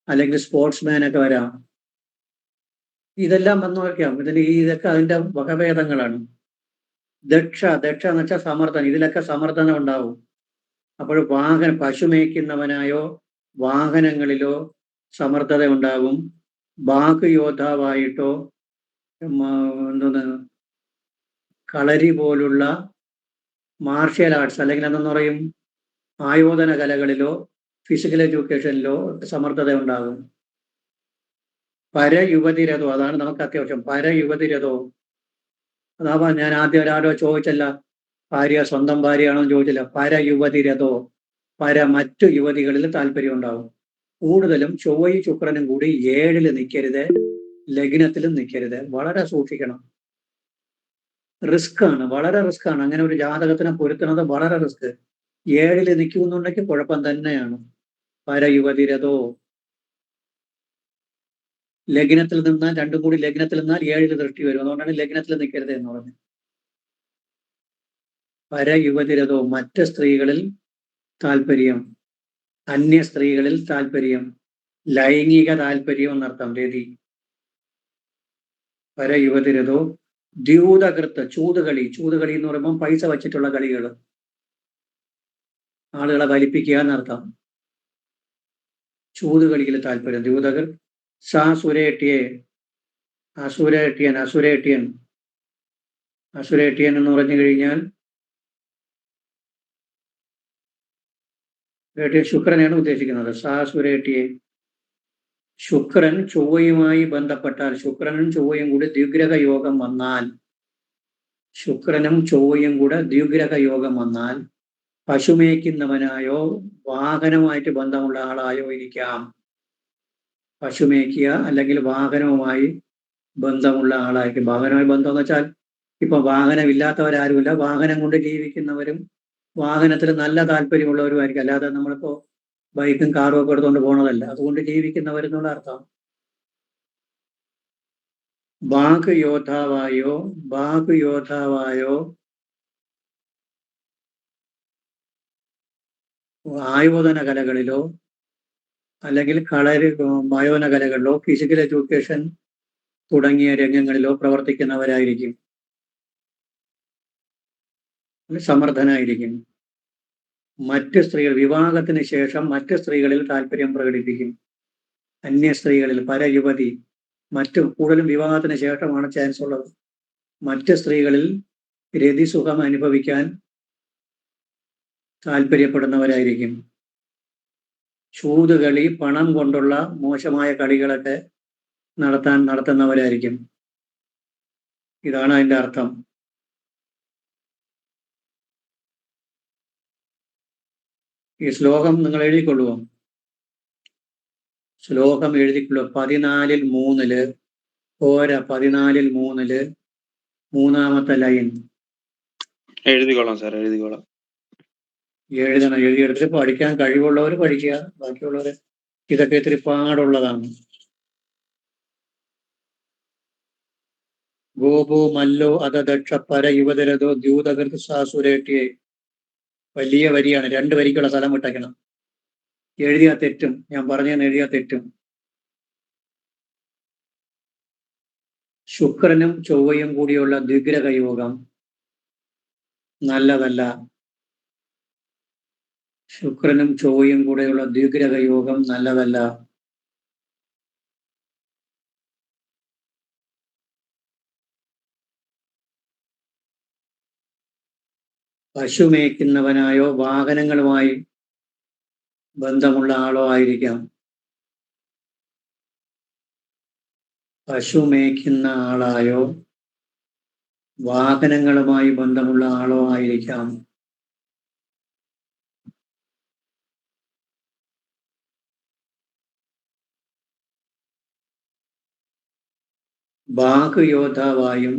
അല്ലെങ്കിൽ സ്പോർട്സ്മാൻ ഒക്കെ വരാം. ഇതെല്ലാം വന്നു വയ്ക്കാം. ഇതൊക്കെ അതിന്റെ വകഭേദങ്ങളാണ്. ദക്ഷ എന്ന് വെച്ചാൽ സമർത്ഥൻ. ഇതിലൊക്കെ സമർത്ഥന ഉണ്ടാവും. അപ്പോൾ പശുമേക്കുന്നവനായോ വാഹനങ്ങളിലോ സമർത്ഥത ഉണ്ടാകും. ബാഹുയോദ്ധാവായിട്ടോ കളരി പോലുള്ള മാർഷ്യൽ ആർട്സ് അല്ലെങ്കിൽ എന്തെന്ന് പറയും ആയോധന കലകളിലോ ഫിസിക്കൽ എഡ്യൂക്കേഷനിലോ സമർത്ഥത ഉണ്ടാകും. പരയുവതിരഥോ, അതാണ് നമുക്ക് അത്യാവശ്യം. പരയുവതിരഥോ, അതാവാ ഞാൻ ആദ്യം ഒരാളോ ചോദിച്ചല്ല, സ്വന്തം ഭാര്യയാണോ എന്ന് ചോദിച്ചില്ല. പരയുവതിരഥോ, മറ്റു യുവതികളിൽ താല്പര്യം ഉണ്ടാവും. കൂടുതലും ചൊവ്വയും ശുക്രനും കൂടി 7-ല് നിൽക്കരുത്, ലഗ്നത്തിലും നിൽക്കരുത്. വളരെ സൂക്ഷിക്കണം. വളരെ റിസ്ക് ആണ്. അങ്ങനെ ഒരു ജാതകത്തിനെ പൊരുത്തുന്നത് വളരെ റിസ്ക്. 7-ല് നിൽക്കുന്നുണ്ടെങ്കിൽ കുഴപ്പം തന്നെയാണ്. പരയുവതിരഥോ, ലഗ്നത്തിൽ നിന്നാൽ രണ്ടും കൂടി ലഗ്നത്തിൽ നിന്നാൽ 7-ല് ദൃഷ്ടി വരും. അതുകൊണ്ടാണ് ലഗ്നത്തിൽ നിൽക്കരുത് എന്ന് പറഞ്ഞത്. പരയുവതിരഥോ, മറ്റ് സ്ത്രീകളിൽ താല്പര്യം, അന്യ സ്ത്രീകളിൽ താല്പര്യം, ലൈംഗിക താല്പര്യം എന്നർത്ഥം. രതി. പരയുവതിരഥോ ദ്യൂതകൃത്ത്, ചൂതുകളി എന്ന് പറയുമ്പോൾ പൈസ വച്ചിട്ടുള്ള കളികൾ, ആളുകളെ വലിപ്പിക്കുക എന്നർത്ഥം. ചൂതുകളിയിൽ താല്പര്യം. ദ്യൂതകർ. അസുരേട്ടിയൻ എന്ന് പറഞ്ഞു കഴിഞ്ഞാൽ ശുക്രനെയാണ് ഉദ്ദേശിക്കുന്നത്. സാസുരേട്ടിയെ. ശുക്രൻ ചൊവ്വയുമായി ബന്ധപ്പെട്ടാൽ, ശുക്രനും ചൊവ്വയും കൂടി ദ്വിഗ്രഹ യോഗം വന്നാൽ പശുമേക്കുന്നവനായോ വാഹനവുമായിട്ട് ബന്ധമുള്ള ആളായോ ഇരിക്കാം. പശുമേക്കുക അല്ലെങ്കിൽ വാഹനവുമായി ബന്ധമുള്ള ആളായിരിക്കും. വാഹനവുമായി ബന്ധം എന്ന് വെച്ചാൽ ഇപ്പൊ വാഹനമില്ലാത്തവരാരുമില്ല. വാഹനം കൊണ്ട് ജീവിക്കുന്നവരും വാഹനത്തിൽ നല്ല താല്പര്യമുള്ളവരുമായിരിക്കും. അല്ലാതെ നമ്മളിപ്പോ ബൈക്കും കാറും ഒക്കെ എടുത്തുകൊണ്ട് പോണതല്ല. അതുകൊണ്ട് ജീവിക്കുന്നവരെന്നുള്ള അർത്ഥം. ബാഹുയോദ്ധാവായോ ആയോധന കലകളിലോ അല്ലെങ്കിൽ ആയോധന കലകളിലോ ഫിസിക്കൽ എഡ്യൂക്കേഷൻ തുടങ്ങിയ രംഗങ്ങളിലോ പ്രവർത്തിക്കുന്നവരായിരിക്കും. സമർത്ഥനായിരിക്കും. മറ്റ് സ്ത്രീകൾ, വിവാഹത്തിന് ശേഷം മറ്റ് സ്ത്രീകളിൽ താല്പര്യം പ്രകടിപ്പിക്കും. അന്യ സ്ത്രീകളിൽ, പരയുവതി, കൂടുതലും വിവാഹത്തിന് ശേഷമാണ് ചാൻസ് ഉള്ളത്. മറ്റ് സ്ത്രീകളിൽ രതിസുഖം അനുഭവിക്കാൻ താല്പര്യപ്പെടുന്നവരായിരിക്കും. ചൂതുകളി, പണം കൊണ്ടുള്ള മോശമായ കളികളൊക്കെ നടത്തുന്നവരായിരിക്കും. ഇതാണ് അതിൻ്റെ അർത്ഥം. ഈ ശ്ലോകം നിങ്ങൾ എഴുതിക്കൊള്ളുമോ? ശ്ലോകം എഴുതിക്കൊള്ളുക. 14-3 പോര. 14-3 മൂന്നാമത്തെ ലൈൻ എഴുതിക്കോളാം സാർ, എഴുതിക്കോളാം. എഴുതണം. എഴുതിയെടുത്തിട്ട് പഠിക്കാൻ കഴിവുള്ളവർ പഠിക്കുക, ബാക്കിയുള്ളവർ ഇതൊക്കെ ഇത്തിരി പാടുള്ളതാണ്. ഗോപോ മല്ലോ അതദക്ഷ പര യുവതരതോ ദ്യൂതകൃത് സാസുരേട്ടിയെ. വലിയ വരിയാണ്, 2 വരിക്കുള്ള സ്ഥലം വിട്ടേക്കണം. എഴുതിയാ തെറ്റും, ഞാൻ പറഞ്ഞതെന്ന് എഴുതിയാ തെറ്റും. ശുക്രനും ചൊവ്വയും കൂടിയുള്ള ദ്വിഗ്രഹ യോഗം നല്ലതല്ല. ശുക്രനും ചൊവ്വയും കൂടെയുള്ള ദ്വിഗ്രഹ യോഗം നല്ലതല്ല. പശു മേയ്ക്കുന്നവനായോ വാഹനങ്ങളുമായി ബന്ധമുള്ള ആളോ ആയിരിക്കാം. പശു മേയ്ക്കുന്ന ആളായോ വാഹനങ്ങളുമായി ബന്ധമുള്ള ആളോ ആയിരിക്കാം. ബാഹുയോദ്ധാവായും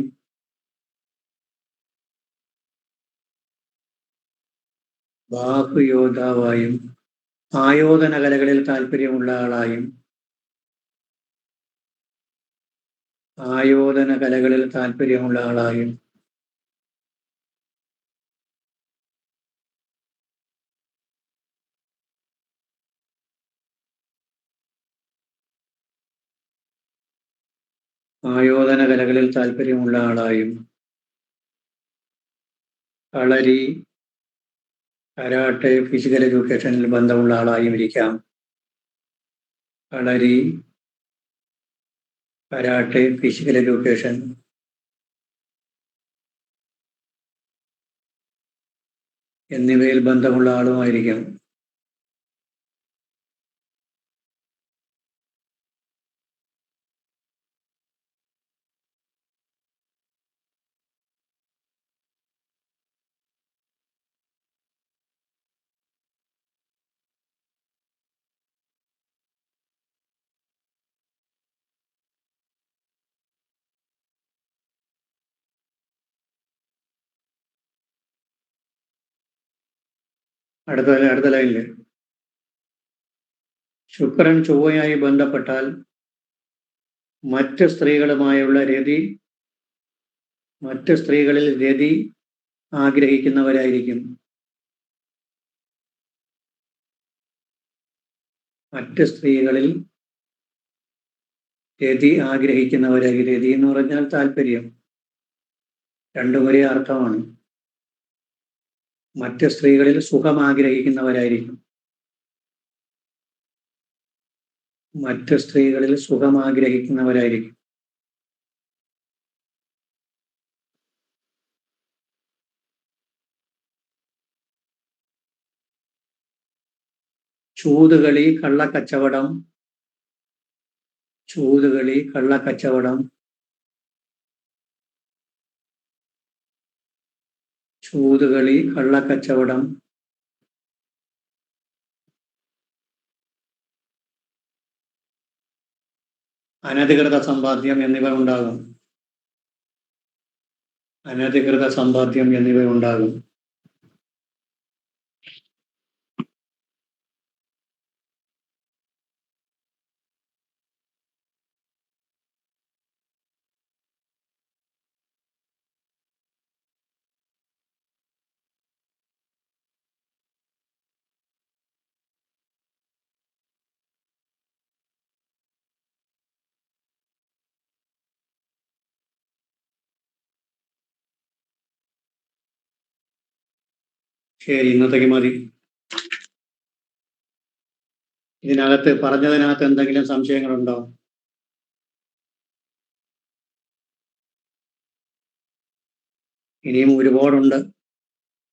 ആയോധന കലകളിൽ താല്പര്യമുള്ള ആളായും കളരി, കരാട്ടെ, ഫിസിക്കൽ എഡ്യൂക്കേഷനിൽ ബന്ധമുള്ള ആളായും ഇരിക്കാം. കളരി, കരാട്ടെ, ഫിസിക്കൽ എഡ്യൂക്കേഷൻ എന്നിവയിൽ ബന്ധമുള്ള ആളുമായിരിക്കാം. അടുത്ത ലൈനില് ശുക്രൻ ചൊവ്വയായി ബന്ധപ്പെട്ടാൽ മറ്റ് സ്ത്രീകളിൽ രതി ആഗ്രഹിക്കുന്നവരായിരിക്കും. രതി എന്ന് പറഞ്ഞാൽ താല്പര്യം, രണ്ടും ഒരേ അർത്ഥമാണ്. മറ്റ് സ്ത്രീകളിൽ സുഖം ആഗ്രഹിക്കുന്നവരായിരിക്കും. ചൂതുകളി, കള്ളക്കച്ചവടം, അനധികൃത സമ്പാദ്യം എന്നിവ ഉണ്ടാകും. ശരി, ഇന്നത്തേക്ക് മതി. പറഞ്ഞതിനകത്ത് എന്തെങ്കിലും സംശയങ്ങളുണ്ടോ? ഇനിയും ഒരുപാടുണ്ട്.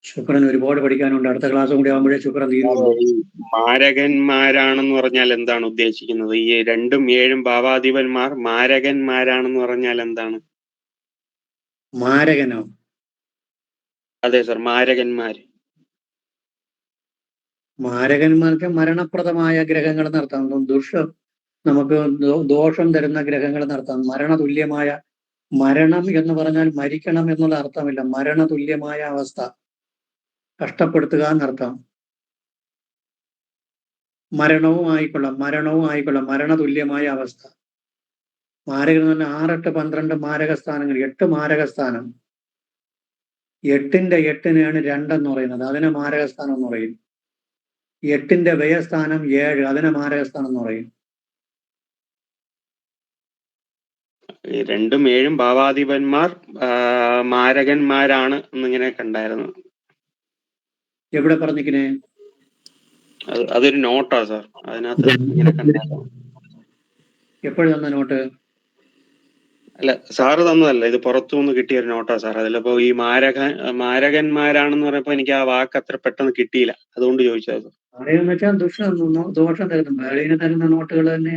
ശുക്രൻ ഒരുപാട് പഠിക്കാനുണ്ട്. അടുത്ത ക്ലാസ് കൂടി ആകുമ്പോഴേ ശുക്രൻ തീരുള്ളൂ. ഈ മാരകന്മാരാണെന്ന് പറഞ്ഞാൽ എന്താണ് ഉദ്ദേശിക്കുന്നത്? ഈ 2ഉം 7ഉം ഭാവാധിപന്മാർ മാരകന്മാരാണെന്ന് പറഞ്ഞാൽ എന്താണ്? മാരകനോ? അതെ സർ, മാരകന്മാര്. മാരകന്മാർക്ക് മരണപ്രദമായ ഗ്രഹങ്ങൾ നടത്താം. നമുക്ക് ദോഷം തരുന്ന ഗ്രഹങ്ങൾ നടത്താം. മരണതുല്യമായ, മരണം എന്ന് പറഞ്ഞാൽ മരിക്കണം എന്നുള്ള അർത്ഥമില്ല. മരണതുല്യമായ അവസ്ഥ, കഷ്ടപ്പെടുത്തുക എന്നർത്ഥം. മരണവും ആയിക്കൊള്ളാം, മരണതുല്യമായ അവസ്ഥ. മാരകൻ എന്ന് പറഞ്ഞാൽ 6, 8, 12 മാരകസ്ഥാനങ്ങൾ, 8 മാരകസ്ഥാനം. 8ന്റെ 8-നെയാണ് 2 എന്ന് പറയുന്നത്, അതിനെ മാരകസ്ഥാനം എന്ന് പറയും. 8ന്റെ വ്യയസ്ഥാനം 7, അതിനെ മാരകസ്ഥാനം എന്ന് പറയും. 2ഉം 7ഉം ഭാവാധിപന്മാർ മാരകന്മാരാണ് എന്നിങ്ങനെ കണ്ടായിരുന്നു. എവിടെ പറഞ്ഞിരിക്കണേ? അതൊരു നോട്ടാ സാർ, അതിനകത്ത് ഇങ്ങനെ കണ്ടായിരുന്നു. എപ്പോഴും തന്ന നോട്ട്? അല്ല, സാറ് തന്നതല്ല, ഇത് പുറത്തുനിന്ന് കിട്ടിയ ഒരു നോട്ടാ സാർ. അതിലിപ്പോ ഈ മാരകന്മാരാണെന്ന് പറയുമ്പോ എനിക്ക് ആ വാക്ക് അത്ര പെട്ടെന്ന് കിട്ടിയില്ല, അതുകൊണ്ട് ചോദിച്ചത്. മാരകൻ വെച്ചാൽ ദോഷം തരുന്നു. വേളയിൽ തരുന്ന നോട്ടുകൾ തന്നെ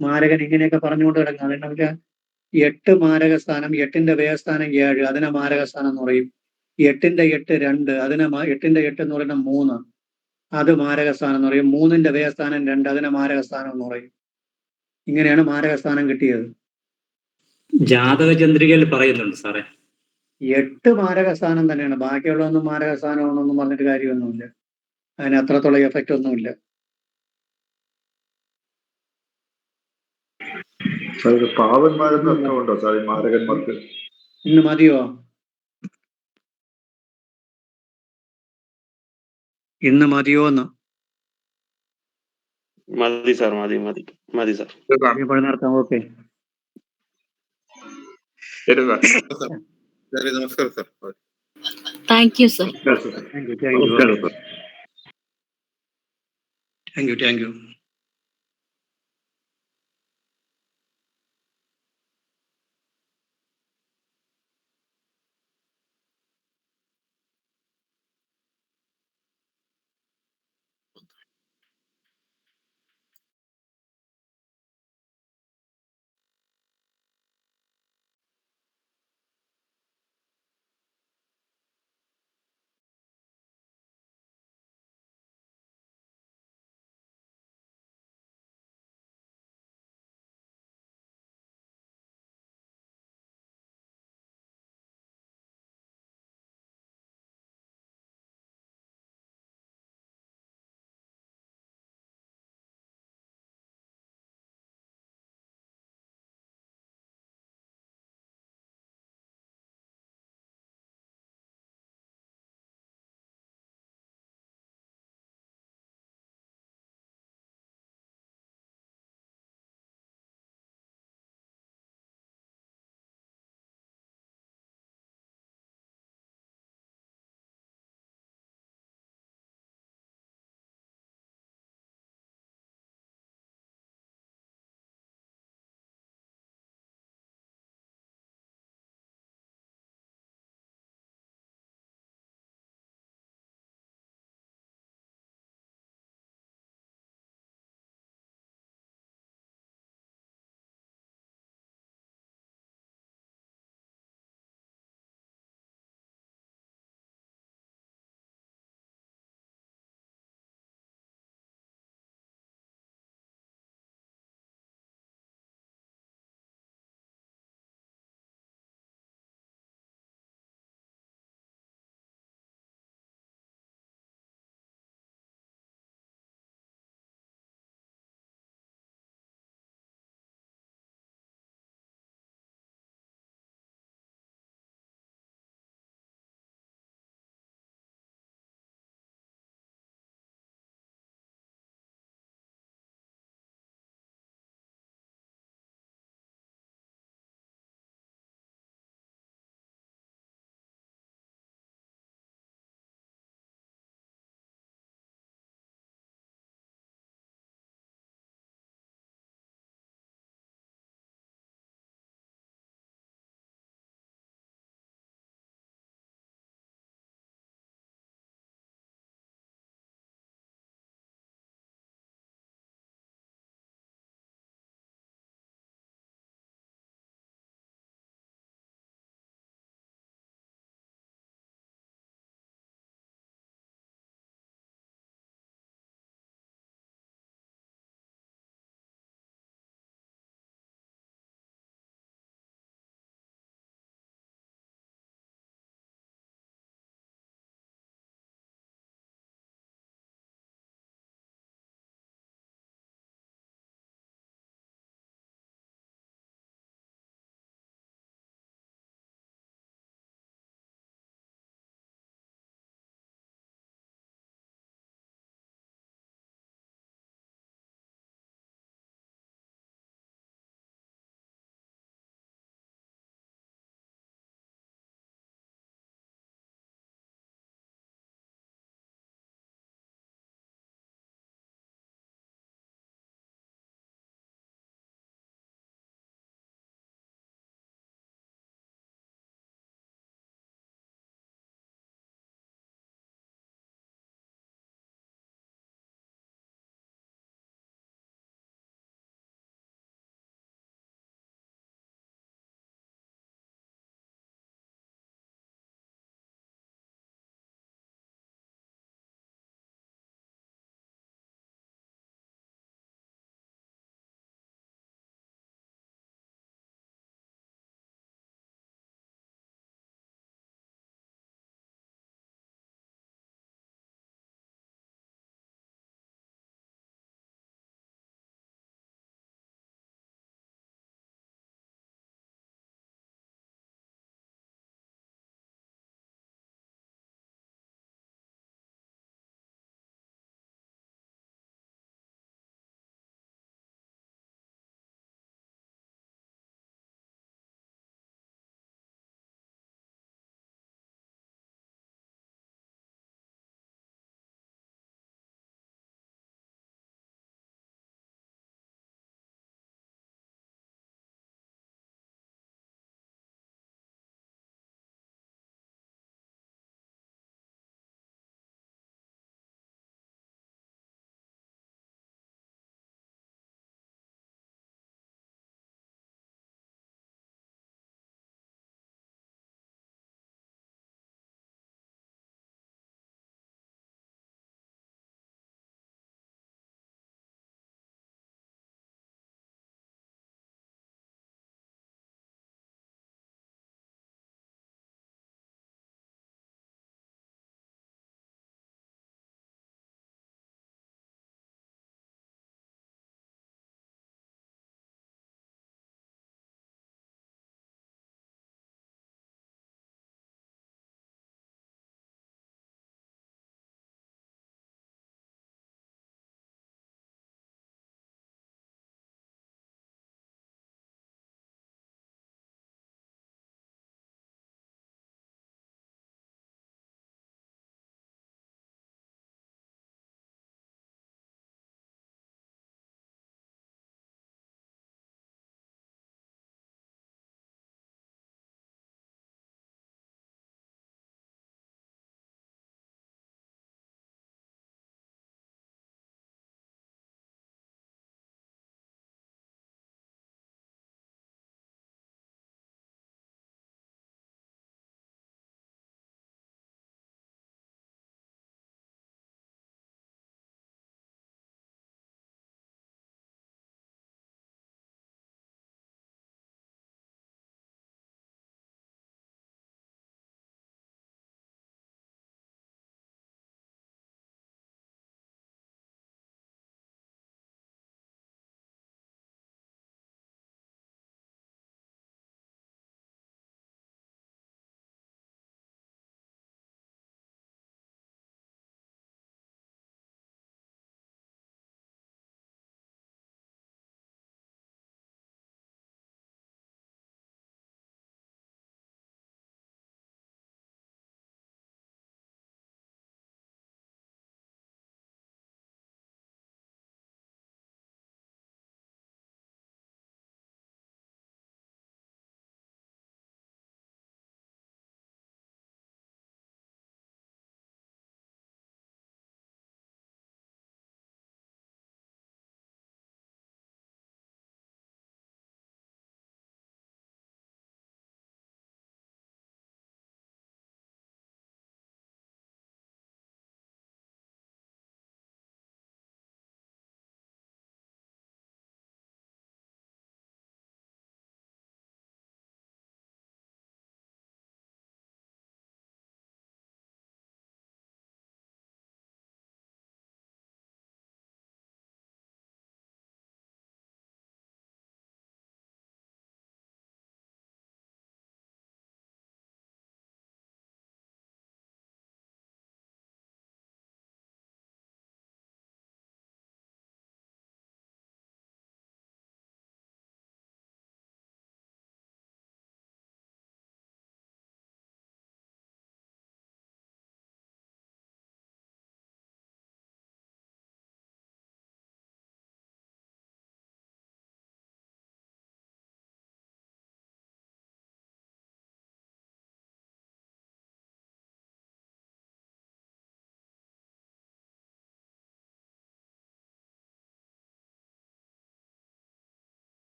മാരകൻ ഇങ്ങനെയൊക്കെ പറഞ്ഞുകൊണ്ട് കിടക്കും. അതെന്നു വെച്ചാൽ 8 മാരകസ്ഥാനം, 8ന്റെ വ്യയസ്ഥാനം 7, അതിനെ മാരകസ്ഥാനം എന്ന് പറയും. 8ന്റെ 8 2, അതിനെ 8ന്റെ 8 എന്ന് പറയുന്ന 3, അത് മാരകസ്ഥാനം എന്ന് പറയും. 3ന്റെ വ്യയസ്ഥാനം 2, അതിനെ മാരകസ്ഥാനം എന്ന് പറയും. ഇങ്ങനെയാണ് മാരകസ്ഥാനം കിട്ടിയത്. ജാതക ചന്ദ്രികയിൽ പറയുന്നുണ്ട് സാറേ. 8 മാരകസ്ഥാനം തന്നെയാണ്. ബാക്കിയുള്ളതൊന്നും മാരകസ്ഥാനമാണെന്നൊന്നും പറഞ്ഞിട്ട് കാര്യമൊന്നുമില്ല. അതിന് അത്രത്തോളം എഫക്റ്റ് ഒന്നുമില്ല. പാവന്മാരെന്ന് അർത്ഥമുണ്ടോ സാർ ഈ മാരകന്മാർക്ക്? ഇന്ന് മതിയോ? ഇന്ന് മതിയോന്ന്? മതി സാർ, മതി സാർ. നടത്താം. ഓക്കെ, ശരി സാർ. ശരി, നമസ്കാരം sir. Thank you sir. Thank you.